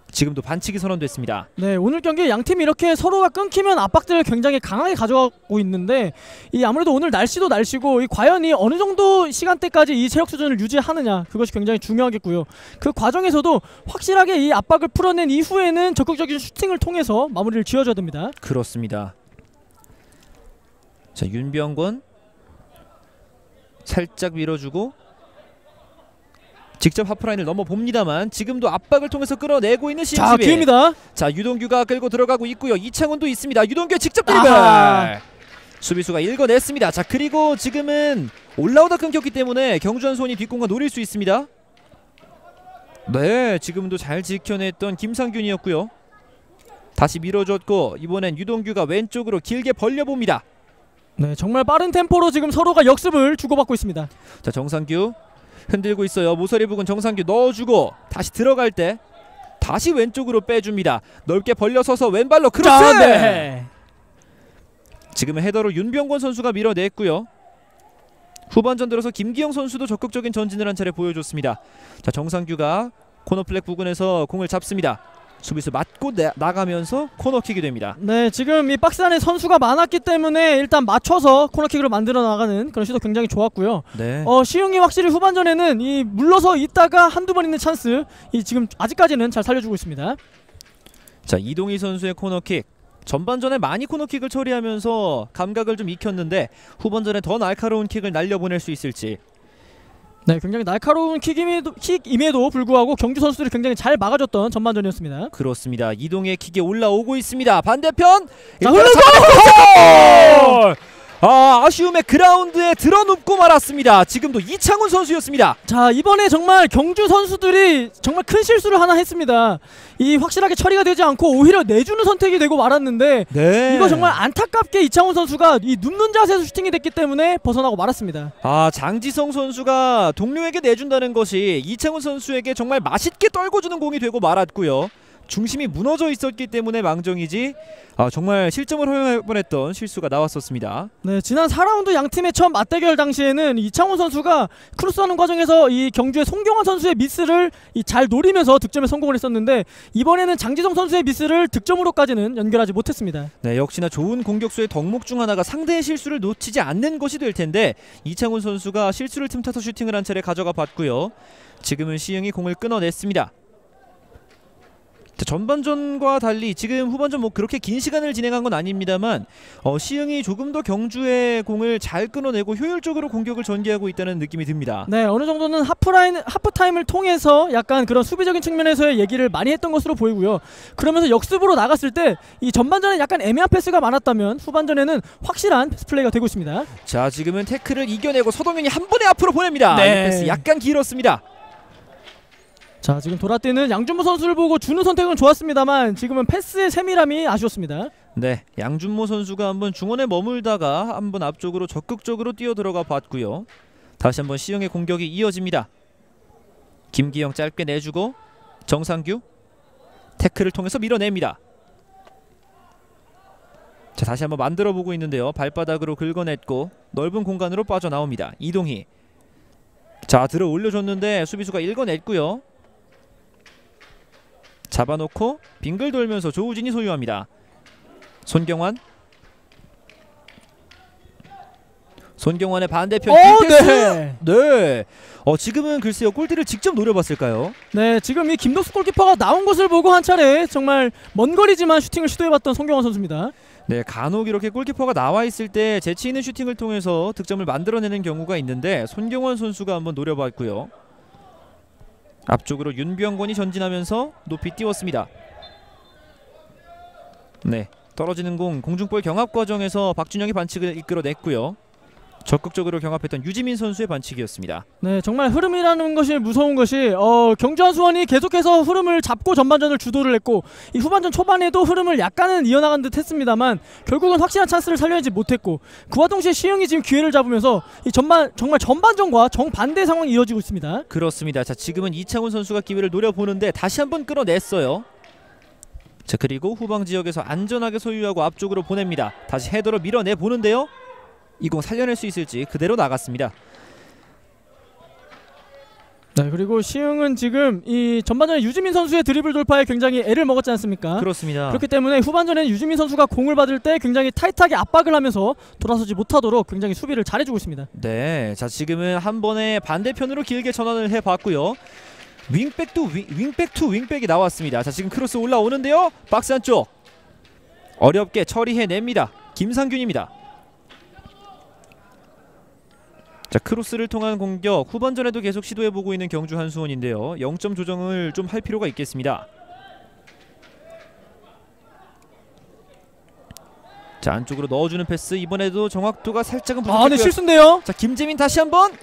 지금도 반칙이 선언됐습니다. 네, 오늘 경기 양팀이 이렇게 서로가 끊기면 압박들을 굉장히 강하게 가져가고 있는데 이 아무래도 오늘 날씨도 날씨고 과연 이 어느 정도 시간대까지 이 체력 수준을 유지하느냐, 그것이 굉장히 중요하겠고요. 그 과정에서도 확실하게 이 압박을 풀어낸 이후에는 적극적인 슈팅을 통해서 마무리를 지어줘야 됩니다. 그렇습니다. 자, 윤병권 살짝 밀어주고 직접 하프라인을 넘어봅니다만 지금도 압박을 통해서 끌어내고 있는 CMCB. 자, 기회입니다. 자, 유동규가 끌고 들어가고 있고요. 이창훈도 있습니다. 유동규의 직접 드리블. 수비수가 읽어냈습니다. 자, 그리고 지금은 올라오다 끊겼기 때문에 경주한 손이 뒷공간 노릴 수 있습니다. 네, 지금도 잘 지켜냈던 김상균이었고요. 다시 밀어줬고 이번엔 유동규가 왼쪽으로 길게 벌려봅니다. 네, 정말 빠른 템포로 지금 서로가 역습을 주고받고 있습니다. 자, 정상규 흔들고 있어요. 모서리 부근 정상규 넣어주고 다시 들어갈 때 다시 왼쪽으로 빼줍니다. 넓게 벌려서서 왼발로 크로스! 네. 지금은 헤더로 윤병권 선수가 밀어냈고요. 후반전 들어서 김기영 선수도 적극적인 전진을 한 차례 보여줬습니다. 자, 정상규가 코너플렉 부근에서 공을 잡습니다. 수비수 맞고 나가면서 코너킥이 됩니다. 네, 지금 이 박스 안에 선수가 많았기 때문에 일단 맞춰서 코너킥으로 만들어 나가는 그런 시도 굉장히 좋았고요. 네. 시흥이 확실히 후반전에는 이 물러서 있다가 한두 번 있는 찬스 지금 아직까지는 잘 살려주고 있습니다. 자, 이동희 선수의 코너킥. 전반전에 많이 코너킥을 처리하면서 감각을 좀 익혔는데 후반전에 더 날카로운 킥을 날려보낼 수 있을지. 네, 굉장히 날카로운 킥임에도 불구하고 경주 선수들이 굉장히 잘 막아줬던 전반전이었습니다. 그렇습니다. 이동의 킥이 올라오고 있습니다. 반대편. 자, 흘러서 아쉬움에 그라운드에 드러눕고 말았습니다. 지금도 이창훈 선수였습니다. 자, 이번에 정말 경주 선수들이 정말 큰 실수를 하나 했습니다. 이 확실하게 처리가 되지 않고 오히려 내주는 선택이 되고 말았는데 네. 이거 정말 안타깝게 이창훈 선수가 이 눕는 자세에서 슈팅이 됐기 때문에 벗어나고 말았습니다. 장지성 선수가 동료에게 내준다는 것이 이창훈 선수에게 정말 맛있게 떨궈주는 공이 되고 말았고요. 중심이 무너져 있었기 때문에 망정이지 정말 실점을 허용할 뻔했던 실수가 나왔었습니다. 네, 지난 4라운드 양팀의 첫 맞대결 당시에는 이창훈 선수가 크로스하는 과정에서 이 경주의 송경환 선수의 미스를 잘 노리면서 득점에 성공을 했었는데 이번에는 장지성 선수의 미스를 득점으로까지는 연결하지 못했습니다. 네, 역시나 좋은 공격수의 덕목 중 하나가 상대의 실수를 놓치지 않는 것이 될 텐데 이창훈 선수가 실수를 틈타서 슈팅을 한 차례 가져가 봤고요. 지금은 시흥이 공을 끊어냈습니다. 자, 전반전과 달리 지금 후반전 그렇게 긴 시간을 진행한 건 아닙니다만 시흥이 조금 더 경주의 공을 잘 끊어내고 효율적으로 공격을 전개하고 있다는 느낌이 듭니다. 네, 어느 정도는 하프타임을 통해서 약간 그런 수비적인 측면에서의 얘기를 많이 했던 것으로 보이고요. 그러면서 역습으로 나갔을 때 이 전반전에 약간 애매한 패스가 많았다면 후반전에는 확실한 패스 플레이가 되고 있습니다. 자, 지금은 태클을 이겨내고 서동현이 한 번에 앞으로 보냅니다. 네. 이 패스 약간 길었습니다. 자, 지금 돌아뛰는 양준모 선수를 보고 주는 선택은 좋았습니다만 지금은 패스의 세밀함이 아쉬웠습니다. 네, 양준모 선수가 한번 중원에 머물다가 한번 앞쪽으로 적극적으로 뛰어 들어가 봤고요. 다시 한번 시흥의 공격이 이어집니다. 김기영 짧게 내주고 정상규 태클을 통해서 밀어냅니다. 자, 다시 한번 만들어 보고 있는데요. 발바닥으로 긁어냈고 넓은 공간으로 빠져나옵니다. 이동희. 자, 들어 올려줬는데 수비수가 읽어냈고요. 잡아놓고 빙글 돌면서 조우진이 소유합니다. 손경환 손경환의 반대편 뒷패스. 네. 네. 지금은 글쎄요 골대를 직접 노려봤을까요? 네, 지금 이 김덕수 골키퍼가 나온 것을 보고 한 차례 정말 먼 거리지만 슈팅을 시도해봤던 손경환 선수입니다. 네, 간혹 이렇게 골키퍼가 나와 있을 때 재치 있는 슈팅을 통해서 득점을 만들어내는 경우가 있는데 손경환 선수가 한번 노려봤고요. 앞쪽으로 윤병권이 전진하면서 높이 띄웠습니다. 네, 떨어지는 공 공중볼 경합 과정에서 박준영이 반칙을 이끌어냈고요. 적극적으로 경합했던 유지민 선수의 반칙이었습니다. 네, 정말 흐름이라는 것이 무서운 것이 경주한 수원이 계속해서 흐름을 잡고 전반전을 주도를 했고 이 후반전 초반에도 흐름을 약간은 이어나간 듯 했습니다만 결국은 확실한 찬스를 살려내지 못했고 그와 동시에 시흥이 지금 기회를 잡으면서 이 정말 전반전과 정반대 상황이 이어지고 있습니다. 그렇습니다. 자, 지금은 이창훈 선수가 기회를 노려보는데 다시 한번 끌어냈어요. 자, 그리고 후방 지역에서 안전하게 소유하고 앞쪽으로 보냅니다. 다시 헤더로 밀어내 보는데요. 이 공 살려낼 수 있을지 그대로 나갔습니다. 네, 그리고 시흥은 지금 이 전반전에 유지민 선수의 드리블 돌파에 굉장히 애를 먹었지 않습니까? 그렇습니다. 그렇기 때문에 후반전에는 유지민 선수가 공을 받을 때 굉장히 타이트하게 압박을 하면서 돌아서지 못하도록 굉장히 수비를 잘해주고 있습니다. 네, 자 지금은 한 번에 반대편으로 길게 전환을 해봤고요. 윙백 투 윙백이 나왔습니다. 자, 지금 크로스 올라오는데요. 박스 안쪽 어렵게 처리해냅니다. 김상균입니다. 자, 크로스를 통한 공격 후반전에도 계속 시도해보고 있는 경주 한수원인데요. 0점 조정을 좀 할 필요가 있겠습니다. 자, 안쪽으로 넣어주는 패스 이번에도 정확도가 살짝은 부족했고요. 네, 실수인데요. 자, 김재민 다시 한번.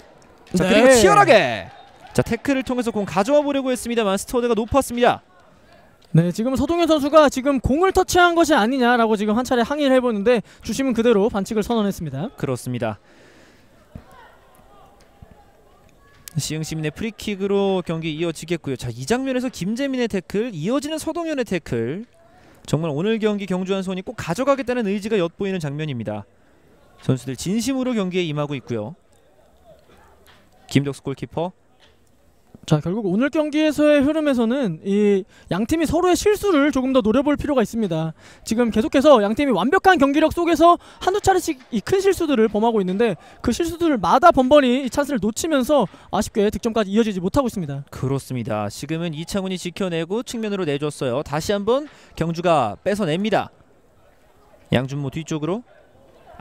자, 네. 그리고 치열하게 자 태클을 통해서 공 가져와 보려고 했습니다만 스터드가 높았습니다. 네, 지금 서동현 선수가 지금 공을 터치한 것이 아니냐라고 지금 한 차례 항의를 해보는데 주심은 그대로 반칙을 선언했습니다. 그렇습니다. 시흥시민의 프리킥으로 경기 이어지겠고요. 자, 이 장면에서 김재민의 태클, 이어지는 서동현의 태클. 정말 오늘 경기 경주 한수원이 꼭 가져가겠다는 의지가 엿보이는 장면입니다. 선수들 진심으로 경기에 임하고 있고요. 김덕수 골키퍼. 자, 결국 오늘 경기에서의 흐름에서는 이 양팀이 서로의 실수를 조금 더 노려볼 필요가 있습니다. 지금 계속해서 양팀이 완벽한 경기력 속에서 한두 차례씩 이 큰 실수들을 범하고 있는데 그 실수들마다 번번이 이 찬스를 놓치면서 아쉽게 득점까지 이어지지 못하고 있습니다. 그렇습니다. 지금은 이창훈이 지켜내고 측면으로 내줬어요. 다시 한번 경주가 뺏어냅니다. 양준모 뒤쪽으로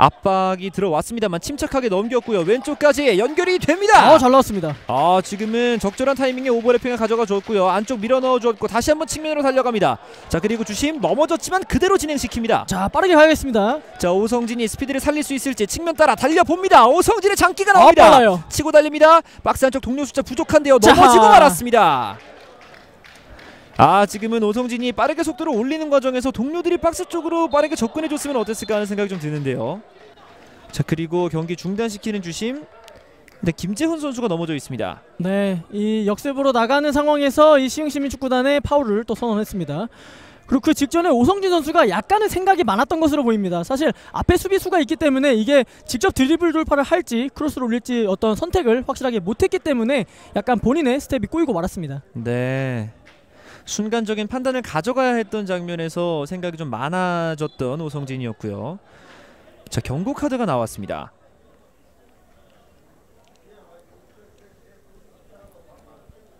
압박이 들어왔습니다만 침착하게 넘겼고요. 왼쪽까지 연결이 됩니다. 잘 나왔습니다. 지금은 적절한 타이밍에 오버래핑을 가져가 줬고요. 안쪽 밀어 넣어 줬고 다시 한번 측면으로 달려갑니다. 자, 그리고 주심 넘어졌지만 그대로 진행시킵니다. 자, 빠르게 가야겠습니다. 자, 오성진이 스피드를 살릴 수 있을지 측면 따라 달려봅니다. 오성진의 장기가 나옵니다. 빨라요. 치고 달립니다. 박스 안쪽 동료 숫자 부족한데요. 넘어지고 말았습니다. 지금은 오성진이 빠르게 속도를 올리는 과정에서 동료들이 박스 쪽으로 빠르게 접근해줬으면 어땠을까 하는 생각이 좀 드는데요. 자, 그리고 경기 중단시키는 주심. 근데 김재훈 선수가 넘어져 있습니다. 네, 이 역습으로 나가는 상황에서 이 시흥시민축구단의 파울을 또 선언했습니다. 그리고 그 직전에 오성진 선수가 약간은 생각이 많았던 것으로 보입니다. 사실 앞에 수비수가 있기 때문에 이게 직접 드리블 돌파를 할지 크로스를 올릴지 어떤 선택을 확실하게 못했기 때문에 약간 본인의 스텝이 꼬이고 말았습니다. 네, 순간적인 판단을 가져가야 했던 장면에서 생각이 좀 많아졌던 오성진이었고요. 자, 경고 카드가 나왔습니다.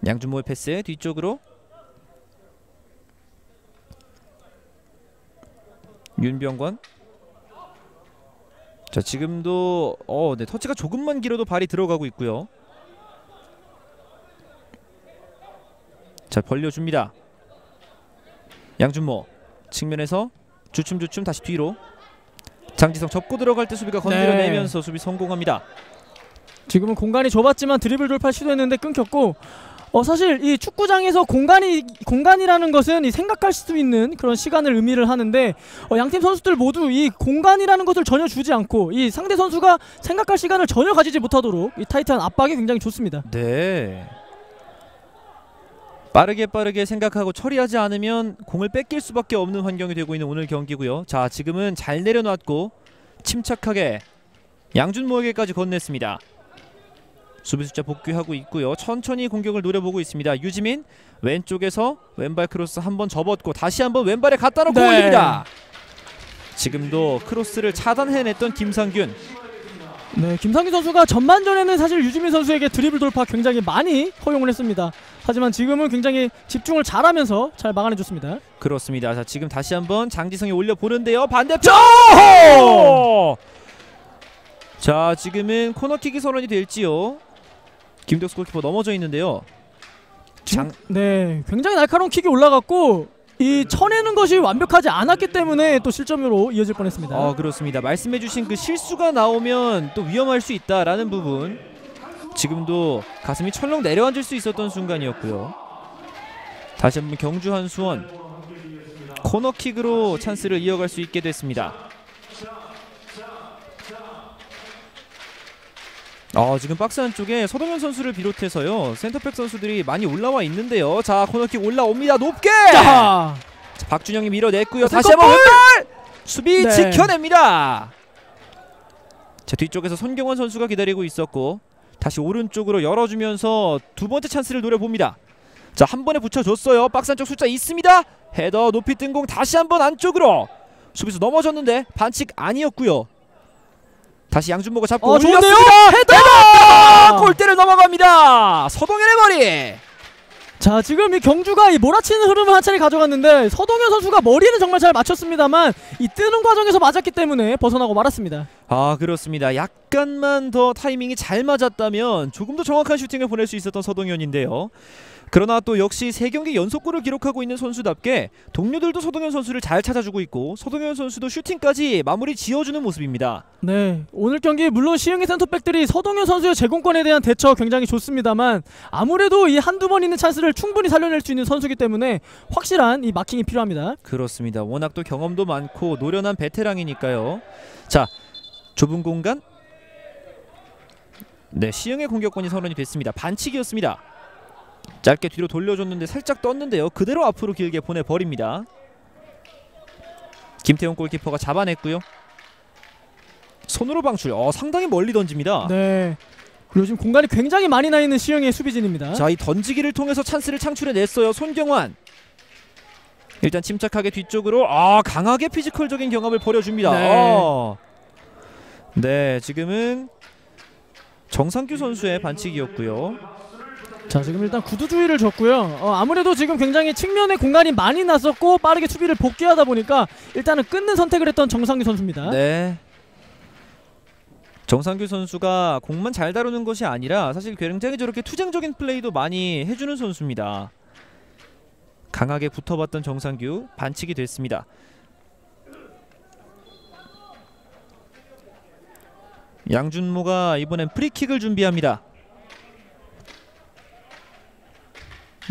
양준모의 패스 뒤쪽으로 윤병권. 자, 지금도 네, 터치가 조금만 길어도 발이 들어가고 있고요. 자, 벌려줍니다. 양준모 측면에서 주춤주춤 다시 뒤로. 장지성 접고 들어갈 때 수비가 건드려내면서 수비 성공합니다. 지금은 공간이 좁았지만 드리블 돌파 시도했는데 끊겼고 사실 이 축구장에서 공간이라는 것은 이 생각할 수 있는 그런 시간을 의미를 하는데 양팀 선수들 모두 이 공간이라는 것을 전혀 주지 않고 이 상대 선수가 생각할 시간을 전혀 가지지 못하도록 이 타이트한 압박이 굉장히 좋습니다. 네, 빠르게 생각하고 처리하지 않으면 공을 뺏길 수밖에 없는 환경이 되고 있는 오늘 경기고요. 자, 지금은 잘 내려놨고 침착하게 양준모에게까지 건넸습니다. 수비수자 복귀하고 있고요. 천천히 공격을 노려보고 있습니다. 유지민 왼쪽에서 왼발 크로스 한번 접었고 다시 한번 왼발에 갖다 놓고 올립니다. 지금도 크로스를 차단해냈던 김상균. 네, 김상규 선수가 전반전에는 사실 유지민 선수에게 드리블 돌파 굉장히 많이 허용을 했습니다. 하지만 지금은 굉장히 집중을 잘하면서 잘 막아내줬습니다. 그렇습니다. 자, 지금 다시 한번 장지성이 올려보는데요. 반대편! 자, 지금은 코너킥이 선언이 될지요. 김덕수 골키퍼 넘어져 있는데요. 네, 굉장히 날카로운 킥이 올라갔고 이 쳐내는 것이 완벽하지 않았기 때문에 또 실점으로 이어질 뻔했습니다. 그렇습니다. 말씀해주신 그 실수가 나오면 또 위험할 수 있다라는 부분. 지금도 가슴이 철렁 내려앉을 수 있었던 순간이었고요. 다시 한번 경주 한수원 코너킥으로 찬스를 이어갈 수 있게 됐습니다. 지금 박스 안쪽에 서동현 선수를 비롯해서요 센터백 선수들이 많이 올라와 있는데요. 자, 코너킥 올라옵니다. 높게! 자, 박준영이 밀어냈고요. 다시 한번 왼발! 수비 네. 지켜냅니다. 자, 뒤쪽에서 손경원 선수가 기다리고 있었고 다시 오른쪽으로 열어주면서 두 번째 찬스를 노려봅니다. 자, 한 번에 붙여줬어요. 박스 안쪽 숫자 있습니다. 헤더 높이 뜬 공 다시 한번 안쪽으로. 수비수 넘어졌는데 반칙 아니었고요. 다시 양준모가 잡고 올렸습니다. 헤더! 골대를 넘어갑니다. 서동현의 머리. 자, 지금 이 경주가 이 몰아치는 흐름을 한 차례 가져갔는데 서동현 선수가 머리는 정말 잘 맞췄습니다만 이 뜨는 과정에서 맞았기 때문에 벗어나고 말았습니다. 그렇습니다. 약간만 더 타이밍이 잘 맞았다면 조금 더 정확한 슈팅을 보낼 수 있었던 서동현인데요. 그러나 또 역시 3경기 연속골을 기록하고 있는 선수답게 동료들도 서동현 선수를 잘 찾아주고 있고 서동현 선수도 슈팅까지 마무리 지어주는 모습입니다. 네, 오늘 경기 물론 시흥의 센터백들이 서동현 선수의 제공권에 대한 대처 굉장히 좋습니다만 아무래도 이 한두 번 있는 찬스를 충분히 살려낼 수 있는 선수이기 때문에 확실한 이 마킹이 필요합니다. 그렇습니다. 워낙 또 경험도 많고 노련한 베테랑이니까요. 자, 좁은 공간. 네, 시흥의 공격권이 선언이 됐습니다. 반칙이었습니다. 짧게 뒤로 돌려줬는데 살짝 떴는데요. 그대로 앞으로 길게 보내버립니다. 김태훈 골키퍼가 잡아냈고요. 손으로 방출. 상당히 멀리 던집니다. 네, 그리고 지금 공간이 굉장히 많이 나 있는 시흥의 수비진입니다. 자, 이 던지기를 통해서 찬스를 창출해냈어요. 손경환. 일단 침착하게 뒤쪽으로 강하게 피지컬적인 경합을 벌여줍니다. 네, 지금은 정상규 선수의 반칙이었고요. 자, 지금 일단 구두주의를 줬고요. 아무래도 지금 굉장히 측면에 공간이 많이 났었고 빠르게 수비를 복귀하다 보니까 일단은 끊는 선택을 했던 정상규 선수입니다. 네, 정상규 선수가 공만 잘 다루는 것이 아니라 사실 굉장히 저렇게 투쟁적인 플레이도 많이 해주는 선수입니다. 강하게 붙어봤던 정상규 반칙이 됐습니다. 양준모가 이번엔 프리킥을 준비합니다.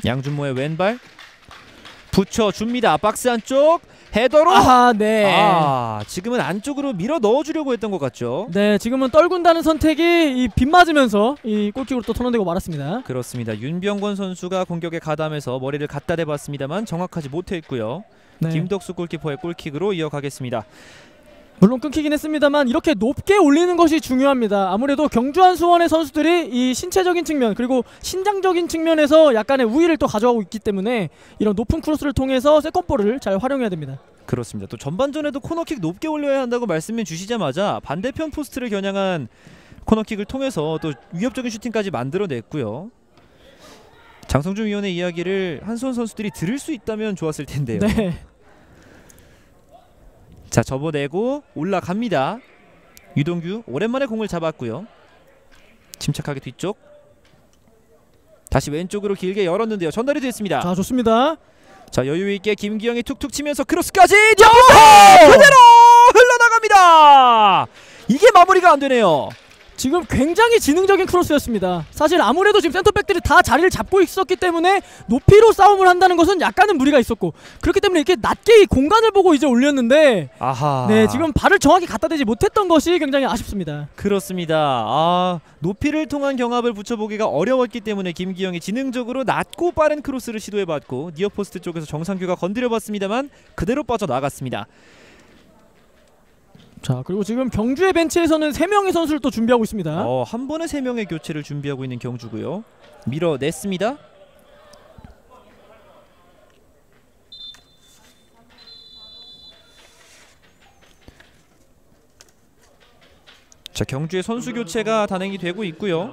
양준모의 왼발 붙여줍니다. 박스 안쪽 헤더로. 지금은 안쪽으로 밀어 넣어주려고 했던 것 같죠. 네, 지금은 떨군다는 선택이 이 빗맞으면서 이 골킥으로 또 턴언되고 말았습니다. 그렇습니다. 윤병권 선수가 공격에 가담해서 머리를 갖다 대봤습니다만 정확하지 못했고요. 네. 김덕수 골키퍼의 골킥으로 이어가겠습니다. 물론 끊기긴 했습니다만 이렇게 높게 올리는 것이 중요합니다. 아무래도 경주 한수원의 선수들이 이 신체적인 측면 그리고 신장적인 측면에서 약간의 우위를 또 가져가고 있기 때문에 이런 높은 크로스를 통해서 세컨볼을 잘 활용해야 됩니다. 그렇습니다. 또 전반전에도 코너킥 높게 올려야 한다고 말씀해 주시자마자 반대편 포스트를 겨냥한 코너킥을 통해서 또 위협적인 슈팅까지 만들어냈고요. 장성준 위원의 이야기를 한수원 선수들이 들을 수 있다면 좋았을 텐데요. 네. 자, 접어내고 올라갑니다. 유동규 오랜만에 공을 잡았고요. 침착하게 뒤쪽 다시 왼쪽으로 길게 열었는데요. 전달이 됐습니다. 자, 좋습니다. 자, 여유있게 김기영이 툭툭 치면서 크로스까지 그대로 흘러나갑니다. 이게 마무리가 안되네요. 지금 굉장히 지능적인 크로스였습니다. 사실 아무래도 지금 센터백들이 다 자리를 잡고 있었기 때문에 높이로 싸움을 한다는 것은 약간은 무리가 있었고 그렇기 때문에 이렇게 낮게 이 공간을 보고 이제 올렸는데 네, 지금 발을 정확히 갖다 대지 못했던 것이 굉장히 아쉽습니다. 그렇습니다. 높이를 통한 경합을 붙여보기가 어려웠기 때문에 김기영이 지능적으로 낮고 빠른 크로스를 시도해봤고 니어포스트 쪽에서 정상규가 건드려봤습니다만 그대로 빠져나갔습니다. 자, 그리고 지금 경주의 벤치에서는 3명의 선수를 또 준비하고 있습니다. 한 번에 3명의 교체를 준비하고 있는 경주고요. 밀어냈습니다. 자, 경주의 선수 교체가 단행이 되고 있고요.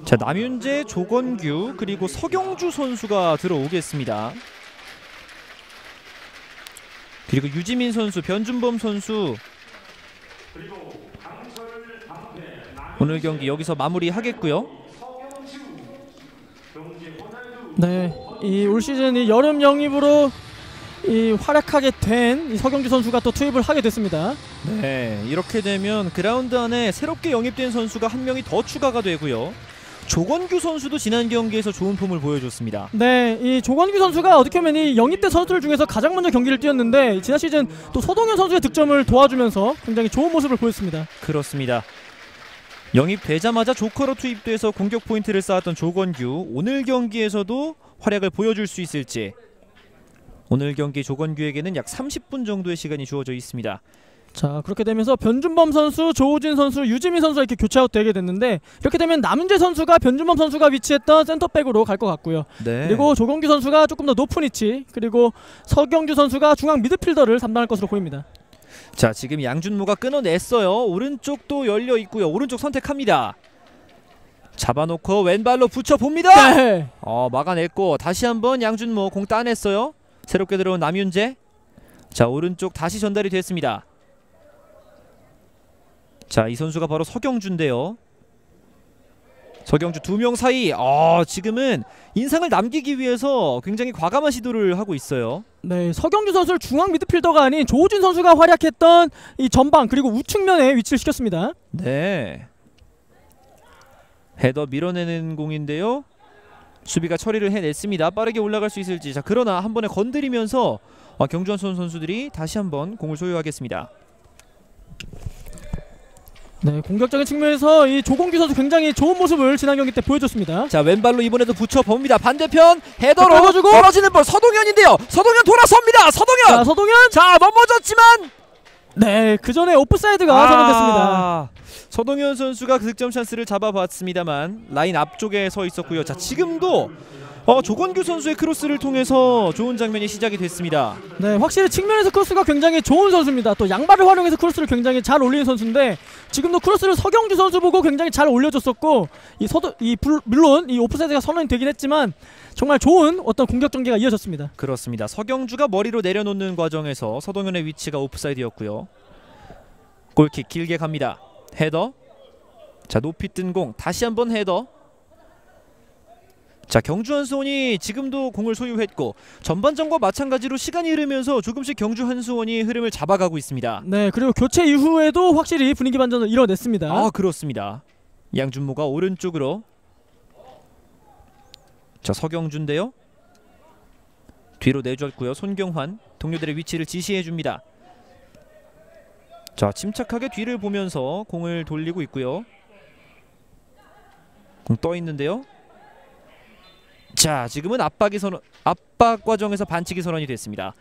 자, 남윤재, 조건규 그리고 서경주 선수가 들어오겠습니다. 그리고 유지민 선수, 변준범 선수 오늘 경기 여기서 마무리하겠고요. 네, 이 올 시즌 이 여름 영입으로 이 활약하게 된 이 서경주 선수가 또 투입을 하게 됐습니다. 네, 이렇게 되면 그라운드 안에 새롭게 영입된 선수가 한 명이 더 추가가 되고요. 조건규 선수도 지난 경기에서 좋은 폼을 보여줬습니다. 네, 이 조건규 선수가 어떻게 보면 이 영입된 선수들 중에서 가장 먼저 경기를 뛰었는데 지난 시즌 또 서동현 선수의 득점을 도와주면서 굉장히 좋은 모습을 보였습니다. 그렇습니다. 영입되자마자 조커로 투입돼서 공격 포인트를 쌓았던 조건규, 오늘 경기에서도 활약을 보여줄 수 있을지. 오늘 경기 조건규에게는 약 30분 정도의 시간이 주어져 있습니다. 자, 그렇게 되면서 변준범 선수, 조우진 선수, 유지민 선수가 이렇게 교체아웃 되게 됐는데 이렇게 되면 남윤재 선수가 변준범 선수가 위치했던 센터백으로 갈 것 같고요. 네. 그리고 조건규 선수가 조금 더 높은 위치, 그리고 서경주 선수가 중앙 미드필더를 담당할 것으로 보입니다. 자, 지금 양준모가 끊어냈어요. 오른쪽도 열려 있고요. 오른쪽 선택합니다. 잡아놓고 왼발로 붙여봅니다. 네. 막아냈고 다시 한번 양준모 공 따냈어요. 새롭게 들어온 남윤재. 자, 오른쪽 다시 전달이 됐습니다. 자, 이 선수가 바로 서경주인데요. 서경주 두 명 사이 지금은 인상을 남기기 위해서 굉장히 과감한 시도를 하고 있어요. 네, 서경주 선수를 중앙 미드필더가 아닌 조우진 선수가 활약했던 이 전방 그리고 우측면에 위치를 시켰습니다. 네. 헤더 밀어내는 공인데요. 수비가 처리를 해냈습니다. 빠르게 올라갈 수 있을지. 자, 그러나 한 번에 건드리면서 경주한 선수들이 다시 한번 공을 소유하겠습니다. 네, 공격적인 측면에서 이 조건규 선수 굉장히 좋은 모습을 지난 경기 때 보여줬습니다. 자, 왼발로 이번에도 붙여봅니다. 반대편 헤더로 떨궈주고 떨어지는 볼 서동현인데요. 서동현 돌아섭니다. 서동현. 자, 서동현. 자, 넘어졌지만 네, 그 전에 오프사이드가 선언됐습니다. 서동현 선수가 그 득점 찬스를 잡아봤습니다만 라인 앞쪽에 서 있었고요. 자, 지금도 조건규 선수의 크로스를 통해서 좋은 장면이 시작이 됐습니다. 네, 확실히 측면에서 크로스가 굉장히 좋은 선수입니다. 또 양발을 활용해서 크로스를 굉장히 잘 올리는 선수인데 지금도 크로스를 서경주 선수 보고 굉장히 잘 올려줬었고 물론 이 오프사이드가 선언이 되긴 했지만 정말 좋은 어떤 공격 전개가 이어졌습니다. 그렇습니다. 서경주가 머리로 내려놓는 과정에서 서동현의 위치가 오프사이드였고요. 골킥 길게 갑니다. 헤더. 자, 높이 뜬 공 다시 한번 헤더. 자, 경주 한수원이 지금도 공을 소유했고 전반전과 마찬가지로 시간이 흐르면서 조금씩 경주 한수원이 흐름을 잡아가고 있습니다. 네, 그리고 교체 이후에도 확실히 분위기 반전을 이뤄냈습니다. 그렇습니다. 양준모가 오른쪽으로. 자, 서경주인데요. 뒤로 내줬고요. 손경환 동료들의 위치를 지시해줍니다. 자, 침착하게 뒤를 보면서 공을 돌리고 있고요. 공 떠 있는데요. 자, 지금은 압박 과정에서 반칙이 선언이 됐습니다.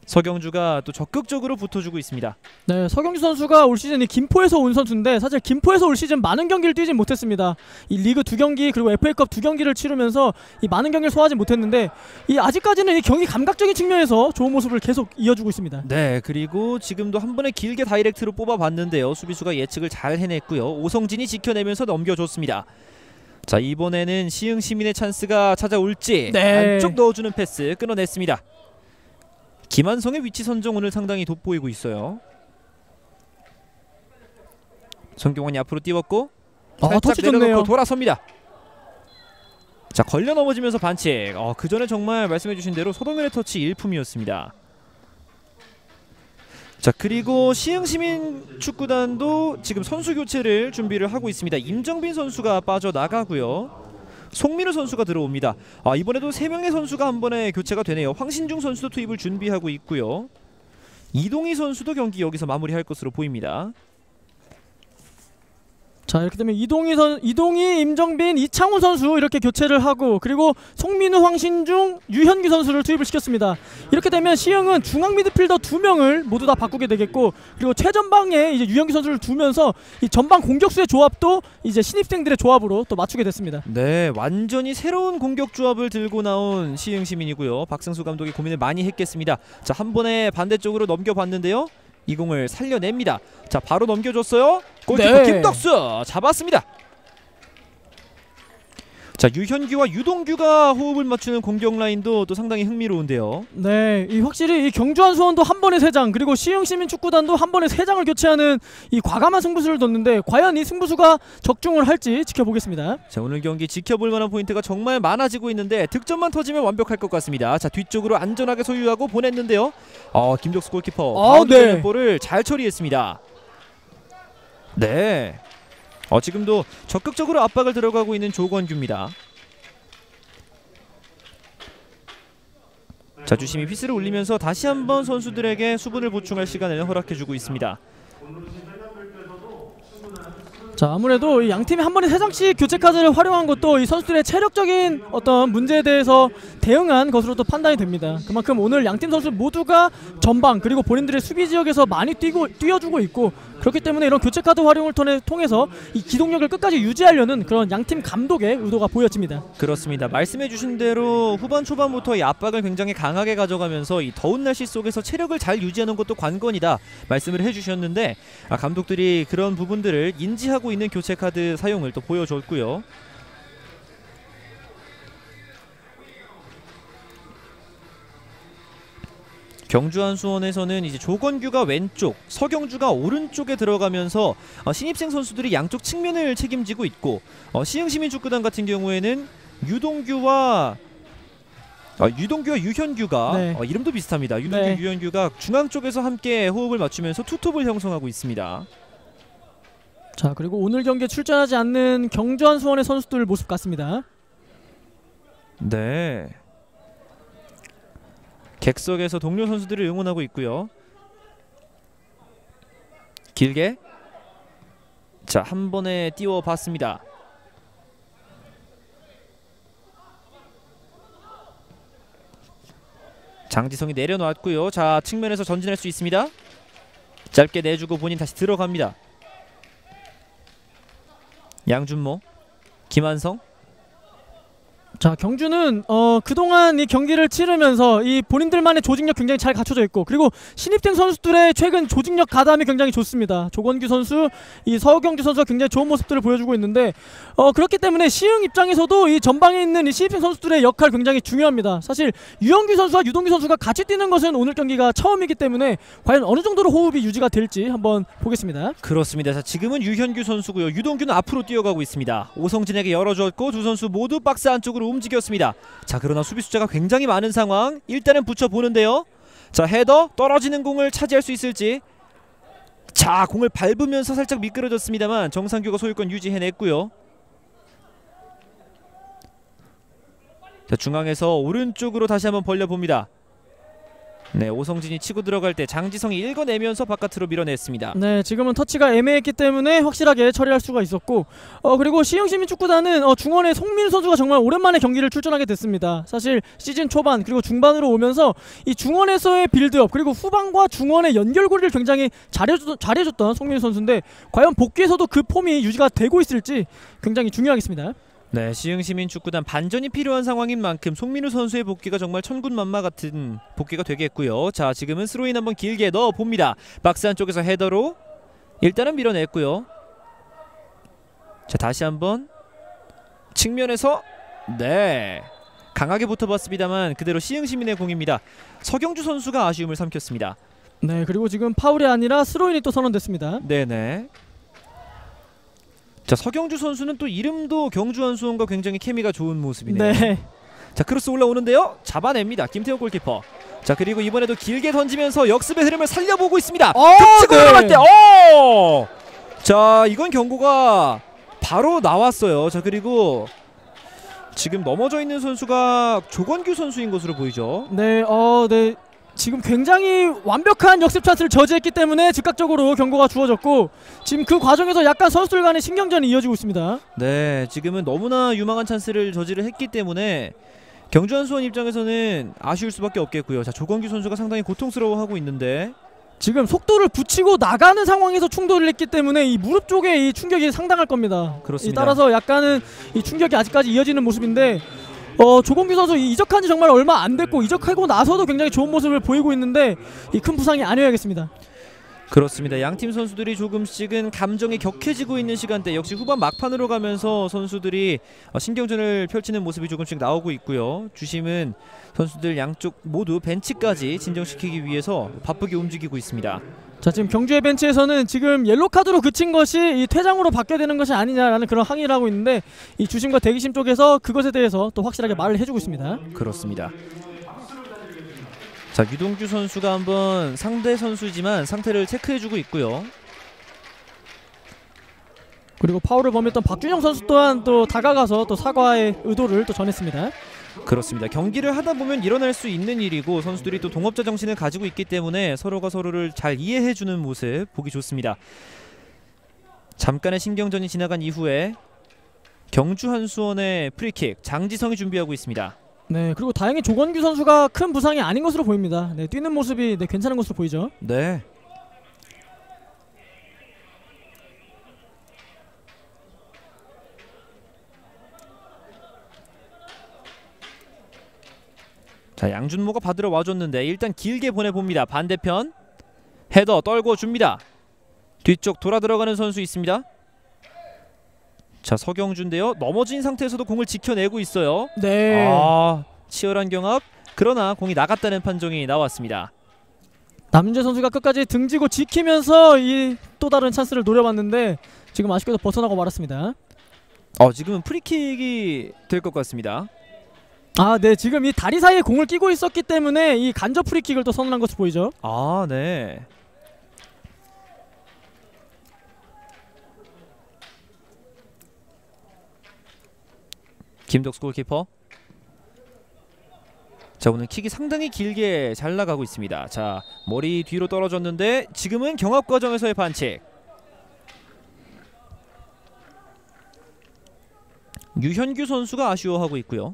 서경주가 또 적극적으로 붙어주고 있습니다. 네, 서경주 선수가 올 시즌 김포에서 온 선수인데 사실 김포에서 올 시즌 많은 경기를 뛰진 못했습니다. 이 리그 2경기 그리고 FA컵 2경기를 치르면서 이 많은 경기를 소화하지 못했는데 아직까지는 이 경기 감각적인 측면에서 좋은 모습을 계속 이어주고 있습니다. 네, 그리고 지금도 한 번에 길게 다이렉트로 뽑아봤는데요. 수비수가 예측을 잘 해냈고요. 오성진이 지켜내면서 넘겨줬습니다. 자, 이번에는 시흥시민의 찬스가 찾아올지. 네. 안쪽 넣어주는 패스 끊어냈습니다. 김한성의 위치 선정 오늘 상당히 돋보이고 있어요. 손경환이 앞으로 띄웠고 살짝 터치 내려놓고 좋네요. 돌아섭니다. 자, 걸려 넘어지면서 반칙. 그 전에 정말 말씀해주신 대로 서동현의 터치 일품이었습니다. 자, 그리고 시흥시민 축구단도 지금 선수 교체를 준비를 하고 있습니다. 임정빈 선수가 빠져나가고요. 송민우 선수가 들어옵니다. 이번에도 3명의 선수가 한 번에 교체가 되네요. 황신중 선수도 투입을 준비하고 있고요. 이동희 선수도 경기 여기서 마무리할 것으로 보입니다. 자, 이렇게 되면 이동희, 임정빈, 이창훈 선수 이렇게 교체를 하고 그리고 송민우, 황신중, 유현규 선수를 투입을 시켰습니다. 이렇게 되면 시흥은 중앙 미드필더 2명을 모두 다 바꾸게 되겠고 그리고 최전방에 이제 유현규 선수를 두면서 이 전방 공격수의 조합도 이제 신입생들의 조합으로 또 맞추게 됐습니다. 네, 완전히 새로운 공격 조합을 들고 나온 시흥시민이고요. 박승수 감독이 고민을 많이 했겠습니다. 자, 한 번에 반대쪽으로 넘겨봤는데요. 이 공을 살려냅니다. 자, 바로 넘겨줬어요. 골키퍼 네. 김덕수 잡았습니다. 자, 유현규와 유동규가 호흡을 맞추는 공격 라인도 또 상당히 흥미로운데요. 네, 이 확실히 이 경주한 수원도 한 번에 3장, 그리고 시흥시민축구단도 한 번에 3장을 교체하는 이 과감한 승부수를 뒀는데 과연 이 승부수가 적중을 할지 지켜보겠습니다. 자, 오늘 경기 지켜볼 만한 포인트가 정말 많아지고 있는데 득점만 터지면 완벽할 것 같습니다. 자, 뒤쪽으로 안전하게 소유하고 보냈는데요. 김덕수 골키퍼 바운드 되는 볼을 잘 처리했습니다. 네. 지금도 적극적으로 압박을 들어가고 있는 조건규입니다. 자, 주심이 휘슬을 울리면서 다시 한번 선수들에게 수분을 보충할 시간을 허락해주고 있습니다. 자, 아무래도 이 양팀이 한 번에 3장씩 교체 카드를 활용한 것도 이 선수들의 체력적인 어떤 문제에 대해서 대응한 것으로 또 판단이 됩니다. 그만큼 오늘 양팀 선수 모두가 전방 그리고 본인들의 수비 지역에서 많이 뛰어주고 있고, 그렇기 때문에 이런 교체 카드 활용을 통해서 이 기동력을 끝까지 유지하려는 그런 양팀 감독의 의도가 보여집니다. 그렇습니다. 말씀해주신 대로 후반 초반부터 이 압박을 굉장히 강하게 가져가면서 이 더운 날씨 속에서 체력을 잘 유지하는 것도 관건이다 말씀을 해주셨는데, 감독들이 그런 부분들을 인지하고 있는 교체 카드 사용을 또 보여줬고요. 경주한 수원에서는 이제 조건규가 왼쪽, 서경주가 오른쪽에 들어가면서 신입생 선수들이 양쪽 측면을 책임지고 있고, 시흥시민축구단 같은 경우에는 유동규와 유현규가 네. 이름도 비슷합니다. 유동규, 네. 유현규가 중앙 쪽에서 함께 호흡을 맞추면서 투톱을 형성하고 있습니다. 자, 그리고 오늘 경기에 출전하지 않는 경주한 수원의 선수들 모습 같습니다. 네. 객석에서 동료 선수들을 응원하고 있고요. 길게 자, 한 번에 띄워봤습니다. 장지성이 내려놨고요. 자, 측면에서 전진할 수 있습니다. 짧게 내주고 본인 다시 들어갑니다. 양준모, 김한성. 자, 경주는 그동안 이 경기를 치르면서 이 본인들만의 조직력 굉장히 잘 갖춰져 있고, 그리고 신입생 선수들의 최근 조직력 가담이 굉장히 좋습니다. 조건규 선수, 이 서경주 선수가 굉장히 좋은 모습들을 보여주고 있는데, 그렇기 때문에 시흥 입장에서도 이 전방에 있는 이 신입생 선수들의 역할 굉장히 중요합니다. 사실 유현규 선수와 유동규 선수가 같이 뛰는 것은 오늘 경기가 처음이기 때문에 과연 어느 정도로 호흡이 유지가 될지 한번 보겠습니다. 그렇습니다. 자, 지금은 유현규 선수고요. 유동규는 앞으로 뛰어가고 있습니다. 오성진에게 열어줬고 두 선수 모두 박스 안쪽으로 움직였습니다. 자, 그러나 수비 숫자가 굉장히 많은 상황. 일단은 붙여보는데요. 자, 헤더, 떨어지는 공을 차지할 수 있을지. 자, 공을 밟으면서 살짝 미끄러졌습니다만 정상규가 소유권 유지해냈고요. 자, 중앙에서 오른쪽으로 다시 한번 벌려봅니다. 네, 오성진이 치고 들어갈 때 장지성이 읽어내면서 바깥으로 밀어냈습니다. 네, 지금은 터치가 애매했기 때문에 확실하게 처리할 수가 있었고, 그리고 시흥시민축구단은 중원의 송민우 선수가 정말 오랜만에 경기를 출전하게 됐습니다. 사실 시즌 초반 그리고 중반으로 오면서 이 중원에서의 빌드업 그리고 후반과 중원의 연결고리를 굉장히 잘해줬던 송민우 선수인데, 과연 복귀에서도 그 폼이 유지가 되고 있을지 굉장히 중요하겠습니다. 네, 시흥시민축구단 반전이 필요한 상황인 만큼 송민우 선수의 복귀가 정말 천군만마 같은 복귀가 되겠고요. 자, 지금은 스로인 한번 길게 넣어봅니다. 박스 안쪽에서 헤더로 일단은 밀어냈고요. 자, 다시 한번 측면에서 네, 강하게 붙어봤습니다만 그대로 시흥시민의 공입니다. 서경주 선수가 아쉬움을 삼켰습니다. 네, 그리고 지금 파울이 아니라 스로인이 또 선언됐습니다. 네네. 자, 서경주 선수는 또 이름도 경주한 수원과 굉장히 케미가 좋은 모습이네요. 네. 자, 크로스 올라오는데요. 잡아냅니다. 김태호 골키퍼. 자, 그리고 이번에도 길게 던지면서 역습의 흐름을 살려보고 있습니다. 득치고 들어갈 때 자, 이건 경고가 바로 나왔어요. 자, 그리고 지금 넘어져 있는 선수가 조건규 선수인 것으로 보이죠. 네, 네. 지금 굉장히 완벽한 역습 찬스를 저지했기 때문에 즉각적으로 경고가 주어졌고, 지금 그 과정에서 약간 선수들 간의 신경전이 이어지고 있습니다. 네, 지금은 너무나 유망한 찬스를 저지를 했기 때문에 경주한 수원 입장에서는 아쉬울 수밖에 없겠고요. 자, 조건규 선수가 상당히 고통스러워하고 있는데 지금 속도를 붙이고 나가는 상황에서 충돌을 했기 때문에 이 무릎 쪽에 이 충격이 상당할 겁니다. 그렇습니다. 따라서 약간은 이 충격이 아직까지 이어지는 모습인데, 조건규 선수 이적한 지 정말 얼마 안 됐고 이적하고 나서도 굉장히 좋은 모습을 보이고 있는데 이 큰 부상이 아니어야겠습니다. 그렇습니다. 양팀 선수들이 조금씩은 감정이 격해지고 있는 시간대, 역시 후반 막판으로 가면서 선수들이 신경전을 펼치는 모습이 조금씩 나오고 있고요. 주심은 선수들 양쪽 모두 벤치까지 진정시키기 위해서 바쁘게 움직이고 있습니다. 자, 지금 경주의 벤치에서는 지금 옐로 카드로 그친 것이 이 퇴장으로 바뀌어야 되는 것이 아니냐라는 그런 항의를 하고 있는데, 이 주심과 대기심 쪽에서 그것에 대해서 또 확실하게 말을 해주고 있습니다. 그렇습니다. 자, 유동규 선수가 한번 상대 선수지만 상태를 체크해주고 있고요. 그리고 파울을 범했던 박준영 선수 또한 또 다가가서 또 사과의 의도를 또 전했습니다. 그렇습니다. 경기를 하다 보면 일어날 수 있는 일이고 선수들이 또 동업자 정신을 가지고 있기 때문에 서로가 서로를 잘 이해해주는 모습 보기 좋습니다. 잠깐의 신경전이 지나간 이후에 경주 한수원의 프리킥 장지성이 준비하고 있습니다. 네, 그리고 다행히 조건규 선수가 큰 부상이 아닌 것으로 보입니다. 네, 뛰는 모습이 괜찮은 것으로 보이죠. 네. 자, 양준모가 받으러 와줬는데 일단 길게 보내봅니다. 반대편 헤더 떨고 줍니다. 뒤쪽 돌아 들어가는 선수 있습니다. 자, 서경주인데요. 넘어진 상태에서도 공을 지켜내고 있어요. 네. 치열한 경합. 그러나 공이 나갔다는 판정이 나왔습니다. 남윤재 선수가 끝까지 등지고 지키면서 이 또 다른 찬스를 노려봤는데 지금 아쉽게도 벗어나고 말았습니다. 지금은 프리킥이 될 것 같습니다. 네, 지금 이 다리 사이에 공을 끼고 있었기 때문에 이 간접 프리킥을 또 선언한 것으로 보이죠. 네. 김덕수 골키퍼. 자, 오늘 킥이 상당히 길게 잘 나가고 있습니다. 자, 머리 뒤로 떨어졌는데 지금은 경합 과정에서의 반칙. 유현규 선수가 아쉬워하고 있고요.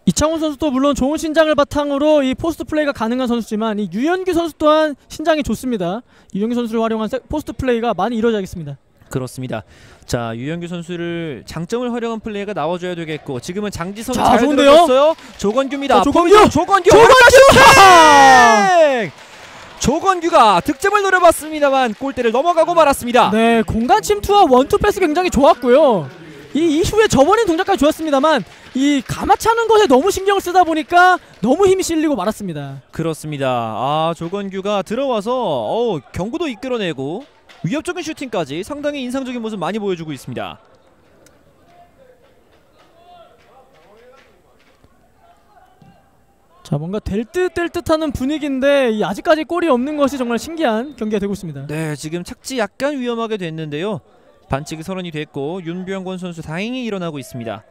이창훈 선수도 물론 좋은 신장을 바탕으로 이 포스트 플레이가 가능한 선수지만 이 유현규 선수 또한 신장이 좋습니다. 유현규 선수를 활용한 포스트 플레이가 많이 이루어져야겠습니다. 그렇습니다. 자, 유현규 선수를 장점을 활용한 플레이가 나와줘야 되겠고 지금은 장지성이 자, 잘 좋은데요? 들어줬어요. 조건규입니다. 조건규! 조건규! 조건규가 득점을 노려봤습니다만 골대를 넘어가고 말았습니다. 네, 공간 침투와 원투 패스 굉장히 좋았고요. 이 이후에 접어낸 동작까지 좋았습니다만 이 감아차는 것에 너무 신경을 쓰다 보니까 너무 힘이 실리고 말았습니다. 그렇습니다. 조건규가 들어와서 경고도 이끌어내고 위협적인 슈팅까지 상당히 인상적인 모습 많이 보여주고 있습니다. 자, 뭔가 될 듯 하는 분위기인데 아직까지 골이 없는 것이 정말 신기한 경기가 되고 있습니다. 네, 지금 착지 약간 위험하게 됐는데요. 반칙이 선언이 됐고 윤병권 선수 다행히 일어나고 있습니다.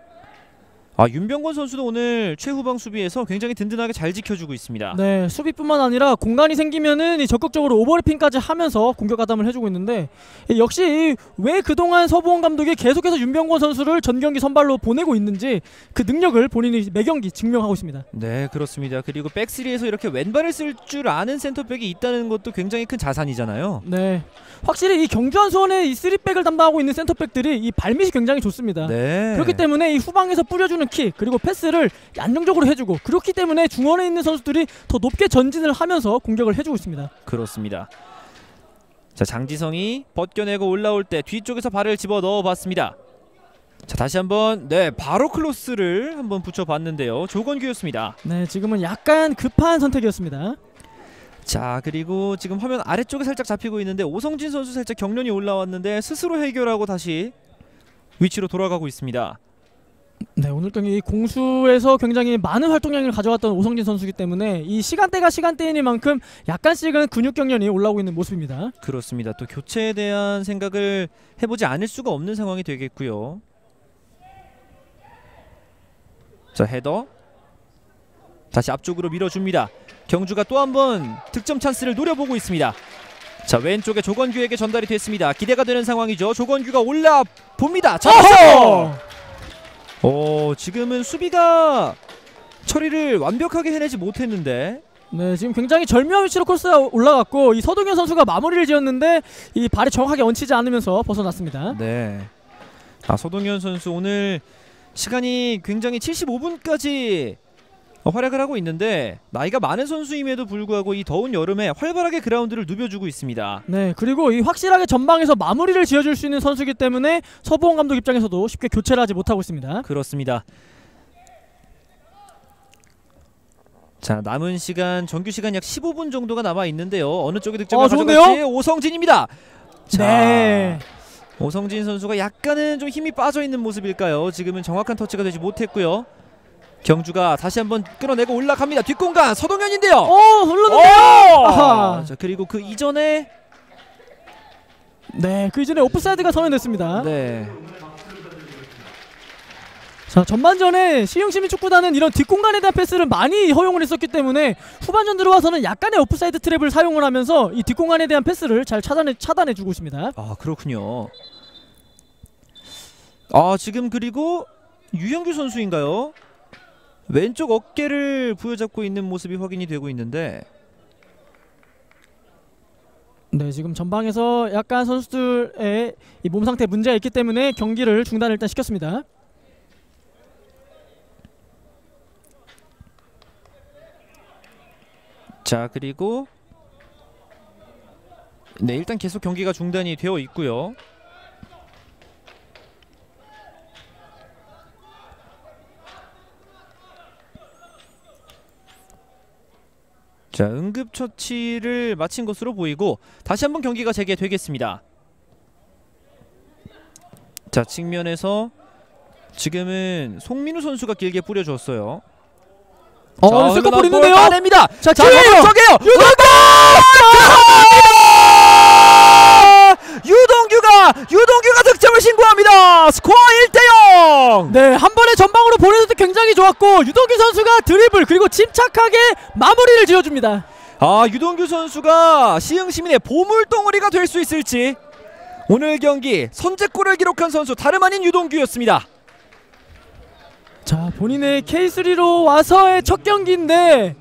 윤병권 선수도 오늘 최후방 수비에서 굉장히 든든하게 잘 지켜주고 있습니다. 네, 수비뿐만 아니라 공간이 생기면은 적극적으로 오버래핑까지 하면서 공격 가담을 해주고 있는데 역시 왜 그동안 서보원 감독이 계속해서 윤병권 선수를 전경기 선발로 보내고 있는지 그 능력을 본인이 매경기 증명하고 있습니다. 네, 그렇습니다. 그리고 백스리에서 이렇게 왼발을 쓸 줄 아는 센터백이 있다는 것도 굉장히 큰 자산이잖아요. 네, 확실히 이 경주 한수원의 이 3백을 담당하고 있는 센터백들이 이 발밑이 굉장히 좋습니다. 네. 그렇기 때문에 이 후방에서 뿌려주는 킥 그리고 패스를 안정적으로 해주고 그렇기 때문에 중원에 있는 선수들이 더 높게 전진을 하면서 공격을 해주고 있습니다. 그렇습니다. 자, 장지성이 벗겨내고 올라올 때 뒤쪽에서 발을 집어 넣어봤습니다. 자, 다시 한번 바로 클로스를 한번 붙여봤는데요. 조건규였습니다. 네, 지금은 약간 급한 선택이었습니다. 자, 그리고 지금 화면 아래쪽에 살짝 잡히고 있는데 오성진 선수 살짝 경련이 올라왔는데 스스로 해결하고 다시 위치로 돌아가고 있습니다. 네, 오늘 경기 공수에서 굉장히 많은 활동량을 가져왔던 오성진 선수이기 때문에 이 시간대가 시간대이니만큼 약간씩은 근육 경련이 올라오고 있는 모습입니다. 그렇습니다. 또 교체에 대한 생각을 해보지 않을 수가 없는 상황이 되겠고요. 자, 헤더 다시 앞쪽으로 밀어줍니다. 경주가 또 한 번 득점 찬스를 노려보고 있습니다. 자, 왼쪽에 조건규에게 전달이 됐습니다. 기대가 되는 상황이죠. 조건규가 올라봅니다. 잡았어요. 지금은 수비가 처리를 완벽하게 해내지 못했는데 네, 지금 굉장히 절묘한 위치로 코스가 올라갔고 이 서동현 선수가 마무리를 지었는데 이 발이 정확하게 얹히지 않으면서 벗어났습니다. 네, 서동현 선수 오늘 시간이 굉장히 75분까지 활약을 하고 있는데 나이가 많은 선수임에도 불구하고 이 더운 여름에 활발하게 그라운드를 누벼주고 있습니다. 네, 그리고 이 확실하게 전방에서 마무리를 지어줄 수 있는 선수이기 때문에 서보원 감독 입장에서도 쉽게 교체를 하지 못하고 있습니다. 그렇습니다. 자, 남은 시간 정규 시간 약 15분 정도가 남아 있는데요. 어느 쪽이 득점을 가져갈지 오성진입니다. 자, 네. 오성진 선수가 약간은 좀 힘이 빠져 있는 모습일까요? 지금은 정확한 터치가 되지 못했고요. 경주가 다시 한번 끌어내고 올라갑니다. 뒷공간 서동현인데요. 흘렀는데요. 자, 그리고 그 이전에 그 이전에 오프사이드가 선언됐습니다. 네. 자, 전반전에 시흥시민축구단은 이런 뒷공간에 대한 패스를 많이 허용을 했었기 때문에 후반전 들어와서는 약간의 오프사이드 트랩을 사용을 하면서 이 뒷공간에 대한 패스를 잘 차단해주고 있습니다. 아, 그렇군요. 지금 그리고 유영규 선수인가요? 왼쪽 어깨를 부여잡고 있는 모습이 확인이 되고 있는데 네, 지금 전방에서 약간 선수들의 이 몸 상태 문제가 있기 때문에 경기를 중단을 일단 시켰습니다. 자, 그리고 네, 일단 계속 경기가 중단이 되어 있고요. 자, 응급처치를 마친 것으로 보이고 다시 한번 경기가 재개되겠습니다. 자, 측면에서 지금은 송민우 선수가 길게 뿌려줬어요. 세컨볼 있는데요. 따냅니다. 자, 저게요. 유동규가 득점을 신고합니다. 스코어 1대0. 네, 한 번에 전방으로 보내서도 굉장히 좋았고 유동규 선수가 드리블 그리고 침착하게 마무리를 지어줍니다. 유동규 선수가 시흥시민의 보물덩어리가 될 수 있을지 오늘 경기 선제골을 기록한 선수 다름 아닌 유동규였습니다. 자, 본인의 K3로 와서의 첫 경기인데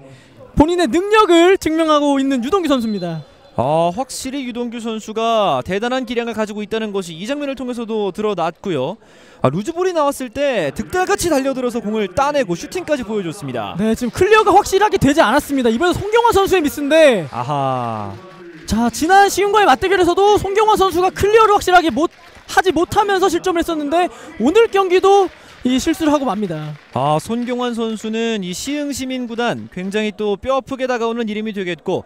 본인의 능력을 증명하고 있는 유동규 선수입니다. 확실히 유동규 선수가 대단한 기량을 가지고 있다는 것이 이 장면을 통해서도 드러났고요. 루즈볼이 나왔을 때 득달같이 달려들어서 공을 따내고 슈팅까지 보여줬습니다. 네, 지금 클리어가 확실하게 되지 않았습니다. 이번에 송경화 선수의 미스인데 자, 지난 시흥과의 맞대결에서도 송경화 선수가 클리어를 확실하게 하지 못하면서 실점을 했었는데 오늘 경기도 이 실수를 하고 맙니다. 손경환 선수는 이 시흥시민구단 굉장히 또 뼈아프게 다가오는 이름이 되겠고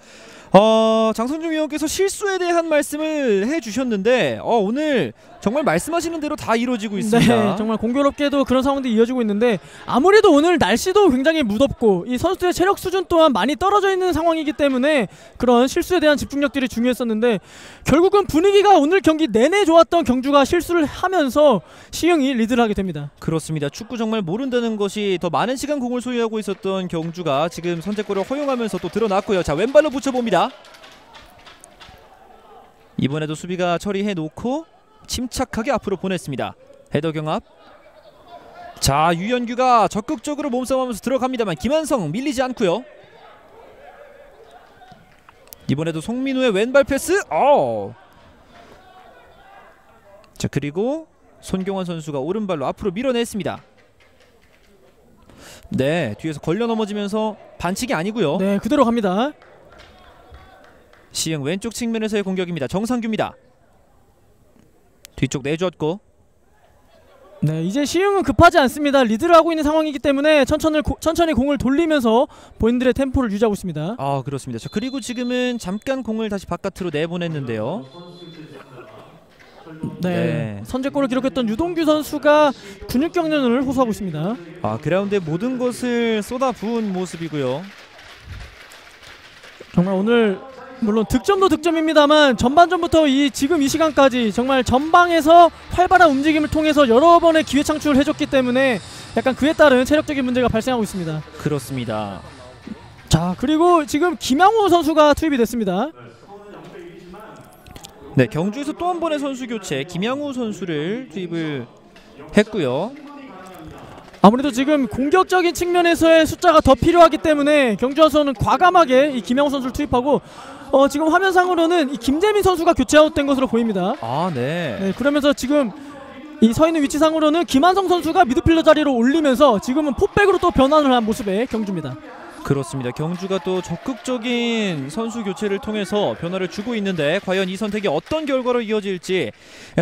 장성중 위원께서 실수에 대한 말씀을 해주셨는데 오늘 정말 말씀하시는 대로 다 이루어지고 있습니다. 네, 정말 공교롭게도 그런 상황들이 이어지고 있는데 아무래도 오늘 날씨도 굉장히 무덥고 이 선수들의 체력 수준 또한 많이 떨어져 있는 상황이기 때문에 그런 실수에 대한 집중력들이 중요했었는데 결국은 분위기가 오늘 경기 내내 좋았던 경주가 실수를 하면서 시흥이 리드를 하게 됩니다. 그렇습니다. 축구 정말 모른다는 것이 더 많은 시간 공을 소유하고 있었던 경주가 지금 선제골을 허용하면서 또 드러났고요. 자, 왼발로 붙여봅니다. 이번에도 수비가 처리해 놓고 침착하게 앞으로 보냈습니다. 헤더 경합. 자, 유현규가 적극적으로 몸싸움하면서 들어갑니다만 김한성 밀리지 않고요. 이번에도 송민우의 왼발 패스. 자, 그리고 손경환 선수가 오른발로 앞으로 밀어냈습니다. 네, 뒤에서 걸려 넘어지면서 반칙이 아니고요. 네, 그대로 갑니다. 시흥 왼쪽 측면에서의 공격입니다. 정상규입니다. 뒤쪽 내줬고. 네, 이제 시흥은 급하지 않습니다. 리드를 하고 있는 상황이기 때문에 천천히 공을 돌리면서 본인들의 템포를 유지하고 있습니다. 그렇습니다. 자, 그리고 지금은 잠깐 공을 다시 바깥으로 내보냈는데요. 네, 선제골을 기록했던 유동규 선수가 근육 경련을 호소하고 있습니다. 그라운드에 모든 것을 쏟아부은 모습이고요. 정말 오늘 물론 득점도 득점입니다만 전반전부터 지금 이 시간까지 정말 전방에서 활발한 움직임을 통해서 여러 번의 기회 창출을 해줬기 때문에 약간 그에 따른 체력적인 문제가 발생하고 있습니다. 그렇습니다. 자, 그리고 지금 김양호 선수가 투입이 됐습니다. 네, 경주에서 또 한 번의 선수 교체 김양호 선수를 투입을 했고요. 아무래도 지금 공격적인 측면에서의 숫자가 더 필요하기 때문에 경주와서는 과감하게 이 김양호 선수를 투입하고 지금 화면상으로는 이 김재민 선수가 교체 아웃된 것으로 보입니다. 네. 네, 그러면서 지금 이 서 있는 위치상으로는 김한성 선수가 미드필더 자리로 올리면서 지금은 포백으로 또 변환을 한 모습의 경주입니다. 그렇습니다. 경주가 또 적극적인 선수 교체를 통해서 변화를 주고 있는데 과연 이 선택이 어떤 결과로 이어질지.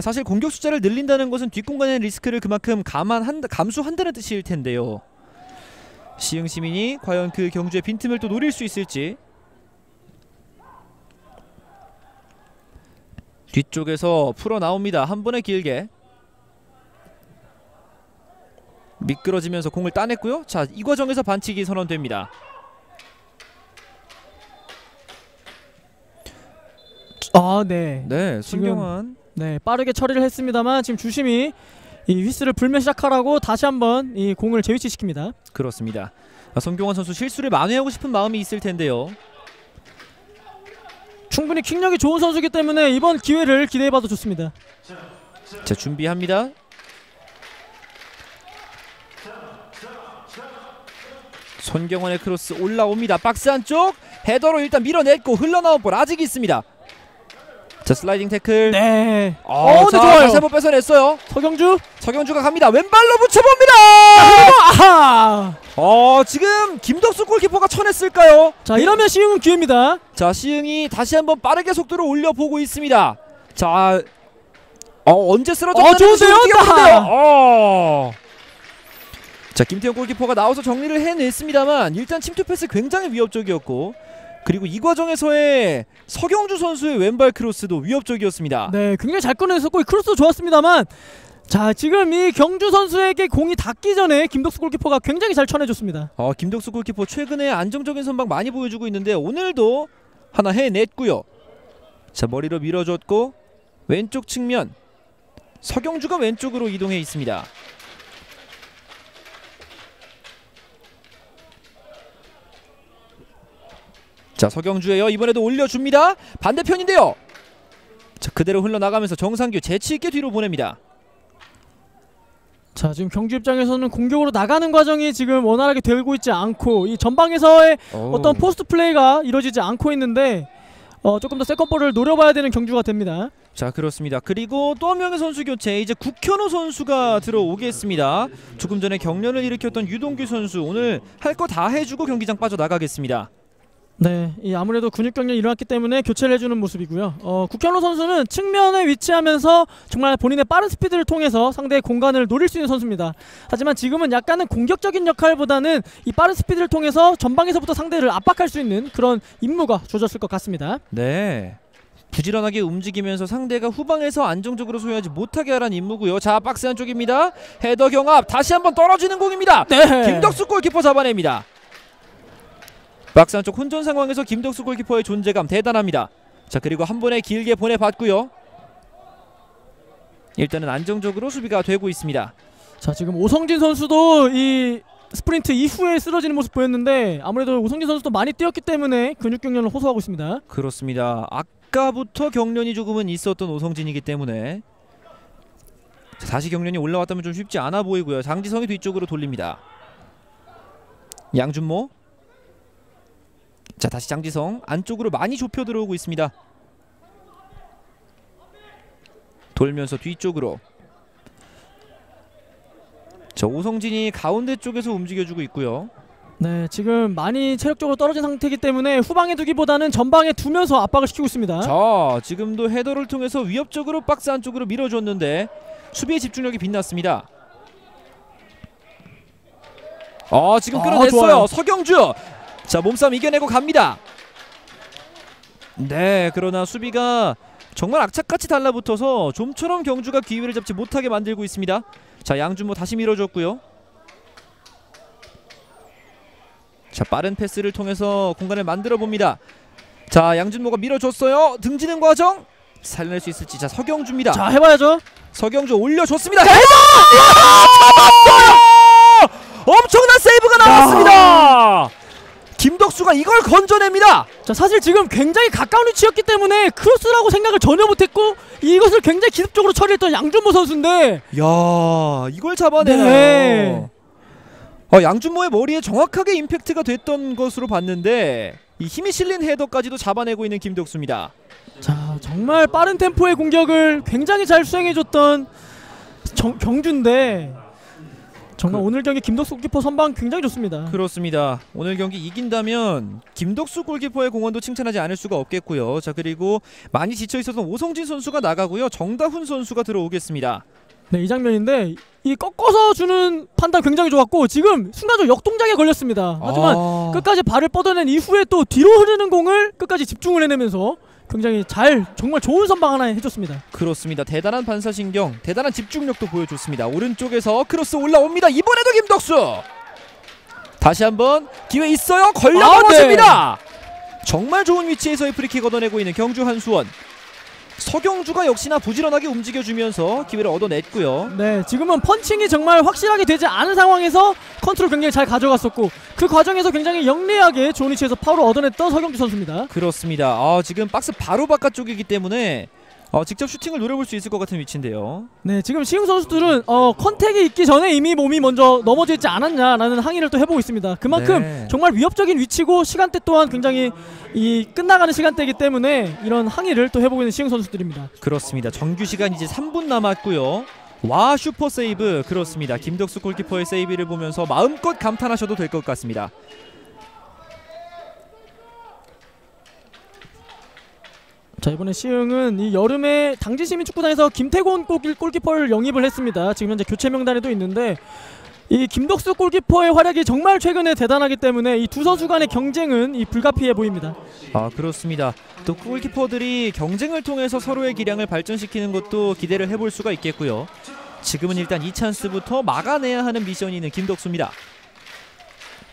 사실 공격 숫자를 늘린다는 것은 뒷공간의 리스크를 그만큼 감수한다는 뜻일 텐데요. 시흥 시민이 과연 그 경주의 빈틈을 또 노릴 수 있을지. 뒤쪽에서 풀어 나옵니다. 한 번에 길게 미끄러지면서 공을 따냈고요. 자, 이 과정에서 반칙이 선언됩니다. 네, 손경환. 네, 빠르게 처리를 했습니다만 지금 주심이 이 휘스를 불며 시작하라고 다시 한번 이 공을 재위치시킵니다. 그렇습니다. 손경환 선수 실수를 만회하고 싶은 마음이 있을 텐데요. 충분히 킥력이 좋은 선수이기 때문에 이번 기회를 기대해봐도 좋습니다. 자, 준비합니다. 손경환의 크로스 올라옵니다. 박스 안쪽 헤더로 일단 밀어냈고 흘러나온 볼 아직 있습니다. 자, 슬라이딩 태클. 네. 자, 좋아요. 다시 한번 뺏어냈어요. 서경주가 갑니다. 왼발로 붙여봅니다. 아하! 지금 김덕수 골키퍼가 쳐냈을까요? 자, 이러면 시흥은 기회입니다. 자, 시흥이 다시 한번 빠르게 속도를 올려보고 있습니다. 자, 언제 쓰러졌다는 좋은데요? 자, 김태형 골키퍼가 나와서 정리를 해냈습니다만 일단 침투 패스 굉장히 위협적이었고, 그리고 이 과정에서의 서경주 선수의 왼발 크로스도 위협적이었습니다. 네, 굉장히 잘 꺼냈었고 이 크로스도 좋았습니다만, 자, 지금 이 경주 선수에게 공이 닿기 전에 김덕수 골키퍼가 굉장히 잘 쳐내줬습니다. 김덕수 골키퍼 최근에 안정적인 선방 많이 보여주고 있는데 오늘도 하나 해냈고요. 자, 머리로 밀어줬고 왼쪽 측면 서경주가 왼쪽으로 이동해 있습니다. 자, 서경주예요. 이번에도 올려줍니다. 반대편인데요. 자, 그대로 흘러나가면서 정상규 재치있게 뒤로 보냅니다. 자, 지금 경주 입장에서는 공격으로 나가는 과정이 지금 원활하게 되고 있지 않고 이 전방에서의 어떤 포스트 플레이가 이루어지지 않고 있는데 조금 더 세컨볼을 노려봐야 되는 경주가 됩니다. 자, 그렇습니다. 그리고 또 한 명의 선수 교체, 이제 국현우 선수가 들어오겠습니다. 조금 전에 경련을 일으켰던 유동규 선수 오늘 할 거 다 해주고 경기장 빠져나가겠습니다. 네, 이 아무래도 근육 경련이 일어났기 때문에 교체를 해주는 모습이고요. 국현우 선수는 측면에 위치하면서 정말 본인의 빠른 스피드를 통해서 상대의 공간을 노릴 수 있는 선수입니다. 하지만 지금은 약간은 공격적인 역할보다는 이 빠른 스피드를 통해서 전방에서부터 상대를 압박할 수 있는 그런 임무가 주어졌을 것 같습니다. 네, 부지런하게 움직이면서 상대가 후방에서 안정적으로 소유하지 못하게 하라는 임무고요. 자, 박스 안쪽입니다. 헤더 경합, 다시 한번 떨어지는 공입니다. 네. 김덕수 골키퍼 잡아냅니다. 박스 안쪽 혼전 상황에서 김덕수 골키퍼의 존재감 대단합니다. 자, 그리고 한 번에 길게 보내봤고요. 일단은 안정적으로 수비가 되고 있습니다. 자, 지금 오성진 선수도 이 스프린트 이후에 쓰러지는 모습 보였는데 아무래도 오성진 선수도 많이 뛰었기 때문에 근육 경련을 호소하고 있습니다. 그렇습니다. 아까부터 경련이 조금은 있었던 오성진이기 때문에 자, 다시 경련이 올라왔다면 좀 쉽지 않아 보이고요. 장지성이 뒤쪽으로 돌립니다. 양준모. 자, 다시 장지성 안쪽으로 많이 좁혀 들어오고 있습니다. 돌면서 뒤쪽으로. 자, 오성진이 가운데 쪽에서 움직여주고 있고요. 네, 지금 많이 체력적으로 떨어진 상태이기 때문에 후방에 두기보다는 전방에 두면서 압박을 시키고 있습니다. 자, 지금도 헤더를 통해서 위협적으로 박스 안쪽으로 밀어줬는데 수비의 집중력이 빛났습니다. 지금 끌어냈어요. 좋아요. 서경주. 자, 몸싸움 이겨내고 갑니다. 네, 그러나 수비가 정말 악착같이 달라붙어서 좀처럼 경주가 기회를 잡지 못하게 만들고 있습니다. 자, 양준모 다시 밀어줬고요. 자, 빠른 패스를 통해서 공간을 만들어 봅니다. 자, 양준모가 밀어줬어요. 등지는 과정 살려낼 수 있을지. 자, 서경주입니다. 자, 해봐야죠. 서경주 올려줬습니다. 헤더! 잡았어요! 엄청난 세이브가 나왔습니다. 김덕수가 이걸 건져냅니다. 자, 사실 지금 굉장히 가까운 위치였기 때문에 크로스라고 생각을 전혀 못했고 이것을 굉장히 기습적으로 처리했던 양준모 선수인데, 야, 이걸 잡아내네요. 네. 양준모의 머리에 정확하게 임팩트가 됐던 것으로 봤는데 이 힘이 실린 헤더까지도 잡아내고 있는 김덕수입니다. 자, 정말 빠른 템포의 공격을 굉장히 잘 수행해줬던 경주인데 정말 오늘 경기 김덕수 골키퍼 선방 굉장히 좋습니다. 그렇습니다. 오늘 경기 이긴다면 김덕수 골키퍼의 공헌도 칭찬하지 않을 수가 없겠고요. 자, 그리고 많이 지쳐 있었던 오성진 선수가 나가고요. 정다훈 선수가 들어오겠습니다. 네, 이 장면인데 이 꺾어서 주는 판단 굉장히 좋았고 지금 순간적으로 역동작에 걸렸습니다. 하지만 끝까지 발을 뻗어낸 이후에 또 뒤로 흐르는 공을 끝까지 집중을 해내면서 굉장히 정말 좋은 선방 하나 해줬습니다. 그렇습니다. 대단한 반사신경, 대단한 집중력도 보여줬습니다. 오른쪽에서 크로스 올라옵니다. 이번에도 김덕수. 다시 한번 기회 있어요. 걸려버렸습니다. 정말 좋은 위치에서의 프리킥 얻어내고 있는 경주 한수원. 서경주가 역시나 부지런하게 움직여주면서 기회를 얻어냈고요. 네, 지금은 펀칭이 정말 확실하게 되지 않은 상황에서 컨트롤 굉장히 잘 가져갔었고 그 과정에서 굉장히 영리하게 좋은 위치에서 파울을 얻어냈던 서경주 선수입니다. 그렇습니다. 지금 박스 바로 바깥쪽이기 때문에 직접 슈팅을 노려볼 수 있을 것 같은 위치인데요. 네, 지금 시흥 선수들은 컨택이 있기 전에 이미 몸이 먼저 넘어져 있지 않았냐라는 항의를 또 해보고 있습니다. 그만큼 네. 정말 위협적인 위치고 시간대 또한 굉장히 끝나가는 시간대이기 때문에 이런 항의를 또 해보고 있는 시흥 선수들입니다. 그렇습니다. 정규 시간 이제 3분 남았고요. 와, 슈퍼 세이브. 그렇습니다. 김덕수 골키퍼의 세이브를 보면서 마음껏 감탄하셔도 될 것 같습니다. 자, 이번에 시흥은 이 여름에 당진시민축구단에서 김태곤 골키퍼를 영입을 했습니다. 지금 현재 교체 명단에도 있는데 이 김덕수 골키퍼의 활약이 정말 최근에 대단하기 때문에 이 두 선수 간의 경쟁은 불가피해 보입니다. 그렇습니다. 또 골키퍼들이 경쟁을 통해서 서로의 기량을 발전시키는 것도 기대를 해볼 수가 있겠고요. 지금은 일단 이 찬스부터 막아내야 하는 미션이 있는 김덕수입니다.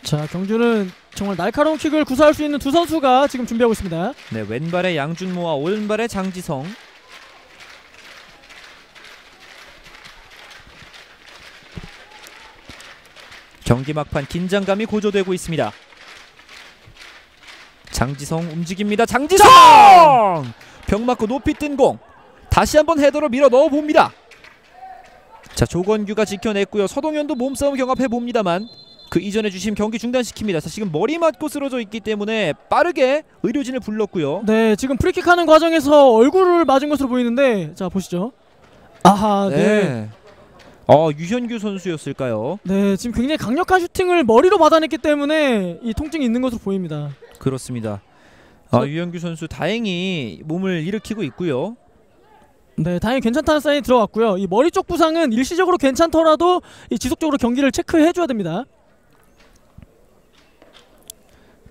자, 경주는 정말 날카로운 킥을 구사할 수 있는 두 선수가 지금 준비하고 있습니다. 네, 왼발의 양준모와 오른발의 장지성. 경기 막판 긴장감이 고조되고 있습니다. 장지성 움직입니다. 장지성! 벽 맞고 높이 뜬 공. 다시 한번 헤더로 밀어 넣어봅니다. 자, 조건규가 지켜냈고요. 서동현도 몸싸움 경합해봅니다만 그 이전에 주심 경기 중단시킵니다. 자, 지금 머리 맞고 쓰러져 있기 때문에 빠르게 의료진을 불렀고요. 네, 지금 프리킥하는 과정에서 얼굴을 맞은 것으로 보이는데 자, 보시죠. 아하, 네. 유현규 선수였을까요? 네, 지금 굉장히 강력한 슈팅을 머리로 받아냈기 때문에 이 통증이 있는 것으로 보입니다. 그렇습니다. 유현규 선수 다행히 몸을 일으키고 있고요. 네, 다행히 괜찮다는 사인이 들어왔고요. 이 머리 쪽 부상은 일시적으로 괜찮더라도 지속적으로 경기를 체크해줘야 됩니다.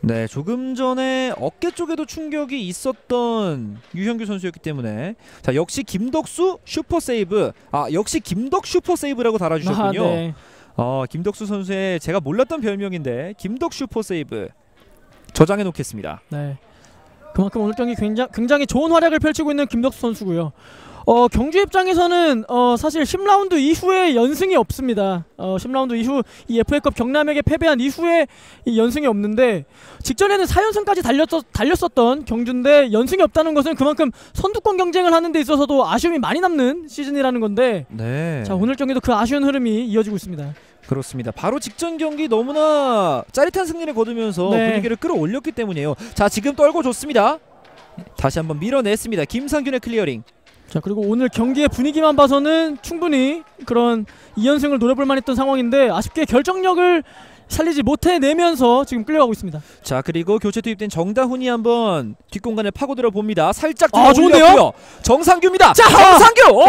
네, 조금 전에 어깨 쪽에도 충격이 있었던 유현규 선수였기 때문에 자, 역시 김덕수 슈퍼 세이브. 역시 김덕 슈퍼 세이브라고 달아주셨군요. 네. 김덕수 선수의 제가 몰랐던 별명인데 김덕 슈퍼 세이브 저장해 놓겠습니다. 네, 그만큼 오늘 경기 굉장히 좋은 활약을 펼치고 있는 김덕수 선수고요. 경주 입장에서는 사실 10라운드 이후에 연승이 없습니다. 10라운드 이후 이 FA컵 경남에게 패배한 이후에 이 연승이 없는데 직전에는 4연승까지 달렸었던 경주인데 연승이 없다는 것은 그만큼 선두권 경쟁을 하는 데 있어서도 아쉬움이 많이 남는 시즌이라는 건데 네. 자, 오늘 경기도 그 아쉬운 흐름이 이어지고 있습니다. 그렇습니다. 바로 직전 경기 너무나 짜릿한 승리를 거두면서 분위기를 끌어올렸기 때문이에요. 자, 지금 떨고 줬습니다. 다시 한번 밀어냈습니다. 김상균의 클리어링. 자, 그리고 오늘 경기의 분위기만 봐서는 충분히 그런 2연승을 노려볼 만했던 상황인데 아쉽게 결정력을 살리지 못해내면서 지금 끌려가고 있습니다. 자, 그리고 교체 투입된 정다훈이 한번 뒷공간을 파고들어 봅니다. 살짝 좋은데요? 올렸고요. 정상규입니다. 자, 정상규!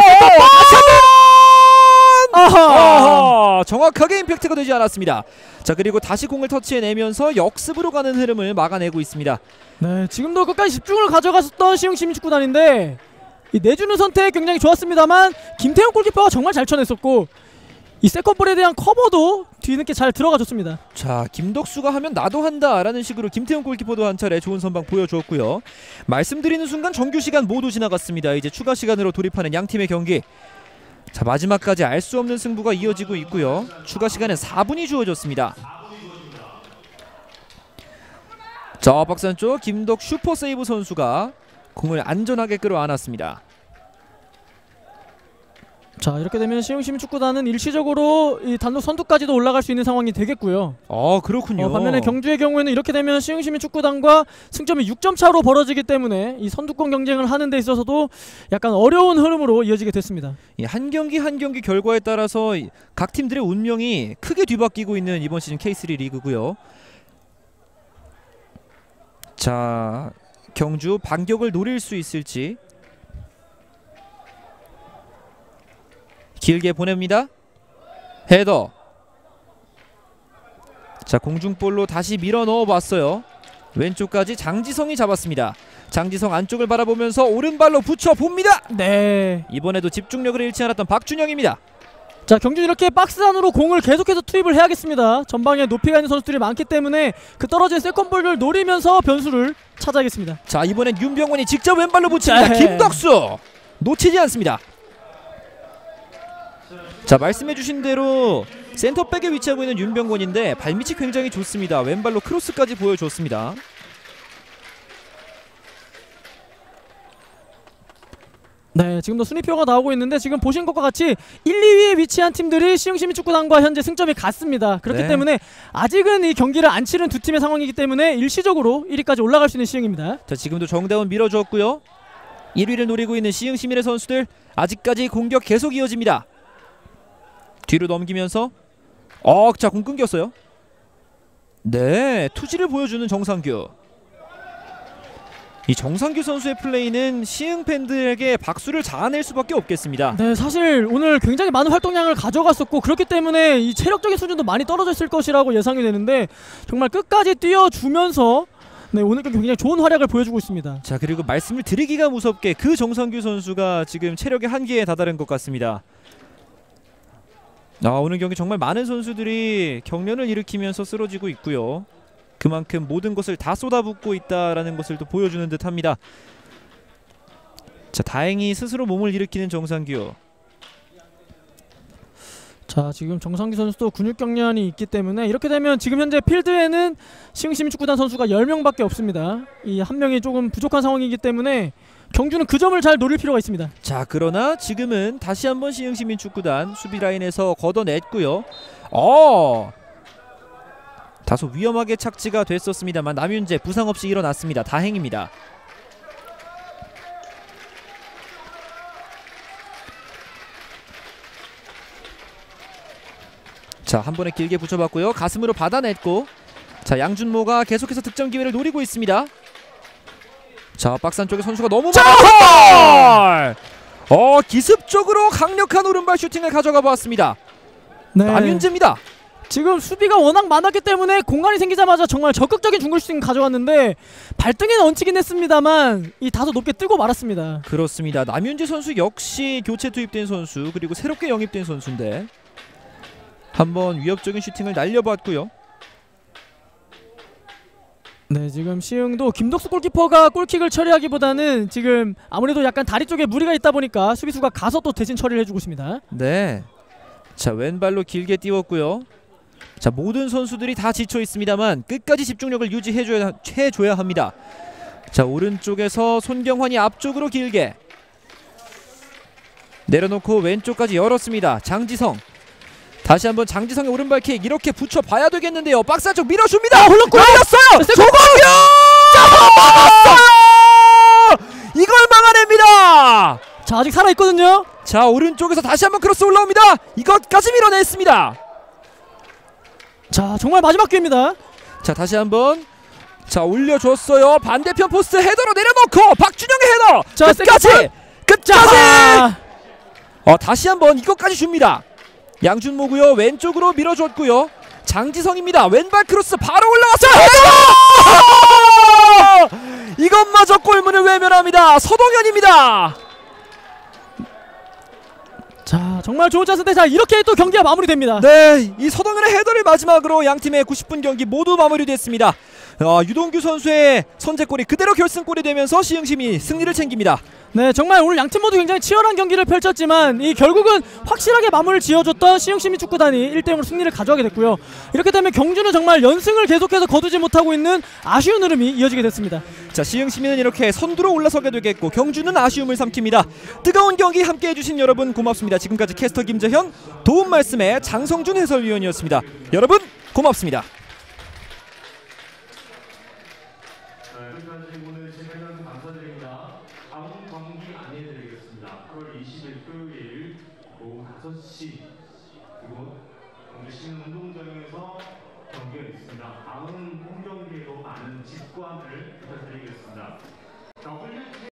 아하! 정확하게 임팩트가 되지 않았습니다. 자, 그리고 다시 공을 터치해내면서 역습으로 가는 흐름을 막아내고 있습니다. 네, 지금도 끝까지 집중을 가져갔었던 시흥시민축구단인데 이 내주는 선택 굉장히 좋았습니다만 김태형 골키퍼가 정말 잘 쳐냈었고 이 세컨볼에 대한 커버도 뒤늦게 잘 들어가줬습니다. 자, 김덕수가 하면 나도 한다라는 식으로 김태형 골키퍼도 한 차례 좋은 선방 보여주었고요. 말씀드리는 순간 정규 시간 모두 지나갔습니다. 이제 추가 시간으로 돌입하는 양 팀의 경기. 자, 마지막까지 알 수 없는 승부가 이어지고 있고요. 추가 시간은 4분이 주어졌습니다. 자, 박스 안쪽 김덕 슈퍼 세이브 선수가 공을 안전하게 끌어안았습니다. 자, 이렇게 되면 시흥시민축구단은 일시적으로 이 단독 선두까지도 올라갈 수 있는 상황이 되겠고요. 그렇군요. 반면에 경주의 경우에는 이렇게 되면 시흥시민축구단과 승점이 6점 차로 벌어지기 때문에 이 선두권 경쟁을 하는 데 있어서도 약간 어려운 흐름으로 이어지게 됐습니다. 한 경기 한 경기 결과에 따라서 각 팀들의 운명이 크게 뒤바뀌고 있는 이번 시즌 K3 리그고요. 자, 경주 반격을 노릴 수 있을지. 길게 보냅니다. 헤더. 자, 공중볼로 다시 밀어 넣어봤어요. 왼쪽까지 장지성이 잡았습니다. 장지성 안쪽을 바라보면서 오른발로 붙여봅니다. 네. 이번에도 집중력을 잃지 않았던 박준영입니다. 자, 경주는 이렇게 박스 안으로 공을 계속해서 투입을 해야겠습니다. 전방에 높이가 있는 선수들이 많기 때문에 그 떨어진 세컨볼을 노리면서 변수를 찾아야겠습니다. 자, 이번엔 윤병원이 직접 왼발로 붙입니다. 네. 김덕수 놓치지 않습니다. 자, 말씀해주신 대로 센터백에 위치하고 있는 윤병권인데 발밑이 굉장히 좋습니다. 왼발로 크로스까지 보여줬습니다. 네, 지금도 순위표가 나오고 있는데 지금 보신 것과 같이 1, 2위에 위치한 팀들이 시흥시민축구단과 현재 승점이 같습니다. 그렇기 네. 때문에 아직은 이 경기를 안 치른 두 팀의 상황이기 때문에 일시적으로 1위까지 올라갈 수 있는 시흥입니다. 자, 지금도 정다운 밀어줬고요. 1위를 노리고 있는 시흥시민의 선수들 아직까지 공격 계속 이어집니다. 뒤로 넘기면서 자, 공 끊겼어요. 네, 투지를 보여주는 정상규. 이 정상규 선수의 플레이는 시흥 팬들에게 박수를 자아낼 수밖에 없겠습니다. 네, 사실 오늘 굉장히 많은 활동량을 가져갔었고 그렇기 때문에 이 체력적인 수준도 많이 떨어졌을 것이라고 예상이 되는데 정말 끝까지 뛰어주면서 네, 오늘 굉장히 좋은 활약을 보여주고 있습니다. 자, 그리고 말씀을 드리기가 무섭게 그 정상규 선수가 지금 체력의 한계에 다다른 것 같습니다. 오늘 경기 정말 많은 선수들이 경련을 일으키면서 쓰러지고 있고요. 그만큼 모든 것을 다 쏟아붓고 있다라는 것을 또 보여주는 듯합니다. 자, 다행히 스스로 몸을 일으키는 정상규. 자, 지금 정상규 선수도 근육 경련이 있기 때문에 이렇게 되면 지금 현재 필드에는 시흥시민축구단 선수가 10명밖에 없습니다. 이 한 명이 조금 부족한 상황이기 때문에 경주는 그 점을 잘 노릴 필요가 있습니다. 자, 그러나 지금은 다시 한번 시흥시민축구단 수비 라인에서 걷어냈고요. 다소 위험하게 착지가 됐었습니다만 남윤재 부상 없이 일어났습니다. 다행입니다. 자, 한 번에 길게 붙여봤고요. 가슴으로 받아냈고, 자, 양준모가 계속해서 득점 기회를 노리고 있습니다. 자, 박스 안쪽에 선수가 너무 많아. 기습적으로 강력한 오른발 슈팅을 가져가 보았습니다. 네. 남윤재입니다. 지금 수비가 워낙 많았기 때문에 공간이 생기자마자 정말 적극적인 중거리 슈팅 가져갔는데 발등에는 얹히긴 했습니다만 이 다소 높게 뜨고 말았습니다. 그렇습니다. 남윤재 선수 역시 교체 투입된 선수, 그리고 새롭게 영입된 선수인데 한번 위협적인 슈팅을 날려봤고요. 네, 지금 시흥도 김덕수 골키퍼가 골킥을 처리하기보다는 지금 아무래도 약간 다리 쪽에 무리가 있다 보니까 수비수가 가서 또 대신 처리를 해주고 있습니다. 네. 자, 왼발로 길게 띄웠고요. 자, 모든 선수들이 다 지쳐 있습니다만 끝까지 집중력을 유지해줘야 합니다. 자, 오른쪽에서 손경환이 앞쪽으로 길게 내려놓고 왼쪽까지 열었습니다. 장지성. 다시 한번 장지성의 오른발킥 이렇게 붙여봐야 되겠는데요. 박스 안쪽 밀어줍니다. 흘렀어요. 조광규! 이걸 막아냅니다. 자, 아직 살아있거든요. 자, 오른쪽에서 다시 한번 크로스 올라옵니다. 이것까지 밀어냈습니다. 자, 정말 마지막 기회입니다. 자, 다시 한번 자, 올려줬어요. 반대편 포스트 헤더로 내려놓고 박준영의 헤더. 자, 끝까지. 다시 한번 이것까지 줍니다. 양준모고요. 왼쪽으로 밀어줬고요. 장지성입니다. 왼발 크로스 바로 올라갔어요. 헤더! 이것마저 골문을 외면합니다. 서동현입니다. 자, 정말 좋은 찬스인데 자, 이렇게 또 경기가 마무리됩니다. 네, 이 서동현의 헤더를 마지막으로 양팀의 90분 경기 모두 마무리됐습니다. 유동규 선수의 선제골이 그대로 결승골이 되면서 시흥심이 승리를 챙깁니다. 네, 정말 오늘 양팀 모두 굉장히 치열한 경기를 펼쳤지만 이 결국은 확실하게 마무리를 지어줬던 시흥시민축구단이 1대0으로 승리를 가져가게 됐고요. 이렇게 되면 경주는 정말 연승을 계속해서 거두지 못하고 있는 아쉬운 흐름이 이어지게 됐습니다. 자, 시흥시민은 이렇게 선두로 올라서게 되겠고 경주는 아쉬움을 삼킵니다. 뜨거운 경기 함께해 주신 여러분 고맙습니다. 지금까지 캐스터 김재현, 도움 말씀에 장성준 해설위원이었습니다. 여러분 고맙습니다. 다음 경기 안내해드리겠습니다. 8월 20일 토요일 오후 5시 이곳 경주시민운동장에서 경기가 있습니다. 다음 홈경기에도 많은 직관을 부탁드리겠습니다.